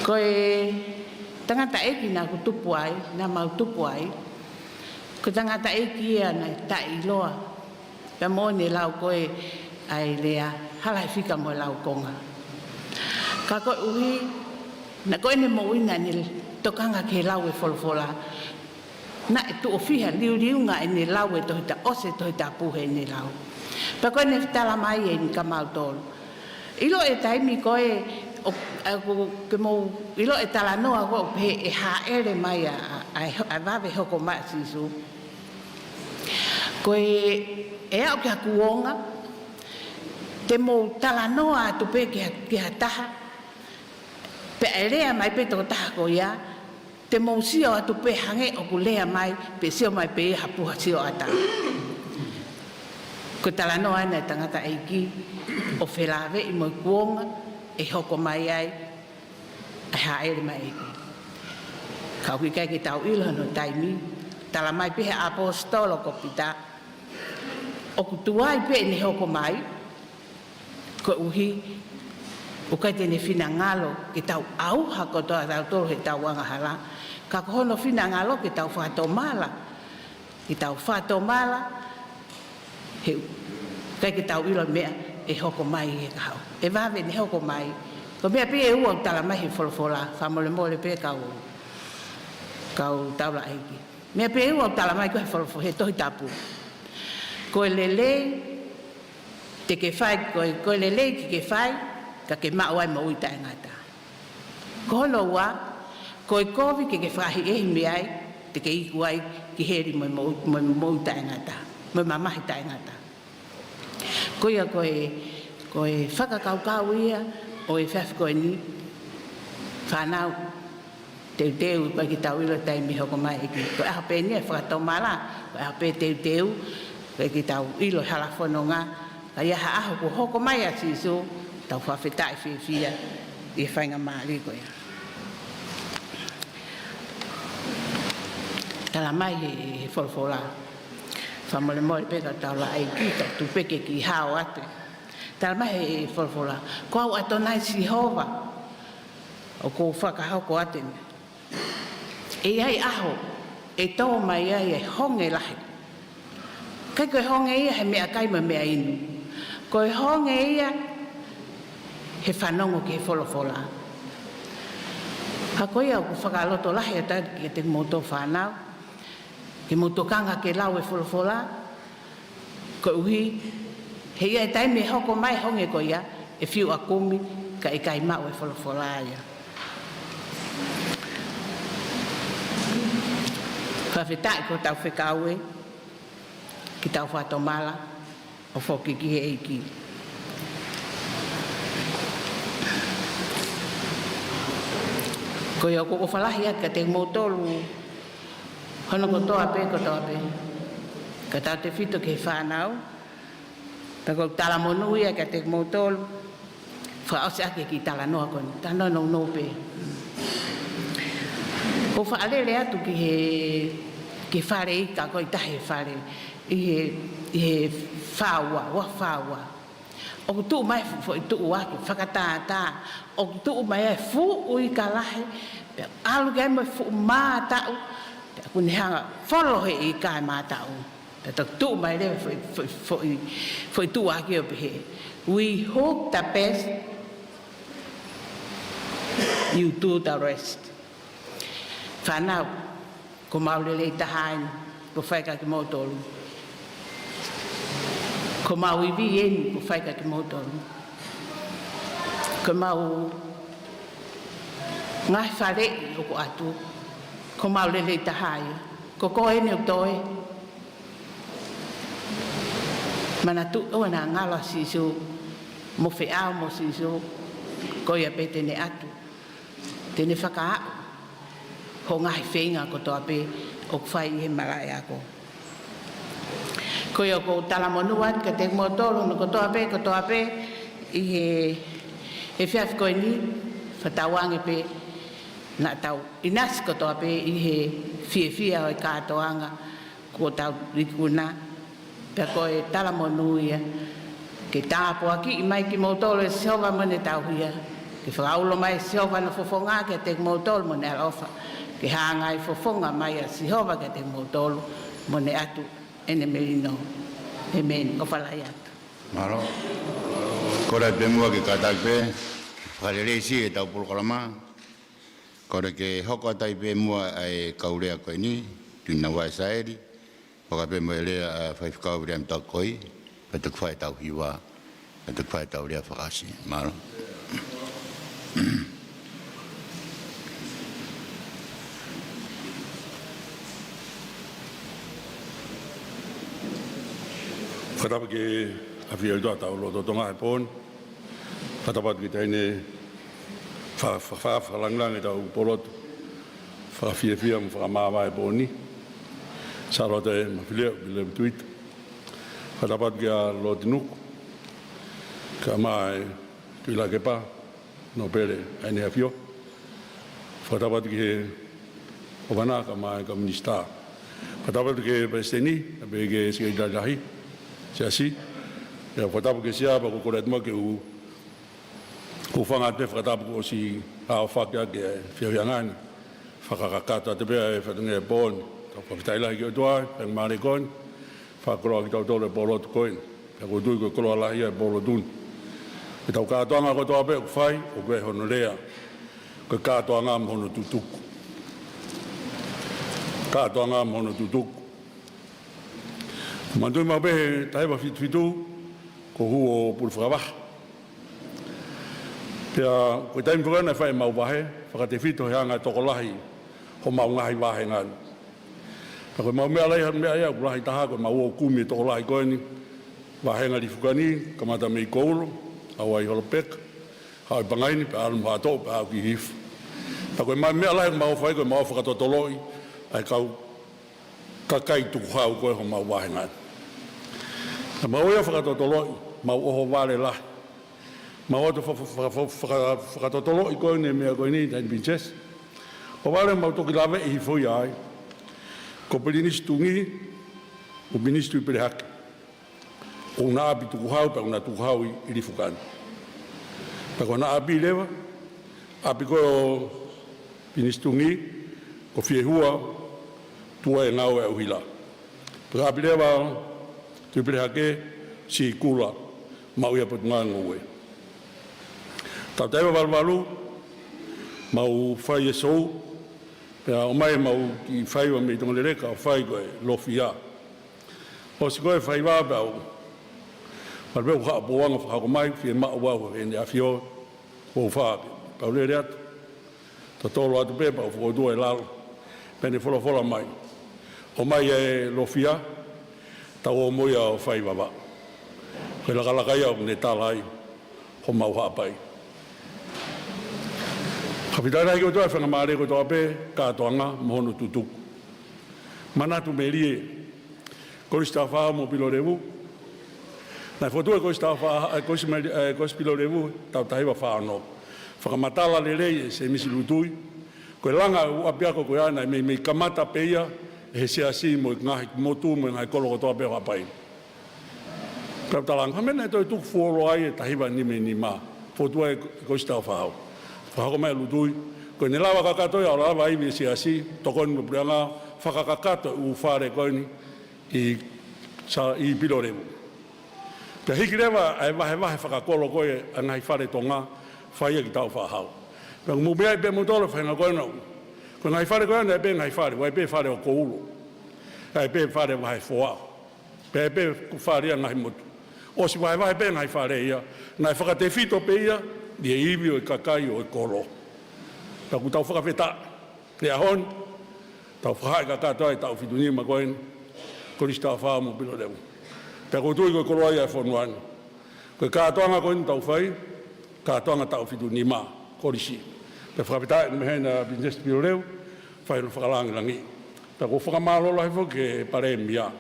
Koe tangata eiki nā ku tupu ai, nā mau tupu ai. Ko tangata eiki ia nai tai loa. Pea mo ne lau koe ai lea, halai whika mo lau konga. Ka koe uhi, na koe ne mo ina ni tokanga ke lau e wholofola. Na e tu ofiha liu-liunga e ne lau e tohita ose tohita puhe ne lau. Pa koe ne tala mai e ni kamau tolu. Ilo e taimi koe, ilo e tala noa koe pe e haere mai a wawe hoko mai sisu. Koe e au ki hakuonga, te mo tala noa tu pe ki ha taha, pe e rea mai pe toko taha ko ia, te mo sio atu pe hange o ku lea mai, pe sio mai pe hapuha sio ata. Ko tala noa ina tangata eiki, o whelawe I mo kuonga, e hoko mai ai, e haere mai eiki. Kau ki kai ki tau ilo no taimi, tala mai pe he apostolo ko pita, o ku tuai pe ne hoko mai, ko uhi, o kai tene whina ngalo ki tau auha ko toa tau toro he tau wanga hala. Ka kohono whina ngalo ki tau whatomala. Ki tau whatomala, he kai ki tau ilo mea e hoko mai he kahau. E wawe ne hoko mai. Ko mea pe e ua tala mai he wholofola, whamole mole pe kau taula eiki. Mea pe e ua tala mai ko he wholofo he tohi tapu. Koe lele, te ke whai, koe lele ki ke whai, ka ke mao ai mo uita e ngata. Kono wa, koe kovi ke ke whahi ehi me ai, te ke iku ai ki heri mo uita e ngata, mo mamahi ta e ngata. Koe koe whakakaukau ia, o e whawhi koe ni, whanau, teu koe ki tau ilo tai mi hoko mai iki. Koe aha pe ni e whakatau mala, koe aha pe teu, koe ki tau ilo halafono ngā, ka ia ha aho ko hoko mai a siso, tau whawhetai whiwhia, i e whainga maari koe. Tala mai he wholwhola. Whamole mori peka tau la ai ki, tau tupeke ki hao ate. Tala mai he wholwhola. Ko au atonai si hova, o ko whakahau ko ate. E ai aho, e tō mai ai e honge lahi. Kai koe honge ia he mea kaima mea inu. Koe honge ia he whanongo ki he wholwhola. Ha koe au ku whakaloto lahi ata ki te moto whanau. Ki moto kanga ke lau e wholwhola. Koe uhi, he ia e taime hoko mai honge koe ia, e whiu a kumi ka e kai mau e wholwhola ia. Fakafeta'i ko tau whekau e, ki tau whatomala, o whoki ki he eiki. Ko ia ko whalahi at ka te motolu, hono ko toa pe, ka tau te whito ki he whanau, ta ko tala monu ia ka te motolu, whaose ake ki tala noa koni, ta nono no pe. Ko whaalele atu ki whare ika, ko i tahe whare, i he whaua, wa whaua. O ku tuu mai fo i tuu waki, whakatātā, o ku tuu mai e fuu i ka lahe, alu kai mai fuu mātau, ku ni hanga wholohe i kai mātau. Tato tuu mai lewe fo i tuu waki o pehe. We hope the best, you do the rest. Whanau, ko maulele i tahain, ko whaika ki motolu. Ko mau i vi eni, ko whaika ki motolu. Ko mau ngai whare o ko atu, ko maulele i tahai, ko ko eni o toe. Mana tu oa na ngala sisu, mo whiau mo sisu, ko ia pe tene atu, tene whakaau. Ho ngahi whenga ko toa pe o kwhai he marai ako. Ko ia ko talamonuat ka te motoro no ko toa pe i he whiawhi koe ni whatawangi pe na tau inas ko toa pe i he whiawhia o i Katoanga ko tau rikuna pe koe talamonu ia ke tāpua ki i mai ki motoro e siova mone tau hia ke whakaulo mai siova na fofonga ke te motoro mone alofa ke hangai fofonga mai a sihova ke te motolo mone atu ene merino amen o falai atu Maro kore pe mua ke katak pe whalere si e tau pulkalama kore ke hoko tai pe mua ai kaurea koe ni tuna wai saeri waka pe mua lea whaifkau ream tau koi patuk whai tau hiwa patuk whai tau rea whakasi Maro Whatapa ke awhia ua tau loto tonga e pōn. Whatapa ki teine whawhalang e tau polotu. Whawhiawhia mo whakamāwa e pōni. Salote Mafile'o Jubillee Tuita. Whatapa ki a loti nuku. Ka mai tuila ke pā. No pere aine hawhio. Whatapa ki he owana ka mai ka minista. Whatapa ki he pesteni. Ape ke sikai jajahi. Siaosi, ya whatapu ke siapa ko koret mo ke u whanga te whatapu ko si hao whakia ke whiawhiangana whakakakata te pia e whatunga e pōn ka whawhitai lahi ki o toa, pēng maare koin whakoroa ki tau tole pōlotu koin ka ko tui ko koroa lahi e pōlotun e tau Katoanga ko toa pe o whai o koe hono rea ko Katoanga mo hono tutuku Katoanga mo hono tutuku Mandoi mau be taiwa fitu ko hu o pulfrava. Pea ko taim programa fai mau bahe, fakate fito hanga tokolahi ho mau ngai bahe ngan. Ko mau me alai me ai ko lahi taha ko mau o kumi tokolahi ko ni bahe ngali fukani kamata me koulo awai holopek. Hai Pangai ni pe alum hato pe au ki Hiva. Ko mai me alai mau fai ko mau fakatotoloi ai kau kakai tu hau ko ho mau bahe ngan. Mau ia fakatotoloi mau oho vale la. Mau to fakatotoloi ko ni me ko ni dan binches. O vale mau to ki lave I foi ai. Ko pelinis tungi o ministru pe hak. O na abi tu hau pe na tu hau I li fukan. Pa ko na abi leva abi ko pinistungi ko fie hua tua e ngau e uhila. Pa abi leva tu pe hake si kula mau ia putunga ngoe. Tau taiwa valvalu mau fai e sou pea o mai mau ki fai wa me tonga lereka o fai koe lofia. O si koe fai wā pea o malveu haa poanga whakako mai fie maa wau e ne a fio o whaape. Pau le reat ta tolo atu pepa o whakotua e lalo pene whola mai. O mai e lofia tau o moia o whai wawa. Koe lakalakai au ne tālai ho mau haapai. Kapitana i ko toa whangamare ko toa pe Katoanga mohono tutuku. Manatu me rie Kolisi Taufa'ahau Pilolevu. Nai fotua Kolisi Pilolevu tau tahiwa whaano. Whakamatala le rei se misi lutui. Koe langa uapiako koe ana me kamata peia he Siaosi mo ngahi motu mo ngai kolo ko toa pe hapai. Kau talang hamena e toi tuku fuolo ai e tahiwa nime ni ma. Fotua Kolisi Taufa'ahau. Whako mai lutui, koe ne lawa kakatoi au lawa iwi Siaosi, tokoni mo prianga, whakakakato u whare koini I Pilolevu. Te hiki rewa ai wahe whakakolo koe angai whare Tonga, whaia ki Taufa'ahau. Pea mumea I pe mutolo whainga koe nau. Koe ngai whare koe ana e pe ngai whare, wai pe whare o koulo. Ai pe whare wahe whoa. Pe pe whare ngai mutu. O si wahe pe ngai whare ia, ngai whakate fito pe ia, dia iwi o I kakai o I kolo. Tau ku tau Fakafeta'i. Lea hon, tau whahai kakatoa tau whituni ma koen, Kolisi Taufa'ahau Pilolevu. Pea kutui koe kolo ai whonuani. Koe Katoanga koen tau whai, Katoanga tau whituni ma, Kolisi. Pea Fakafeta'i me heina Highness Pilolevu, whai no whakalangi langi. Pea ko whakamalola hefo ke pare mia.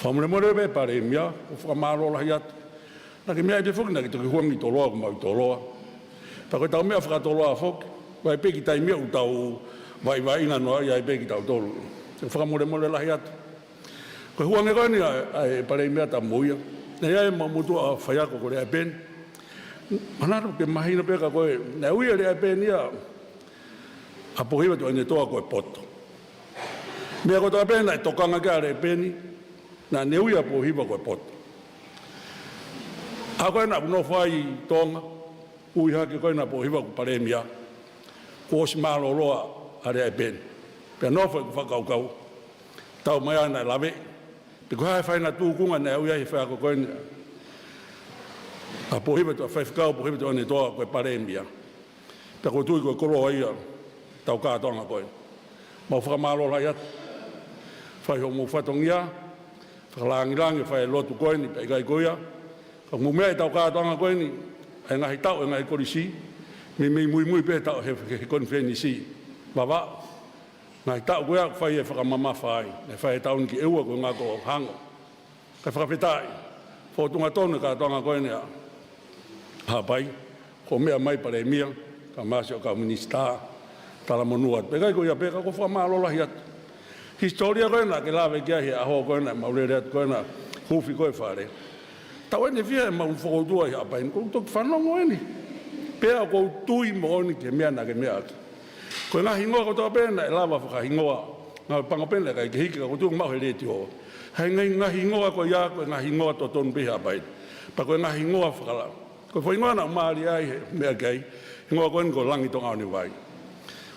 Whamure more be pare mia, ko whakamalola hi atu. Naki mea I te whuki naki toki huangi toloa ko mau toloa. Pa koe tau mea whakatoloa whuki, wai peki tai mea u tau vai ina noa I ai peki tau tolu. Te whakamore lahi atu. Koe huangi koe ni ai parei mea ta muia. Nei ai mau mutua a whaiako ko rea pen. Manaro ke mahina peka koe, nei uia rea pen ia a pohiwa tu ane toa koe poto. Mea koe toa pen nai tokanga kia rea peni, na ne uia pohiwa koe poto. A koe na puno whai Tonga, ui hake koe na pohiwa ku paremia, ko osi maloloa a rea pen. Pea nofai ku whakaukau, tau mai ana lawe, pe ko hae whai na tūkunga na ui ahi whako koe ni, a pohiwa tu a whaifukau pohiwa tu ane toa koe paremia. Pea ko tui koe kolo ai tau Katoanga koe. Mau whakamalola iat, whai ho mu whatongia, whakalangilangi whai lotu koe ni, pe ikai koea, ka mumea I tau Katoanga koe ni, e ngahi tau e ngahi Kolisi, mi mui pe tau he konfeni si. Wawa, ngahi tau koea whai e whakamama whai, e whai e tau ni ki eua koe ngā ko hango. Ka Fakafeta'i, whotunga tonu Katoanga koe ni a hapai, ko mea mai pare mia, ka masi o ka minista, tala monuat. Pe kai koea pe ka ko whamalola hi atu. Historia koe na ke lawe kia hi aho koe na, maurere atu koe na, hufi koe whare. Tau ene fia e mau whakoutua I hapai, kou toki whanongo eni. Pea kou tui mo oni ke mea na ke mea aki. Koe ngā hingoa koutoa pēna e lawa whakahingoa, ngā panga pēna kai ke hiki ka koutua mau he reti hoa. Hei ngā hingoa koe ia, koe ngā hingoa to tonu pe hapai. Pa koe ngā hingoa whakala. Koe whaingoa na maari ai he mea kei, hingoa koe ni ko langi tonga ni vai.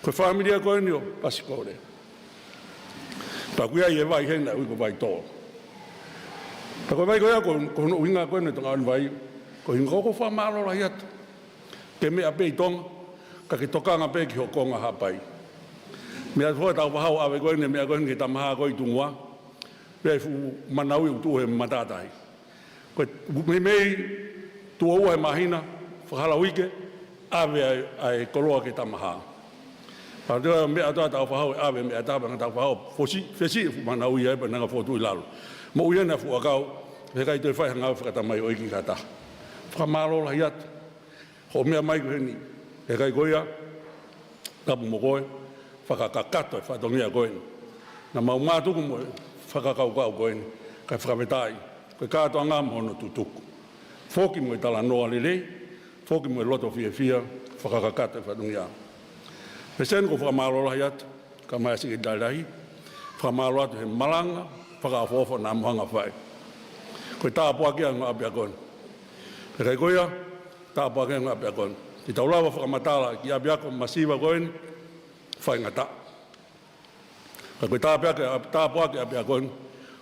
Koe whaamiria koe ni o pasikore. Pa kuia I e vai hena ui ko vai tō. Tako vai koia ko no winga ko ne tonga vai ko hingo ko fa malo la hiat. Ke me ape Tonga ka ke tokanga pe ki hokonga hapai. Me a fo Taufa'ahau ave ko ne me a ko ngi tamaha ko itungwa. Pe fu manau u tu he matatai. Ko me tu o e mahina fa wike ave ai koloa ke tamaha. Pa do me a Taufa'ahau ave me a Taufa'ahau fesi fu manau ia pe nanga fo tu lalo. Mo uia na fu akau he kai te fai hanga fa tamai o iki kata. Fa malo la hiat. Ho mea mai ko ni. He kai goia tapu mo koe whakakakato e whatongia koe. Na mau mātuku mo whakakaukau koe kai Fakafeta'i. Koe Katoanga mohono tutuku. Fōki mo i tala noa lelei, fōki mo i loto fia whakakakato e whatongia. Me sen ko whakamālo lahi atu, ka mai asiki dailahi, whakamālo atu he malanga, whakawhawha nā mohanga whai. Koe tāpua kia ngā apia koe. He kai koea, tāpua kia ngā apia koe. Ki taulawa whakamatala ki apia koe masiva koe, whai ngata. Koe tāpua kia apia koe,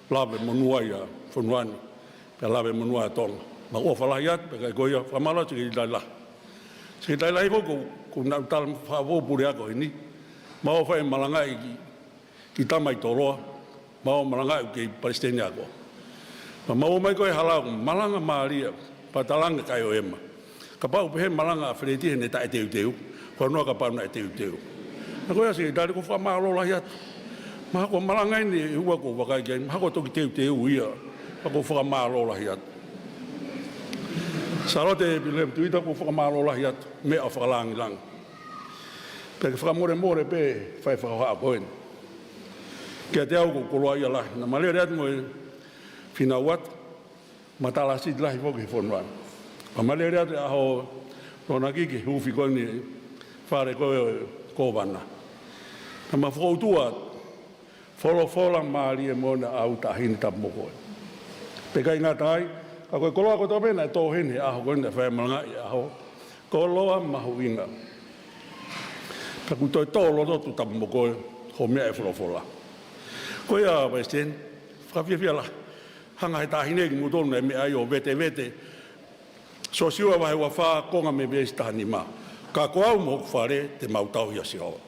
lawe monua ia whanuani, pia lawe monua ia Tonga. Ma ua whalahi atu, pe kai koea, whamala atu ki dailahi. Si dailahi koko, ko nau tala whawopuri ako ini, ma o whai malangai ki tamai toroa, ma o malangai ki Palestine ako. Ma o mai koe halau, malanga maaria, pa talanga kai o ema. Ka pau pehe malanga a whereti hene ta e teu teu, whanua ka pau na e teu teu. Na koe asi, dali ko whamalo lahi atu. Ma hako malangai ni hua ko wakai kai, ma hako toki teu teu ia, hako whamalo lahi atu. Salote Pilolevu Tuita ko whakamaro lahi atu, mea o whakalangilang. Peke whakamore pe whai whakahaa koen. Kia te au ko koloa ia lahi. Na malere atu mo e whinau atu, matalasi lahi whoki he whonuan. Ma malere atu aho rona kiki huwhi koen ni whare koe kōwana. Na ma whakautua wholofola maari e mona au tahini tapu mo koe. Pekai ngā tai, ka koe koloa ko tōpena e tōhene aho koe na whae malangai aho. Koloa mahu inga. Ka ku toi tōloto tu tapu mo koe, ho mea e wholofola. Koe a Western, whakawhiawhia la, hanga he tāhine ki mutonu e mea i o vete. So siua wahe wa wha konga me besi tahani ma. Ka ko au mo whare te mautau hia si hoa.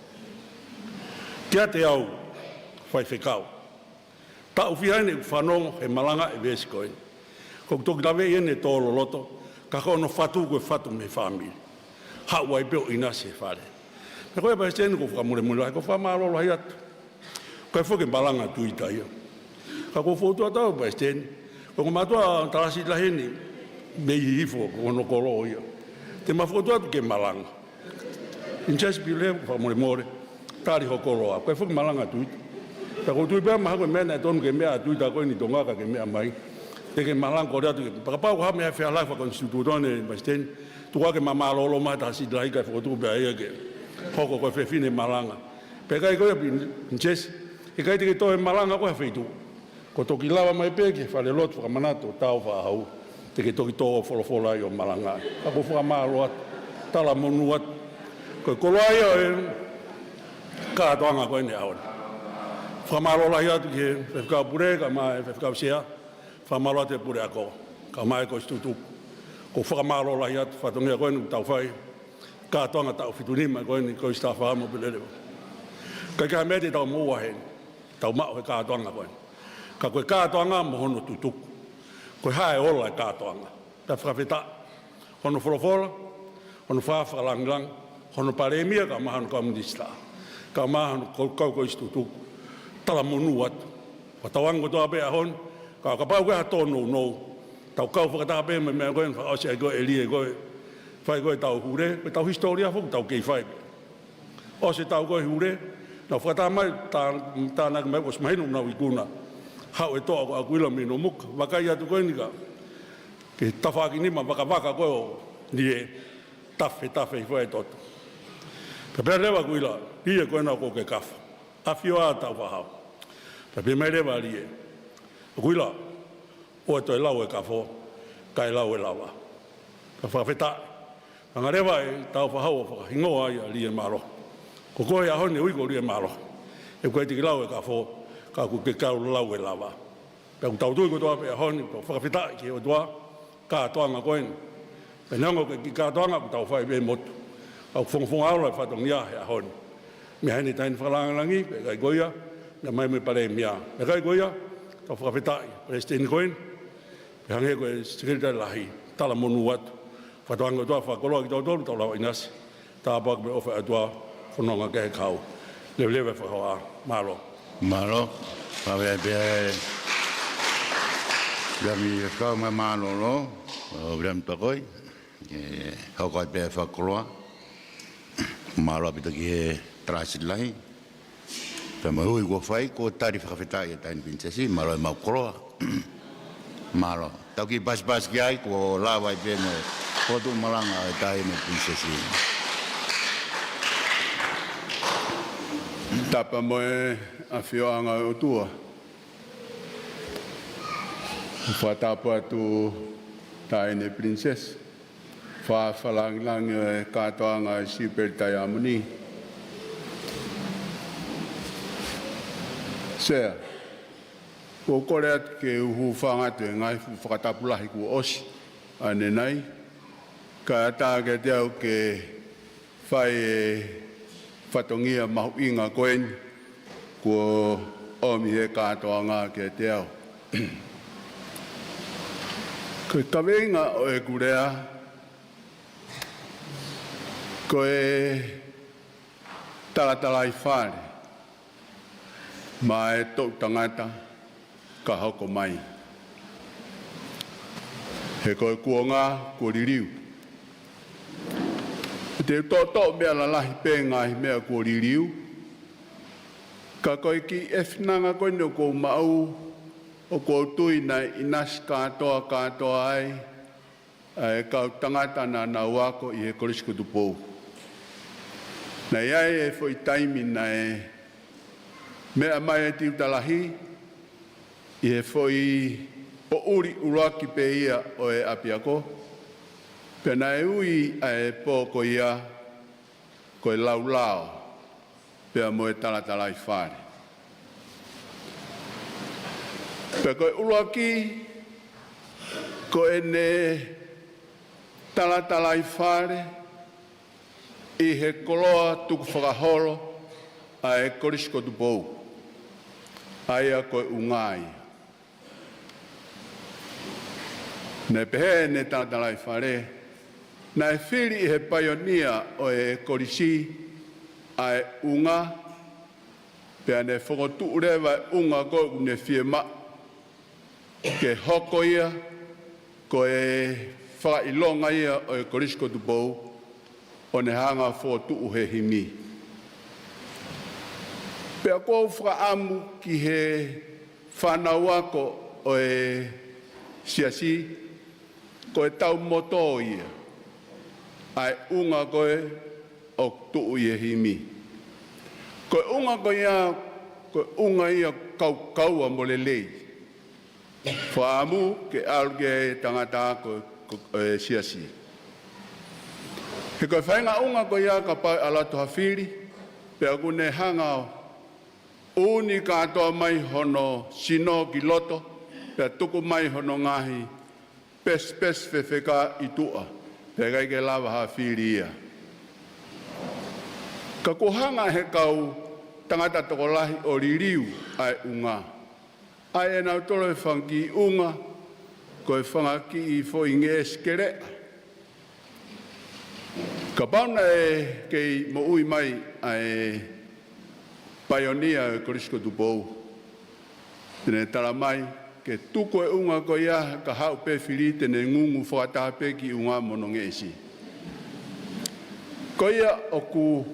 Kia te au, whai whekau. Ta uwhihaine u whanongo he malanga e besi koe. Ko toki lawe ene tōlo loto, ka kono whatu koe whatu me whamiri. Haua i peo ina se whare. Me koe pa stenu ko whakamure mula, ko whamaro lahi atu. Koe whoke malanga Tuita ia. Ka ko whotua tau pa stenu. Ko matua tarasi laheni, me i hifo, ko ono kolo ia. Te mawhotua atu ke malanga. Inchesi Pilolevu, whakamure more, tari ho kolo a. Koe whoke malanga Tuita. Ka ko tui pēr maha koe mena e tonu ke mea Tuita koe ni Tonga ke mea mai. Teke malang ko atu ke pakapau ha me fa la fa konstitutone basten tu ke mama lolo ma ta si dai ka foto be ai ke hoko ko fe fine malanga pe kai ko bin ches e kai te to malanga ko feitu ko to kilava mai pe ke fa le lot fa manato Taufa'ahau te ke to to fola yo malanga ka ko fa malo tala monuat ko loa ka Katoanga ko ne aon fa malo la ya ke fe ka pure ka ma fe ka sia whamalo te pure ako, ka mai ko stutu, ko whakamalo lahi atu, whatongia koe nu tau whai, Katoanga tau whitunima koe ni koe Taufa'ahau Pilolevu. Kai ka mea te tau mua hen, tau mao he Katoanga koe. Ka koe Katoanga mohono tutuku, koe hae ola e Katoanga. Ta Fakafeta'i, hono wholofola, hono whawhakalangilang, hono paremia ka mahano komunista, ka mahano kau koe stutu, tala monu atu, watawango toa pea hon, ka pau koe hato no tau kau whakataha pē me mea koe whakaose ai koe e lie koe whai koe tau hure koe tau historia whuku tau kei whai ose tau koe hure na whakataha mai tānak mai kos mahinu nau i kuna hau e toa koe akuila mino muka wakai atu koe nika ke tawhaki nima waka koe o nie tafe i whai toto ka pēr rewa kuila lie koe nau koe ke kafa awhio a Taufa'ahau ka pēr mai rewa lie Kuila, o to lau e kafo, kai lau e lawa. Ka Fakafeta'i. Anga rewa e Taufa'ahau whakahingoa ia lie maro. Ko koe ahone uiko lie maro. E koe tiki lau e kafo, ka ku ke kau lau e lawa. Pe tau tu ko toa pe hon ko Fakafeta'i ki o toa Katoanga koen. Pe nango ki Katoanga ko tau fai be mot. Au fong aula fa tong ya ya hon. Me hani tain falangi pe kai goia na mai me pare mia. Pe kai goia ko Fakafeta'i president koen. Pe hange ko secretary lahi tala monu wat. Fa toanga toa fa kolo ki tau tau la Highness. Ta bak me ofa toa fononga ke kau. Le fa hoa malo. Malo, pa be Biami kau mamano no, biam pakoi, hokoi pe fakoloa, malo apita ki trasit lahi, pe mahui ko fai ko tari Fakafeta'i tain prinsesi, malo mau koloa, malo, tau ki bas ki ai ko lawai pe mo, ko tu malanga tain prinsesi. Tapa moe a whioanga o tua. Whatapa tu taine princess. Whafalang e Katoanga Siupeli Taiamoni. Sea, ko kore at ke uhu whangatu e ngai whakatapulahi ku osi. Ane nei, ka tāke te au ke whai e whatongia mahu inga koen ko omi he Katoanga ke te au. Ko kawenga o e kurea, ko e talatalai whare, ma e tau tangata ka hoko mai. He koe kuonga ko ririu. Te tō mea lalahi pēngai mea ko ririu, ka koe ki e whinanga koe no ko mau, o ko tui nei inas katoa ai, e kau tangata na wako i he Kolisi ko Tupou. Nei ai e fo i taimi nei mea mai e tiutalahi, i he fo i o uri uraki pe ia o e apiako, pe nei ui e pōko ia ko e laulau, pe a mo e talatalai whare. Pe koe uruaki, ko e ne talatalai whare, i he koloa tuku whakahoro a e Kolisi ko Tupou. Aia koe ungai. Ne pehe ne talatalai whare, na e whiri i he paionia o e Kolisi a e unga, pe ne whakotu urewa unga koe une fie maa, ke hoko ia, ko e whailonga ia o e Kolisi ko Tupou, o ne hanga whotu he himi. Pea kou whaamu ki he whanauako o e Siaosi, ko e tau moto ia, ai unga koe o tuu i he himi. Ko e unga koe ia, ko e unga ia kaua mo le lei. Whaamu ke alge tangata ko Siaosi. He koe whainga unga ko ia ka pai alatu hawhiri, pea kune hanga uni katoa mai hono sino ki loto, pea tuku mai hono ngahi pes whewheka i tua, pea kai ke lava hawhiri ia. Ka kuhanga he kau tangata toko lahi o ririu ai unga. Ai e nau tolo e whangi unga, ko e whangaki i fo i nge eskerea. Ka pauna e kei mo ui mai ai paionia e Kolisi ko Tupou. Tene tala mai, ke tuko e unga ko ia ka hau pe whiri tene ngungu whakatape ki unga mono nge esi. Ko ia o ku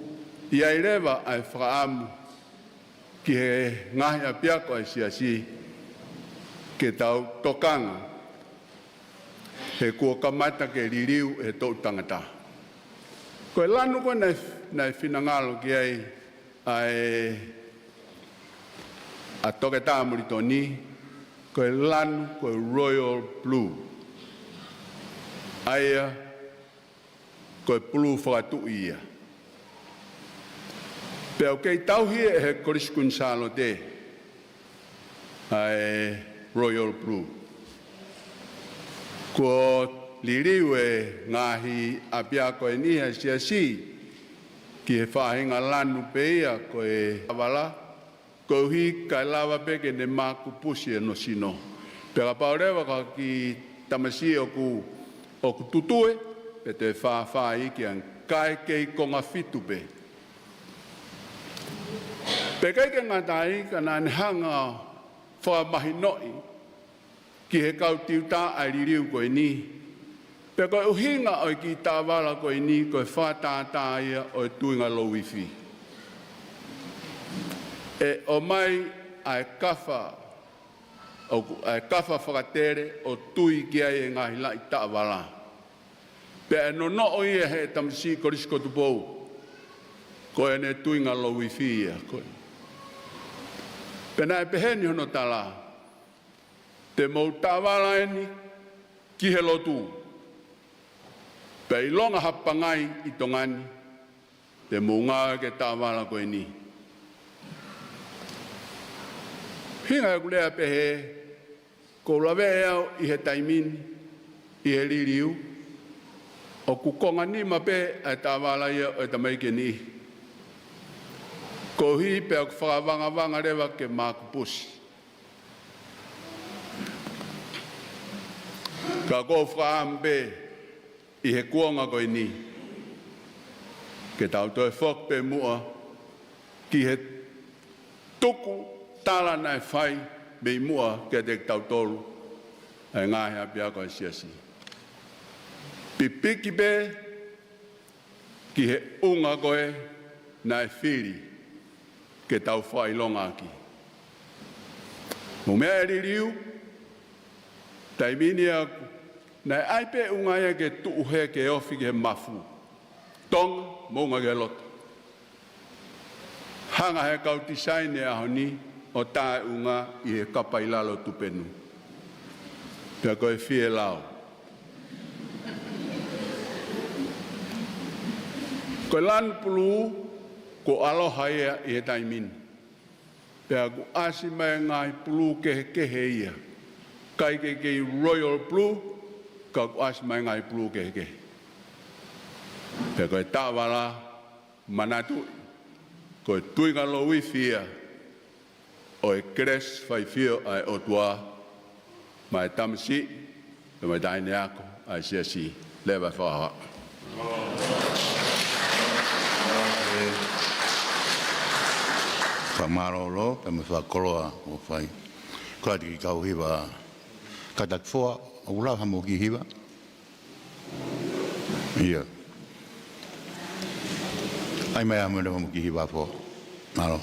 iai rewa ai whakaamu ki he ngahi a piako ai Siaosi, ke tau tokanga, he kua kamata ke ririu e tau tangata. Ko e lanu koe nei whinangalo ki ai a toke tāmuri toni, ko e lanu ko e Royal Blue. Aia ko e pulu whakatu ia. Pea o kei tauhi e he Kolisi kun Salote, ai Royal Blue. Ko liriwe ngahi apia ko ni Siaosi ki he whahinga lanu peia ko e awala ko hi ka lawa peke ne maku pusi e no sino. Pera paurewa ka ki tamasi o ku tutue pe te wha iki an kai kei konga fitu pe. Pe kai ke ngatai ka na hanga wha mahinoi ki he kau tiuta ai ririu koe ni. Pe koe uhinga o ki tāwala koe ni koe whātātā ia o tuinga lowifi. E o mai ai kawha whakatere o tui ki ai e ngahi lai tāwala. Pe e no o ia he tamsi Kolisi ko Tupou koe ne tuinga lowifi ia koe. Pe nai peheni hono tala te mau tāwala eni ki he lotu. Pe ilonga ha Pangai I tongani te munga ke tāwala koe ni. Hinga e kulea pehe ko lawe au I he Taiamoni I he liriu o kukonga ni mape e tāwala ia o e tamaike ni. Ko hi pe o whakawanga rewa ke māku pusi. Ka ko whaampe I he kuonga koe ni. Ke tau toi whok pe mua ki he tuku tala nai whai me mua ke te tau tolu e ngahi apia koe Siaosi. Pipiki pe ki he unga koe nai whiri ke tau whai longa ki. Mo mea ririu Taiamoni aku nai aipe unga ia ke tuuhe ke ofi ke mafu. Tonga, mounga ke loto. Hanga he kau tisaine aho ni o tae unga I he kapailalo tupenu. Pea koe fie lao. Koe lan pulu ko aloha ia I he Taiamoni. Pea ku asi mai ngai pulu kehe ia. Kai ke Royal Blue, ka ku asi mai ngai pulu kehe. Pea koe tāwala manatu, koe tuinga lo wifia, o e kres fai fio ai otua, mai tamasi, e mai daine ako, ai Siaosi, lewa whaha. Whamarolo, pe me whakoloa o whai. Kua tiki kau Hiva, katak fua, o ulau hamo ki Hiva. Ia. Ai mai hamo ne hamo ki Hiva fua. Maro.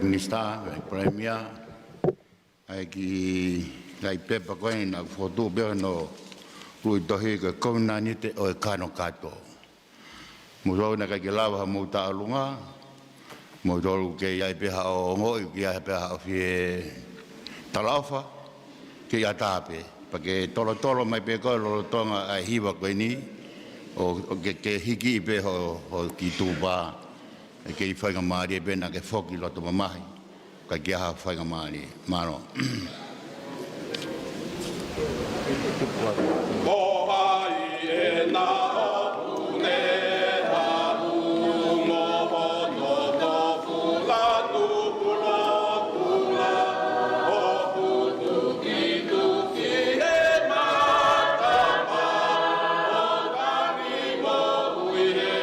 Minister, Premier, ai ki lai pepa koe na foto be no lui tohi ke kona ni te o kano kato. Mo ro na ka ke lava mo ta lunga. Mo ro ke ai pe ha o ngoi ki ai pe ha fi talafa ke ya tape, porque tolo mai pe ko lo Tonga ai Hiva koe ni o ke hiki pe ho ki tuba. E ke I whaingamari e bena ke whoki loto mamahi. Ka kia ha whaingamari. Mano. Mohai e nā opune ha umoho no tofu la tupula pula o putu ki tuki e matama o kani mo uihe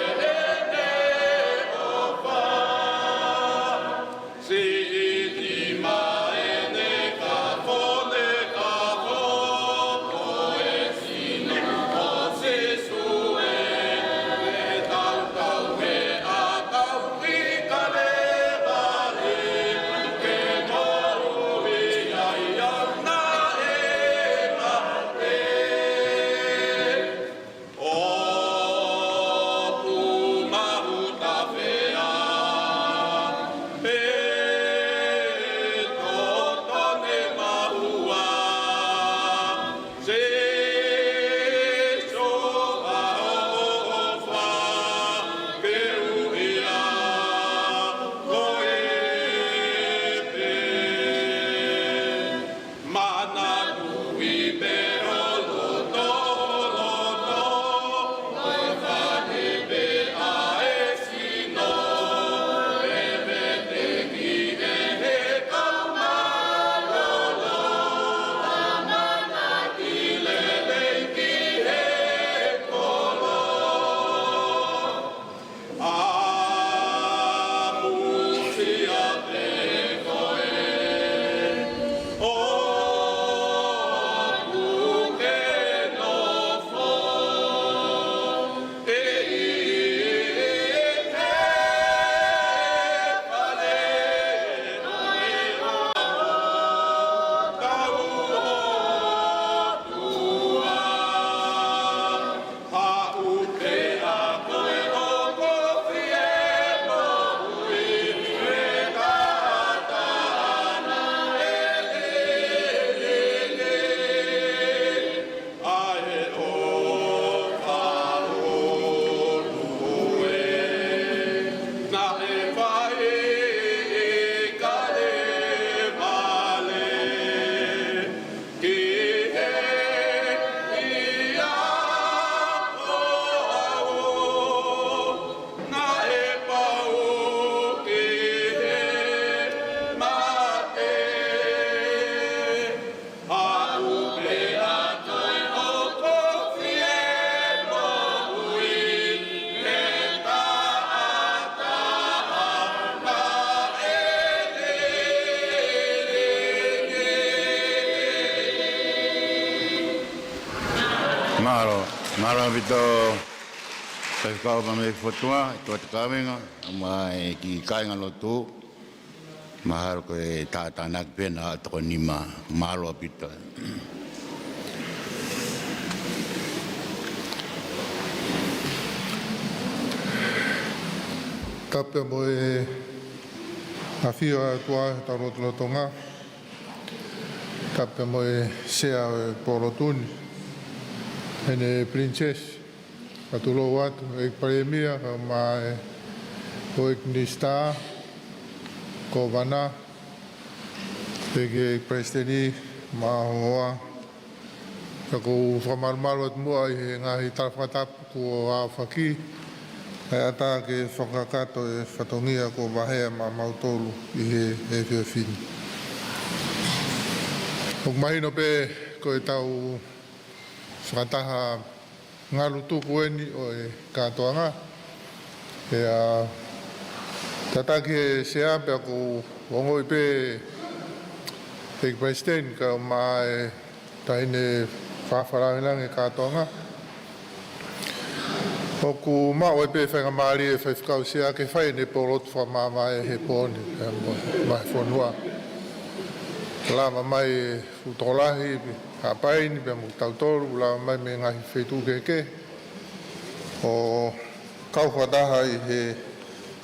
Maro vito kai kau me fotua to takawenga mai ki kainga lotu mahar ko tata nak pena to nima malo pita Tape moe afia tua tarot Tonga. Tape moe sea porotuni. Ene princess. Katulo watu ek premia ma o ek nista ko vana ek presteni ma hoa ko famal wat mo ai ngahi tafata ko afaki ata ke fakakato e fatongia ko bahea ma mautolu I he fin o mai no pe ko tau fataha ngalu tupu eni o Katoanga e a tataki se ape ko ongo pe president ka mai taine fafarangang e Katoanga o ku ma o pe fenga mari e fekau se a ke fai ne porot fa mama e he poni mai fonua lama mai futolahi hapai ni be mutautoru la mai me ngahi fetu keke o kau whataha I he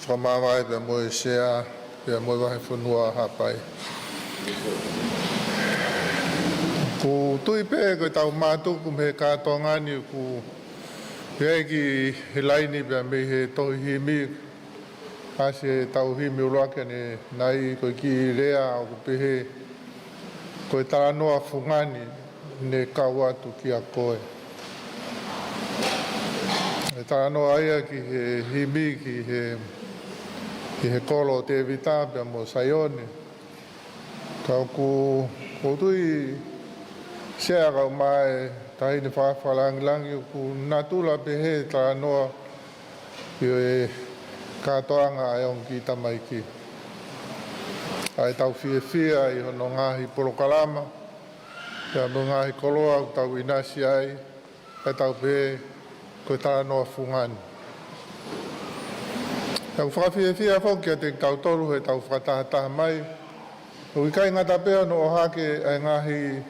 whamawai be moe sea be moe wahe whanua hapai ko tui pe ko tau mātuku me Katoanga ni ku Peki he laini be me he tohi himi ase tau himi uloake ne nai ko ki rea o pehe ko tala noa fungani ne kau atu ki a koe. E tala noa aia ki he himi ki he kolo te vita pe mo saione. Kau ku tui sea kau mai tahi ne whawhalangilangi ku natula pe he tala noa ki e Katoanga ai on ki tamaiki. Ai tau fia I hono ngahi porokalama, ia mo ngahi koloa u tau inasi ai, ai tau pe koe tala noa fungani. Tau whakawhia whoki a te tautoru he tau whakatahataha mai, o ikai ngata pea no o hake ai ngahi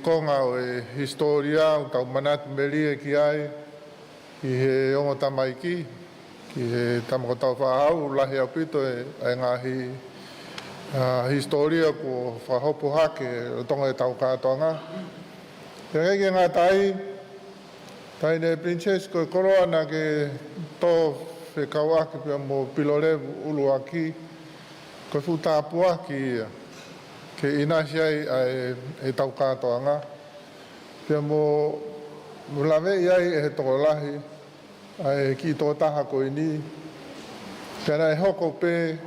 konga o e historia, u tau manatu melie ki ai, ki he ongo tamaiki, ki he tamako Taufa'ahau lahi au pito ai ngahi historia ko whahopo hake o tonga e tau Katoanga. Te ngeke ngā tai ne princess ko koroa na ke tō whekau ake pia mo Pilolevu ulu aki, ko whutapu aki ia, ke inasi ai e tau Katoanga. Pia mo lawe iai e he toko lahi, ai ki tō taha ko ini, pēnā e hoko pē,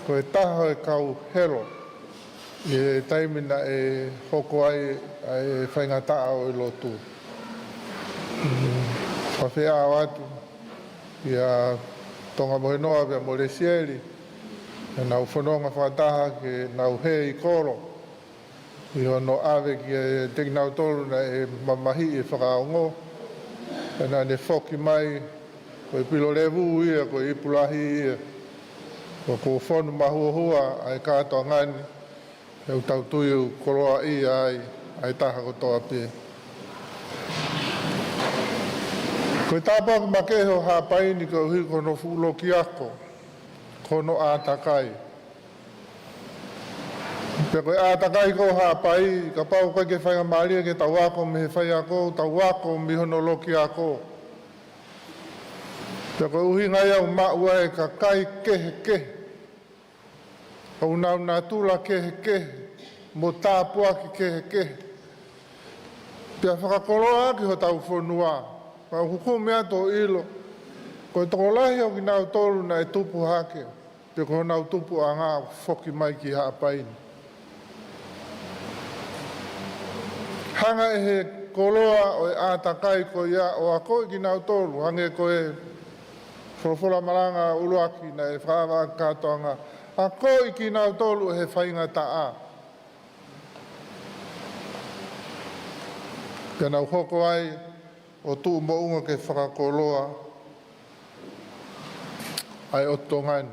ko e taha e kau hero, e taimina e hoko ai whaingataa o I lotu. Whawhiao atu, ia tonga mohe noa pia mo Siupeli, e nau whanonga whataha ke nau he I koro, I hono awe ki e teki nau tolu na e mamahi e whakaongo, Nā ne whoki mai, ko I Pilolevu ia, ko I Ipulahi ia, ko whonu mahuahua ai Katoangani, e u tau tui u koroa ia ai taha ko toa pē. Ko I tāpaka makeho hapaini ko hui kono fulo ki ako, kono ātakai. Pe koe ātakai ko hapai, ka pau koe ke whainga maalia ke tau wako me he whai ako, tau wako mi hono loki ako. Pe koe uhi ngai au maua e ka kai kehe kehe. Au nau nā tula kehe kehe, mo tāpua ki kehe kehe. Pe whakakoroa ki ho tau whanua, ka huku mea tō ilo. Koe toko lahi au ki nau tolu na e tupu hake, pe koe nau tupu a ngā whoki mai ki hapaini. Hanga e he koloa o e ātakai ko ia o a koe ki nau tolu. Hange ko e whorofora maranga uluaki na e whaava Katoanga. A koe ki nau tolu he whainga ta a. Pena hoko ai o tu mo unga ke whakakoloa ai o tongani.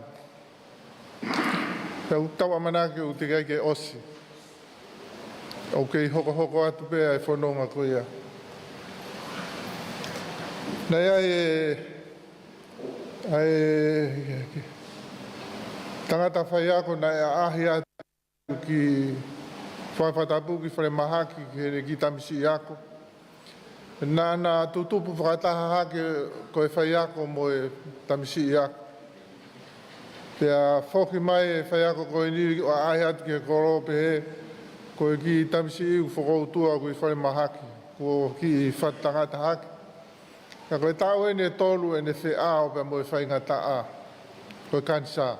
Pea tawa manake u te kai ke osi. O kei hoko atu pea e whanonga kuia. Nei ai tangata whai ako na e ahi atu ki whaiwhatapu ki whare mahaki ki tamisi ako. Nā tutupu whakataha hake ko e whai ako mo e tamisi ako. Pea whoki mai e whai ako ko e niri o ahi atu ki e koro pehe ko e ki tamisi iu whakoutua ko i whare mahaki ko ki whatangata hake. Ka koe tau e ne tolu e ne whi ao pia mo e whaingata a. Koe kansa.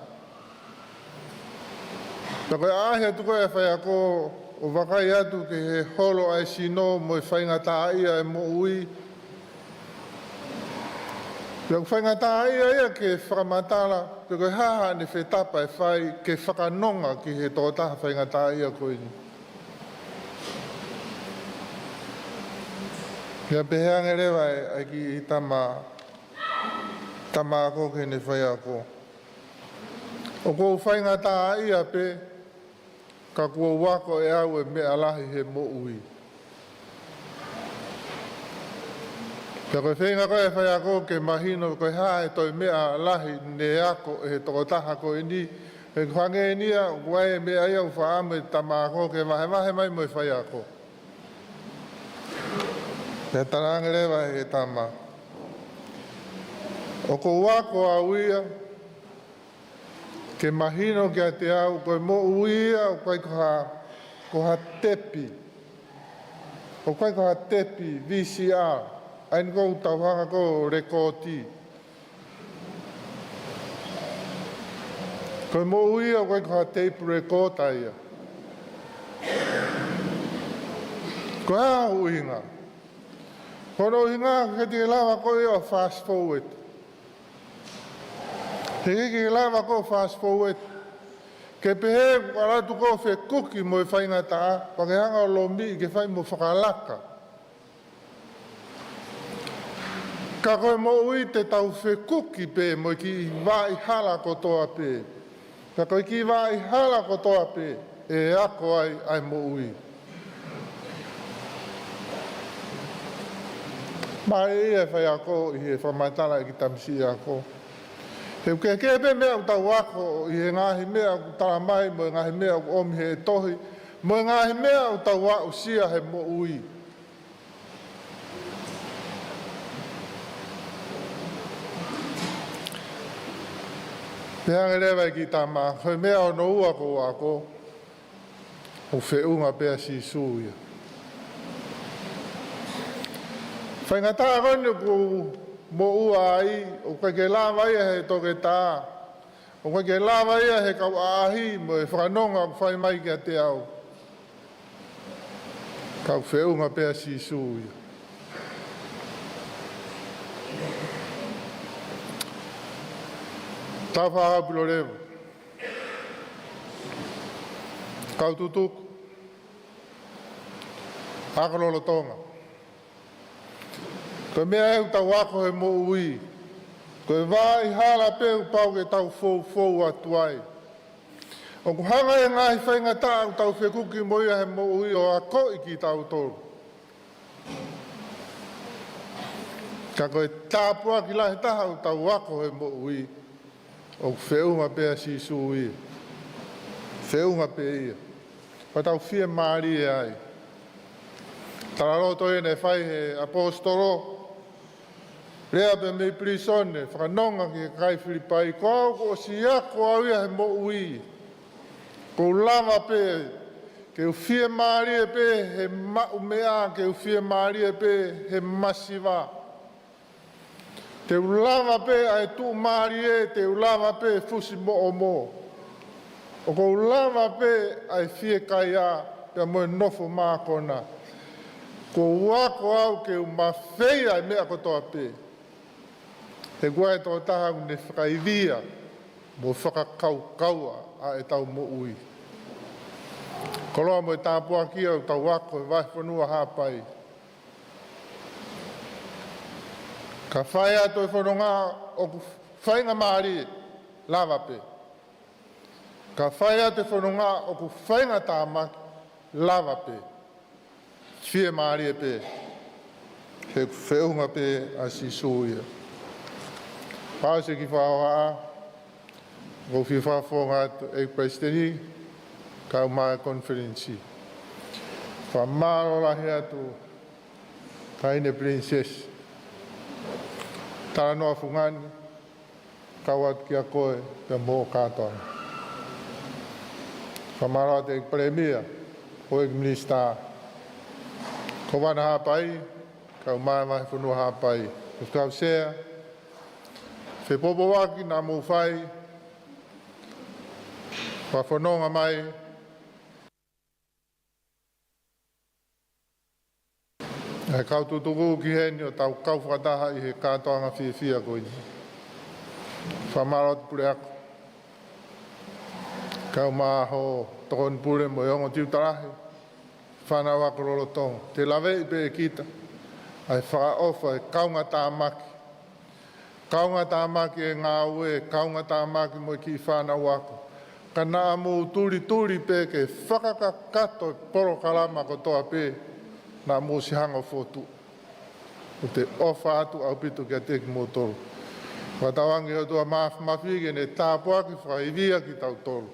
Ka koe ahi atu koe e whai ako o wakai atu ke he holo ai sino mo e whaingata a ia e mo ui. Pia ku whaingata a ia ke whakamatala. Pia koe haha ne whi tapa e whai ke whakanonga ki he tōtaha whaingata a ia koe ni. Pia peheange rewa e ki tama ako ke ne whai ako. O kou whaingata a ia pe, ka kua wako e au e mea lahi he mo ui. Pia koe whenga koe e whai ako ke mahino koe hae toi mea lahi ne ako e he tokotaha koe ni. E kwange e nia, kuai e mea ia u whaame tama ako ke mahe mai mo e whai ako. Pea tarange rewa e tama. O ko wako a uia, ke mahino ki a te au, koe mo uia o koe ko ha tepi. O koe ko ha tepi, VCR, aini kou tauhanga ko rekoti. Koe mo uia o koe ko ha tape rekota ia. Koe a uinga. Kono uinga ke te lawa koe o fast forward. He ke lava ko fast forward. Ke pehe alatu ko fe kuki mo e whaingata a. Pakehanga o lomi ke whai mo whakalaka. Ka koe mo ui te tau fe kuki pe mo ki vai hala ko toa pe. Ka koe ki vai hala ko toa pe. E ako ai mo ui. Mai e whai ako i he whamatala i ki tamisi ako. He ke pe mea u tau ako i he ngahi mea u tala mai mo e ngahi mea u omi he tohi. Mo e ngahi mea u tau ako sia he mo ui. Pehange rewa ki tama, koe mea o no ua ko ako. O whiunga pea si suia. Whaingata kone ko mo ua ai, o koe ke lawa ia he toke tā. O koe ke lawa ia he kau ahi, mo e whanonga ku whai mai ki a te au. Kau whiunga pea si suia. Taufa'ahau Pilolevu. Kau tutuku. Akalolo Tonga. Koe mea eu tau ako he mo ui. Koe vai hala peu pau ke tau fou atu ai. O ku hanga e ngahi whainga tā tau whekuki mo ia he mo ui o a koi ki tau tōru. Ka koe tāpua ki lahi taha o tau ako he mo ui. O ku whiunga pea si su ia. Whiunga pea ia. Pa tau whia maari e ai. Taraloto e ne whai he apostolo. Rea pe me prisone, whakanonga ki kai Filipai. Ko au ko si ako au ia he mo ui. Ko lava pe, ke u whia maari e pe he mau mea, ke u whia maari e pe he masiva. Te ulava pe ai tu maari e, te ulava pe fusi mo o mo. O ko ulava pe ai whia kai a, pe mo e nofo mākona. Ko wako au ke u mawhea i mea kotoa pe. He guai tō taha ne whakaivia, mo whakakaukaua a e tau mo ui. Koloa mo e tāpua kia o tau wako e vai whanua hāpai. Ka whai atu e whanonga o ku whainga maari lava pe. Ka whai atu e whanonga o ku whainga tāmaki lava pe. Whie maari e pe. He ku whiunga pe a si sūia. Pāo se ki whaoha o whi whawhonga atu e presidenti ka umai konferensi. Whamaro lahi atu kaine princess. Tara noa fungani, kawat ki a koe te mō Katoanga. Whamaro atu e premier o e minista. Ko wana hapai, ka umai mahi whanua hapai. Ko kau sea, whe popo waki nā mō whai, whawhanonga mai, e kau tutuku ki heni o tau kau whakataha i he Katoanga whiawhia koini. Whamaro atu pure ako. Kau māho tokon pure mo iongo tiutarahi. Whanau ako rolo tonga. Te lawe i pe e kita. Ai whakaofa e kaunga tāmaki. Kaunga tāmaki e ngā ue, kaunga tāmaki mo ki whanau ako. Ka nā mū turi pe ke whakakakato e poro kalama ko toa pe. Nā mō si hanga whotu. O te ofa atu au pito kia teki mō tolu. Watawangi o tua mawhige ne tāpua ki whaivia ki tau tolu.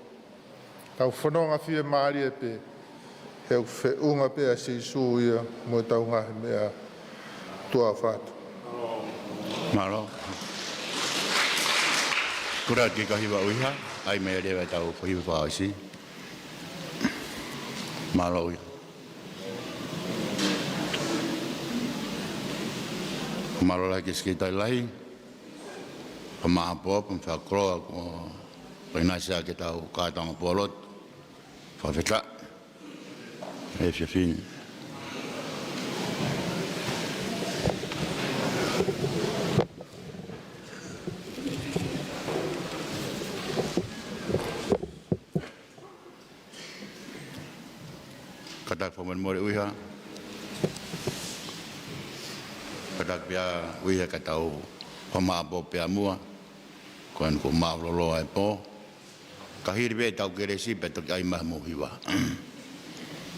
Tau whanonga whia maari e pe. Heu whiunga pe a si sūia mō tau ngahi mea tua whatu. Malo. Kura ki ka hiwa uiha. Ai mea rewa tau hiwa whaosi. Malo uiha. Marola ki skitai lahi, pa maapo, pa whakroa ko painasia ki tau Katoanga polot, Fakafeta'i, e whiawhini. Katak whamanmore uiha, katak pia uiha ka tau whamaapo pia mua, koen ko maulolo ai po. Ka hiriwe tau keresi pe toki ai maha mo Hiva.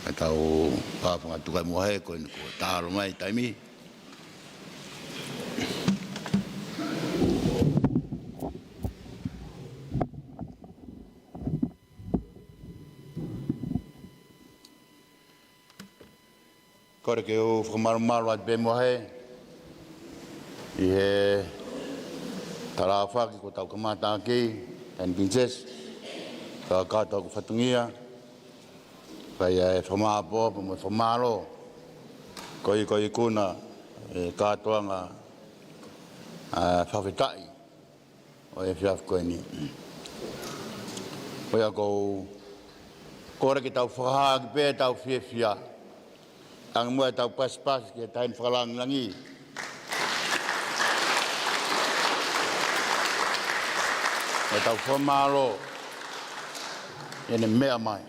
Ka tau whawhanga tukai mua he, koen ko tāro mai taimi. Kore ke o whamarumaru at pe mua he, i he tarawhaki ko tau kamata ki, and princess, ka katoa ko whatungia, kai e whamaapo, pa mo whamaro, koi kuna e Katoanga Fakafeta'i, o e whiawh koe ni. Oia kou, kore ki tau whakaha ki pē tau whiawhia, ang mua tau pas ki tain whakalang langi. E tau whamaro, ene mea mai,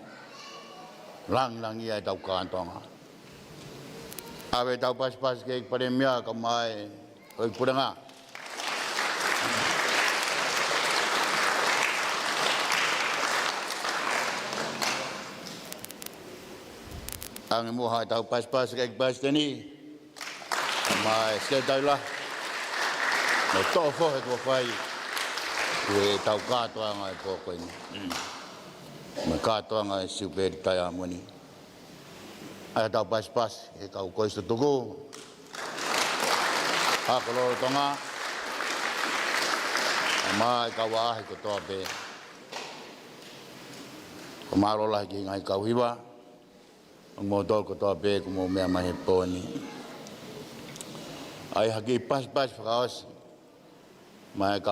langi ai tau Katoanga. Awe tau pas ki ik pare mea ka mai, o ik puranga. Ang mua tau pas ki ik pas teni, ka mai sketau lah, no tofo he kua whai, e tau Katoanga e pōko ini. Me Katoanga e Siupeli Taiamoni. Ai tau pas e kau koisto tuku. Hakoloro Tonga. Mai kau ahi ko toa pe. Ko marola ki ngai kau Hiva. Ang motor ko toa pe ko mo mea mahi pōni. Ai haki pas whakaosi. Mai kau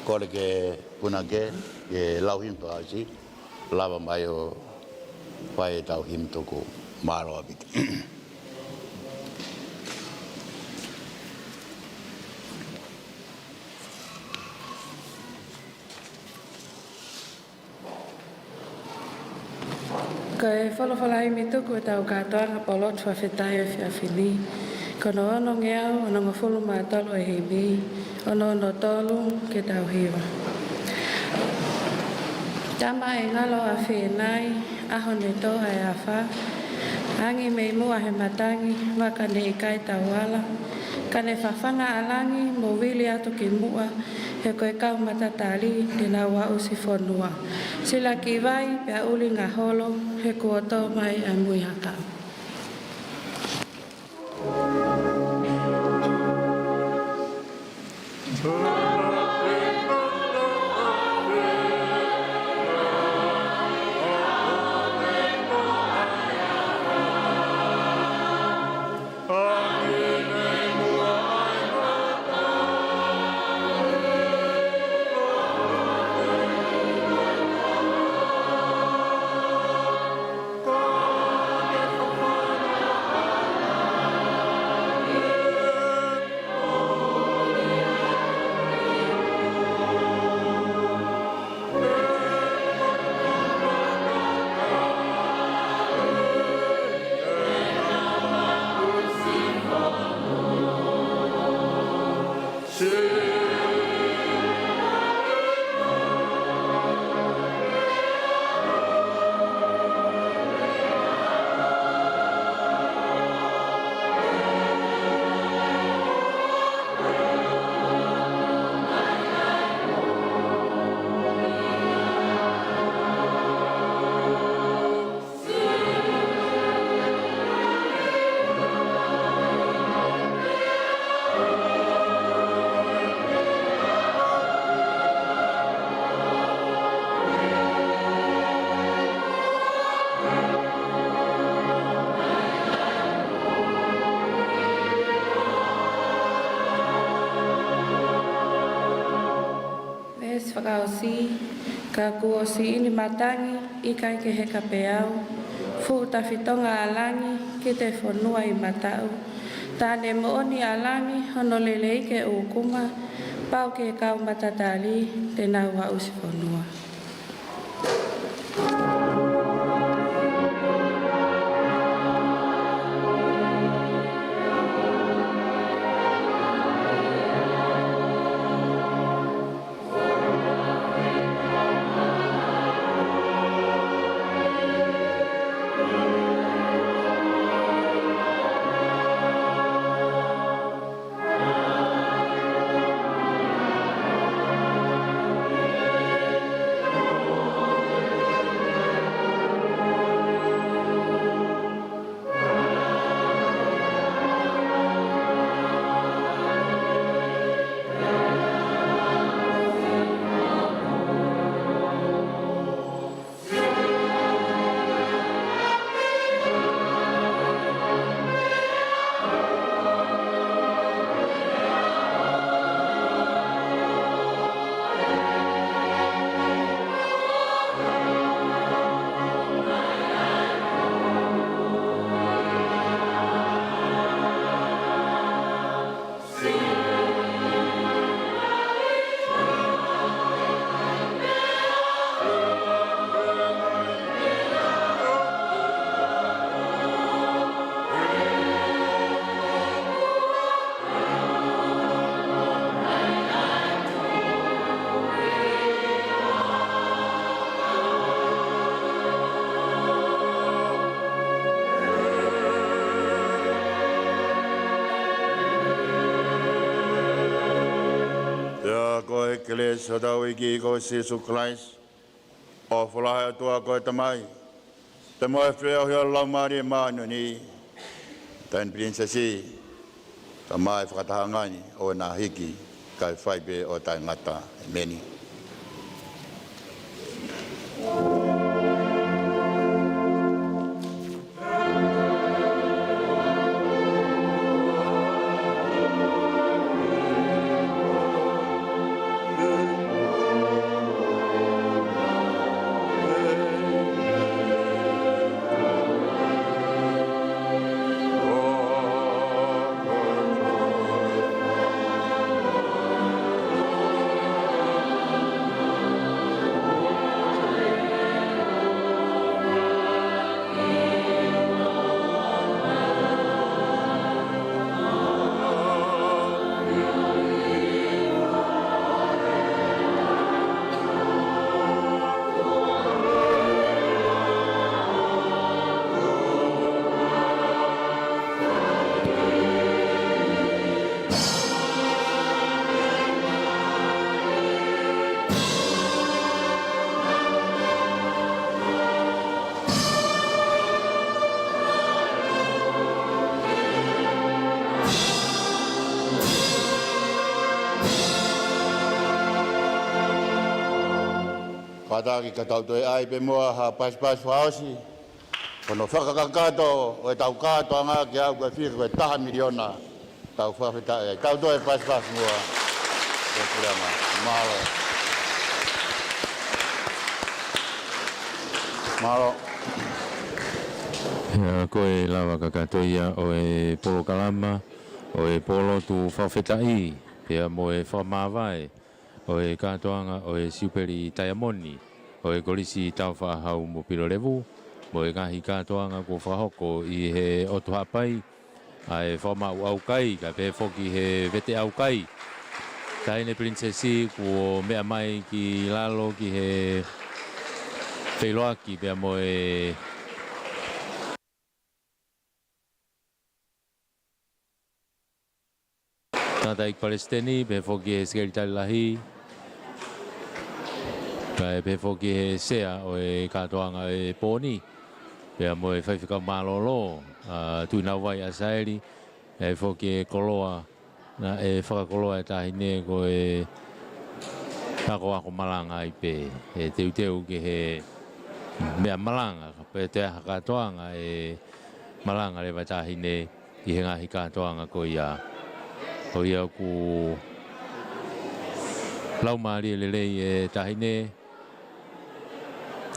kore ke puna ke lau him whakaosi, lava mai o whai tau him toko maro apita. Ko e whalawhalai mi tuku e tau Katoanga Polot Fakafeta'i e whiawhini. Kono ono ngeau ono ngawhulu mātolo e Hiva. Ono tolu ke tau Hiva. Tama e ngalo a whenai, aho ne toa e awha. Angi mei mua he matangi, waka ne i kai tau ala. Kane whawhanga alangi, mo wili atu ki mua, he koe kau matatali, te nā wa usi whanua. Sila ki vai, pia uli ngā holo, he kua tō mai a mui haka. Siaosi, ka kuosi ini matangi, ikai ke he kapeau, fu tawhitonga alangi, ki te whanua i matau. Tāne mooni alangi, hono lele ike ukuma, pau ke kau matatali, te nau wa usi whanua. Kele sadau iki ko Jesus Christ o fulaha tua ko tamai te mo freo ho la mari manu ni tan princesi tamai fakatahangani o na hiki kai faibe o tai ngata meni. Dagi Katoanga pe moa ha pas Siaosi. Kono Fakafeta'i o tau Katoanga ki au ka fir ko taha miliona Taufa'ahau tau doe pas moa. E programa malo. Malo. Koe lava kakatoia o e polo kalama, o e polo tu Fakafeta'i, pia mo e whamawai, o e Katoanga, o e Siupeli Taiamoni, o e Kolisi Taufa'ahau Pilolevu, mo e ngahi Katoanga ko whahoko i he otu hapai, a e whamau au kai, ka pe foki he vete au kai. Taine princesi ko mea mai ki lalo ki he wheloaki, pia mo e Tata Palestini, pe foki e skeri tali lahi. Pe foki e sea o e Katoanga e poni. Pe mo e whaiwhika malolo, tui nau vai a saeri. E foki e koloa, na e whakakoloa e tahine ko e tako ako malanga i pe. E teu ki he mea malanga, pe te aha Katoanga e malanga le tahine i he ngahi Katoanga ko ia. O ia ku lau maari lelei e tahine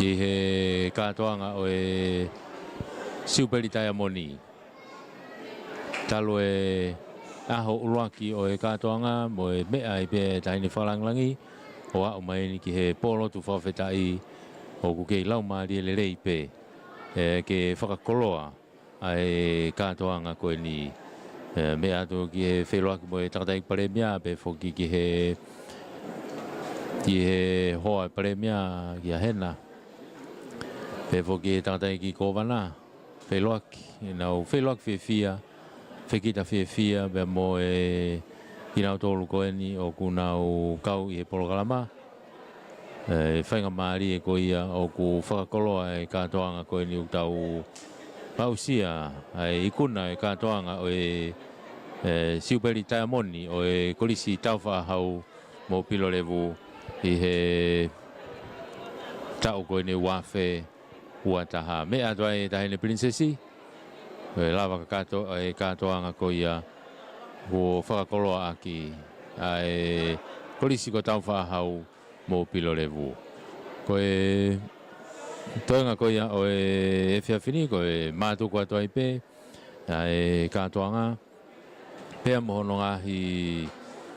i he Katoanga o e Siupeli Taiamoni. Talo e aho uruaki o e Katoanga mo e mea i pe tahine whalanglangi o a umaini ki he polo tu Fakafeta'i o ku kei lau maari lelei pe ke whakakoloa ai Katoanga koe ni me ato ki he wheloaki mo e takatai paremia pe foki ki he hoa paremia ki a hena pe foki e takatai ki kowana wheloaki nau wheloaki whia whekita whia pe mo e inau tolu koe ni o ku nau kau i he polokalama whainga maari e ko ia o ku whakakoloa e Katoanga koe ni utau Pausia ai ikuna e Katoanga o e Siupeli Taiamoni o e Kolisi Taufa'ahau Pilolevu i he tau koe ni wafe ua taha. Me atua e tahine princesi e lava e Katoanga ko ia ko whakakoloa aki ai Kolisi ko Taufa'ahau Pilolevu. Ko e Tonga ko ia o e whiawhini ko e mātuku atua i pe e Katoanga pea mohono ngahi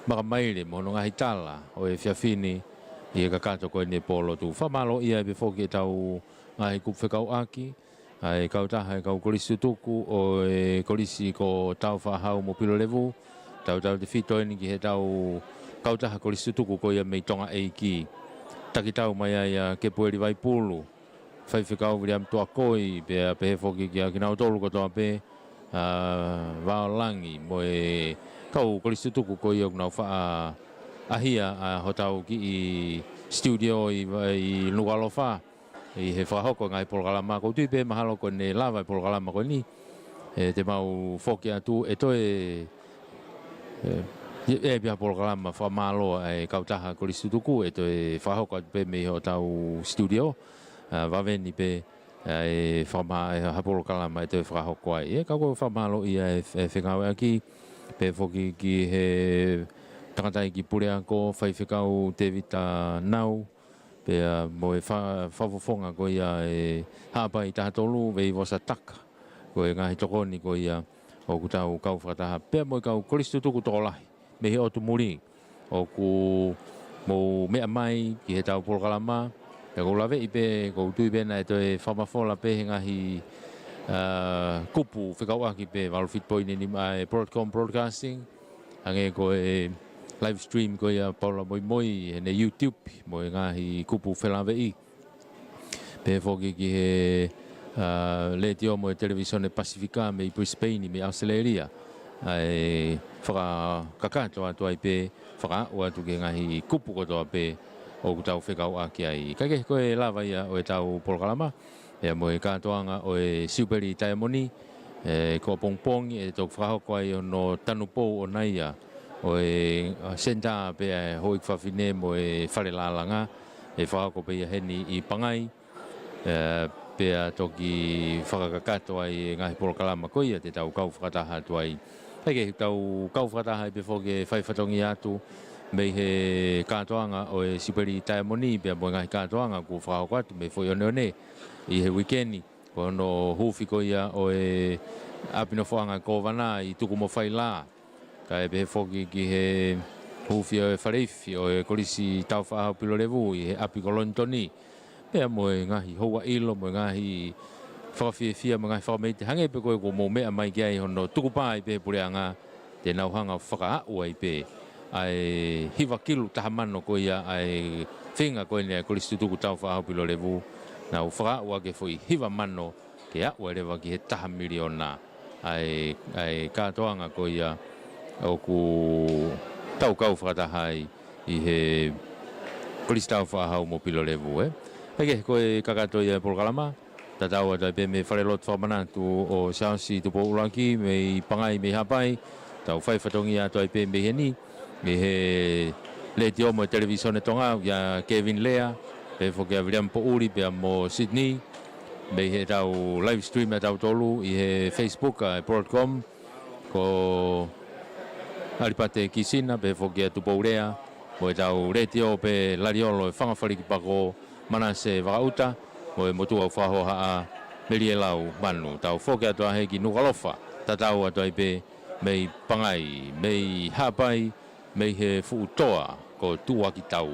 makamaile mohono ngahi tala o e whiawhini i e kakato ko e ne polo tu whamalo ia e pe whoki e tau ngahi kupwhekau aki e kautaha e kau Kolisi tuku o e Kolisi ko Taufa'ahau Pilolevu tau te whito eni ki he tau kautaha Kolisi tuku ko ia mei Tonga eiki taki tau mai ia ke pueri vai pulu whaiwhikau viri am toa koi pe he whoki ki a kinau tolu ko toa pe waolangi mo e kau Kolisi tuku ko i nau wha ahia a hotau ki i studio i Nualofa i he whahoko ngai polokalama ko tui pe mahalo ko ne lava i polokalama ko ni te mau whoki atu e toe e pia polokalama whamalo e kautaha Kolisi tuku e toe whahoko pe me hotau studio vaveni pe e whama e hapolo kalama e te whakahoko ai. E kako whamalo ia e whengau aki pe whoki ki he takatai ki pureako whaiwhikau te vita nau pe mo e whafofonga ko ia e hapa i taha tolu vei wasa taka ko e ngahi tokoni ko ia o ku tau kau whakataha pe mo e kau Kolisi tuku tokolahi me he otu muri o ku mo mea mai ki he tau polokalama e ko lawe i pe ko tui pena e toe whamafola pe he ngahi kupu whikau aki pe walfit poine ni mai broadcasting hange ko e live stream ko ia paula moi he ne YouTube mo e ngahi kupu whelawe i pe whoki ki he le tio mo e televisione Pacifica me i Brisbane me Australia e whakakato atua i pe whakaau atu ki ngahi kupu kotoa pe o ku tau whekau aki ai. Kake koe lava ia o e tau polokalama e mo e Katoanga o e Siupeli Taiamoni ko pongpongi e tau whahoko ai o no Tupou o naia o e senta pe hoi whawhine mo e whare lalanga e whahako pe heni I Pangai pea toki whakakakato ai ngahi polokalama koia te tau kau whakataha atu ai. Heke tau kau whakataha I pe whoke whaiwhatongi atu mei he Katoanga o e Siupeli Taiamoni pea mo ngahi Katoanga ku whahako atu me whoi one I he weekendi ko no hufi koia o e apino whoanga kovana I tuku mo whaila ka e pe whoki ki he hufi o e whareifi o e Kolisi Taufa'ahau Pilolevu I he api kolontoni pea mo e ngahi houa ilo mo e ngahi whakawhiawhia mo ngahi whakameite hange pe koe ko mo mea mai ki ai hono tuku pā I pe pureanga te nauhanga whakaau ai pe ai Hiva kilu tahamano ko ia ai whinga koe nea Kolisi tuku Taufa'ahau Pilolevu na whakaau ake fo I Hiva mano ke au rewa ki he taha miliona ai Katoanga ko ia o ku tau kau whakatahai I he Kolisi Taufa'ahau mo Pilolevu Heke koe kakato ia polokalama tatau atai pe me wharelot whamanatu o Siaosi Tupou ulanki me Pangai me hapai tau whaiwhatongi atai pe me heni me he le tio mo televisione Tonga ya Kevin Lea pe whoke a William Pouri pe mo Sydney me he tau live stream atau tolu I he Facebook .com ko alipate kisina pe whoke a Tupou rea mo tau le tio pe lariolo whangawhariki pako mana se wakauta mo e motu au whaho haa meri e lau manu tau whoke atua hei ki nukalofa tatau atua pe mei Pangai mei hapai mei he fuutoa ko tuaki tau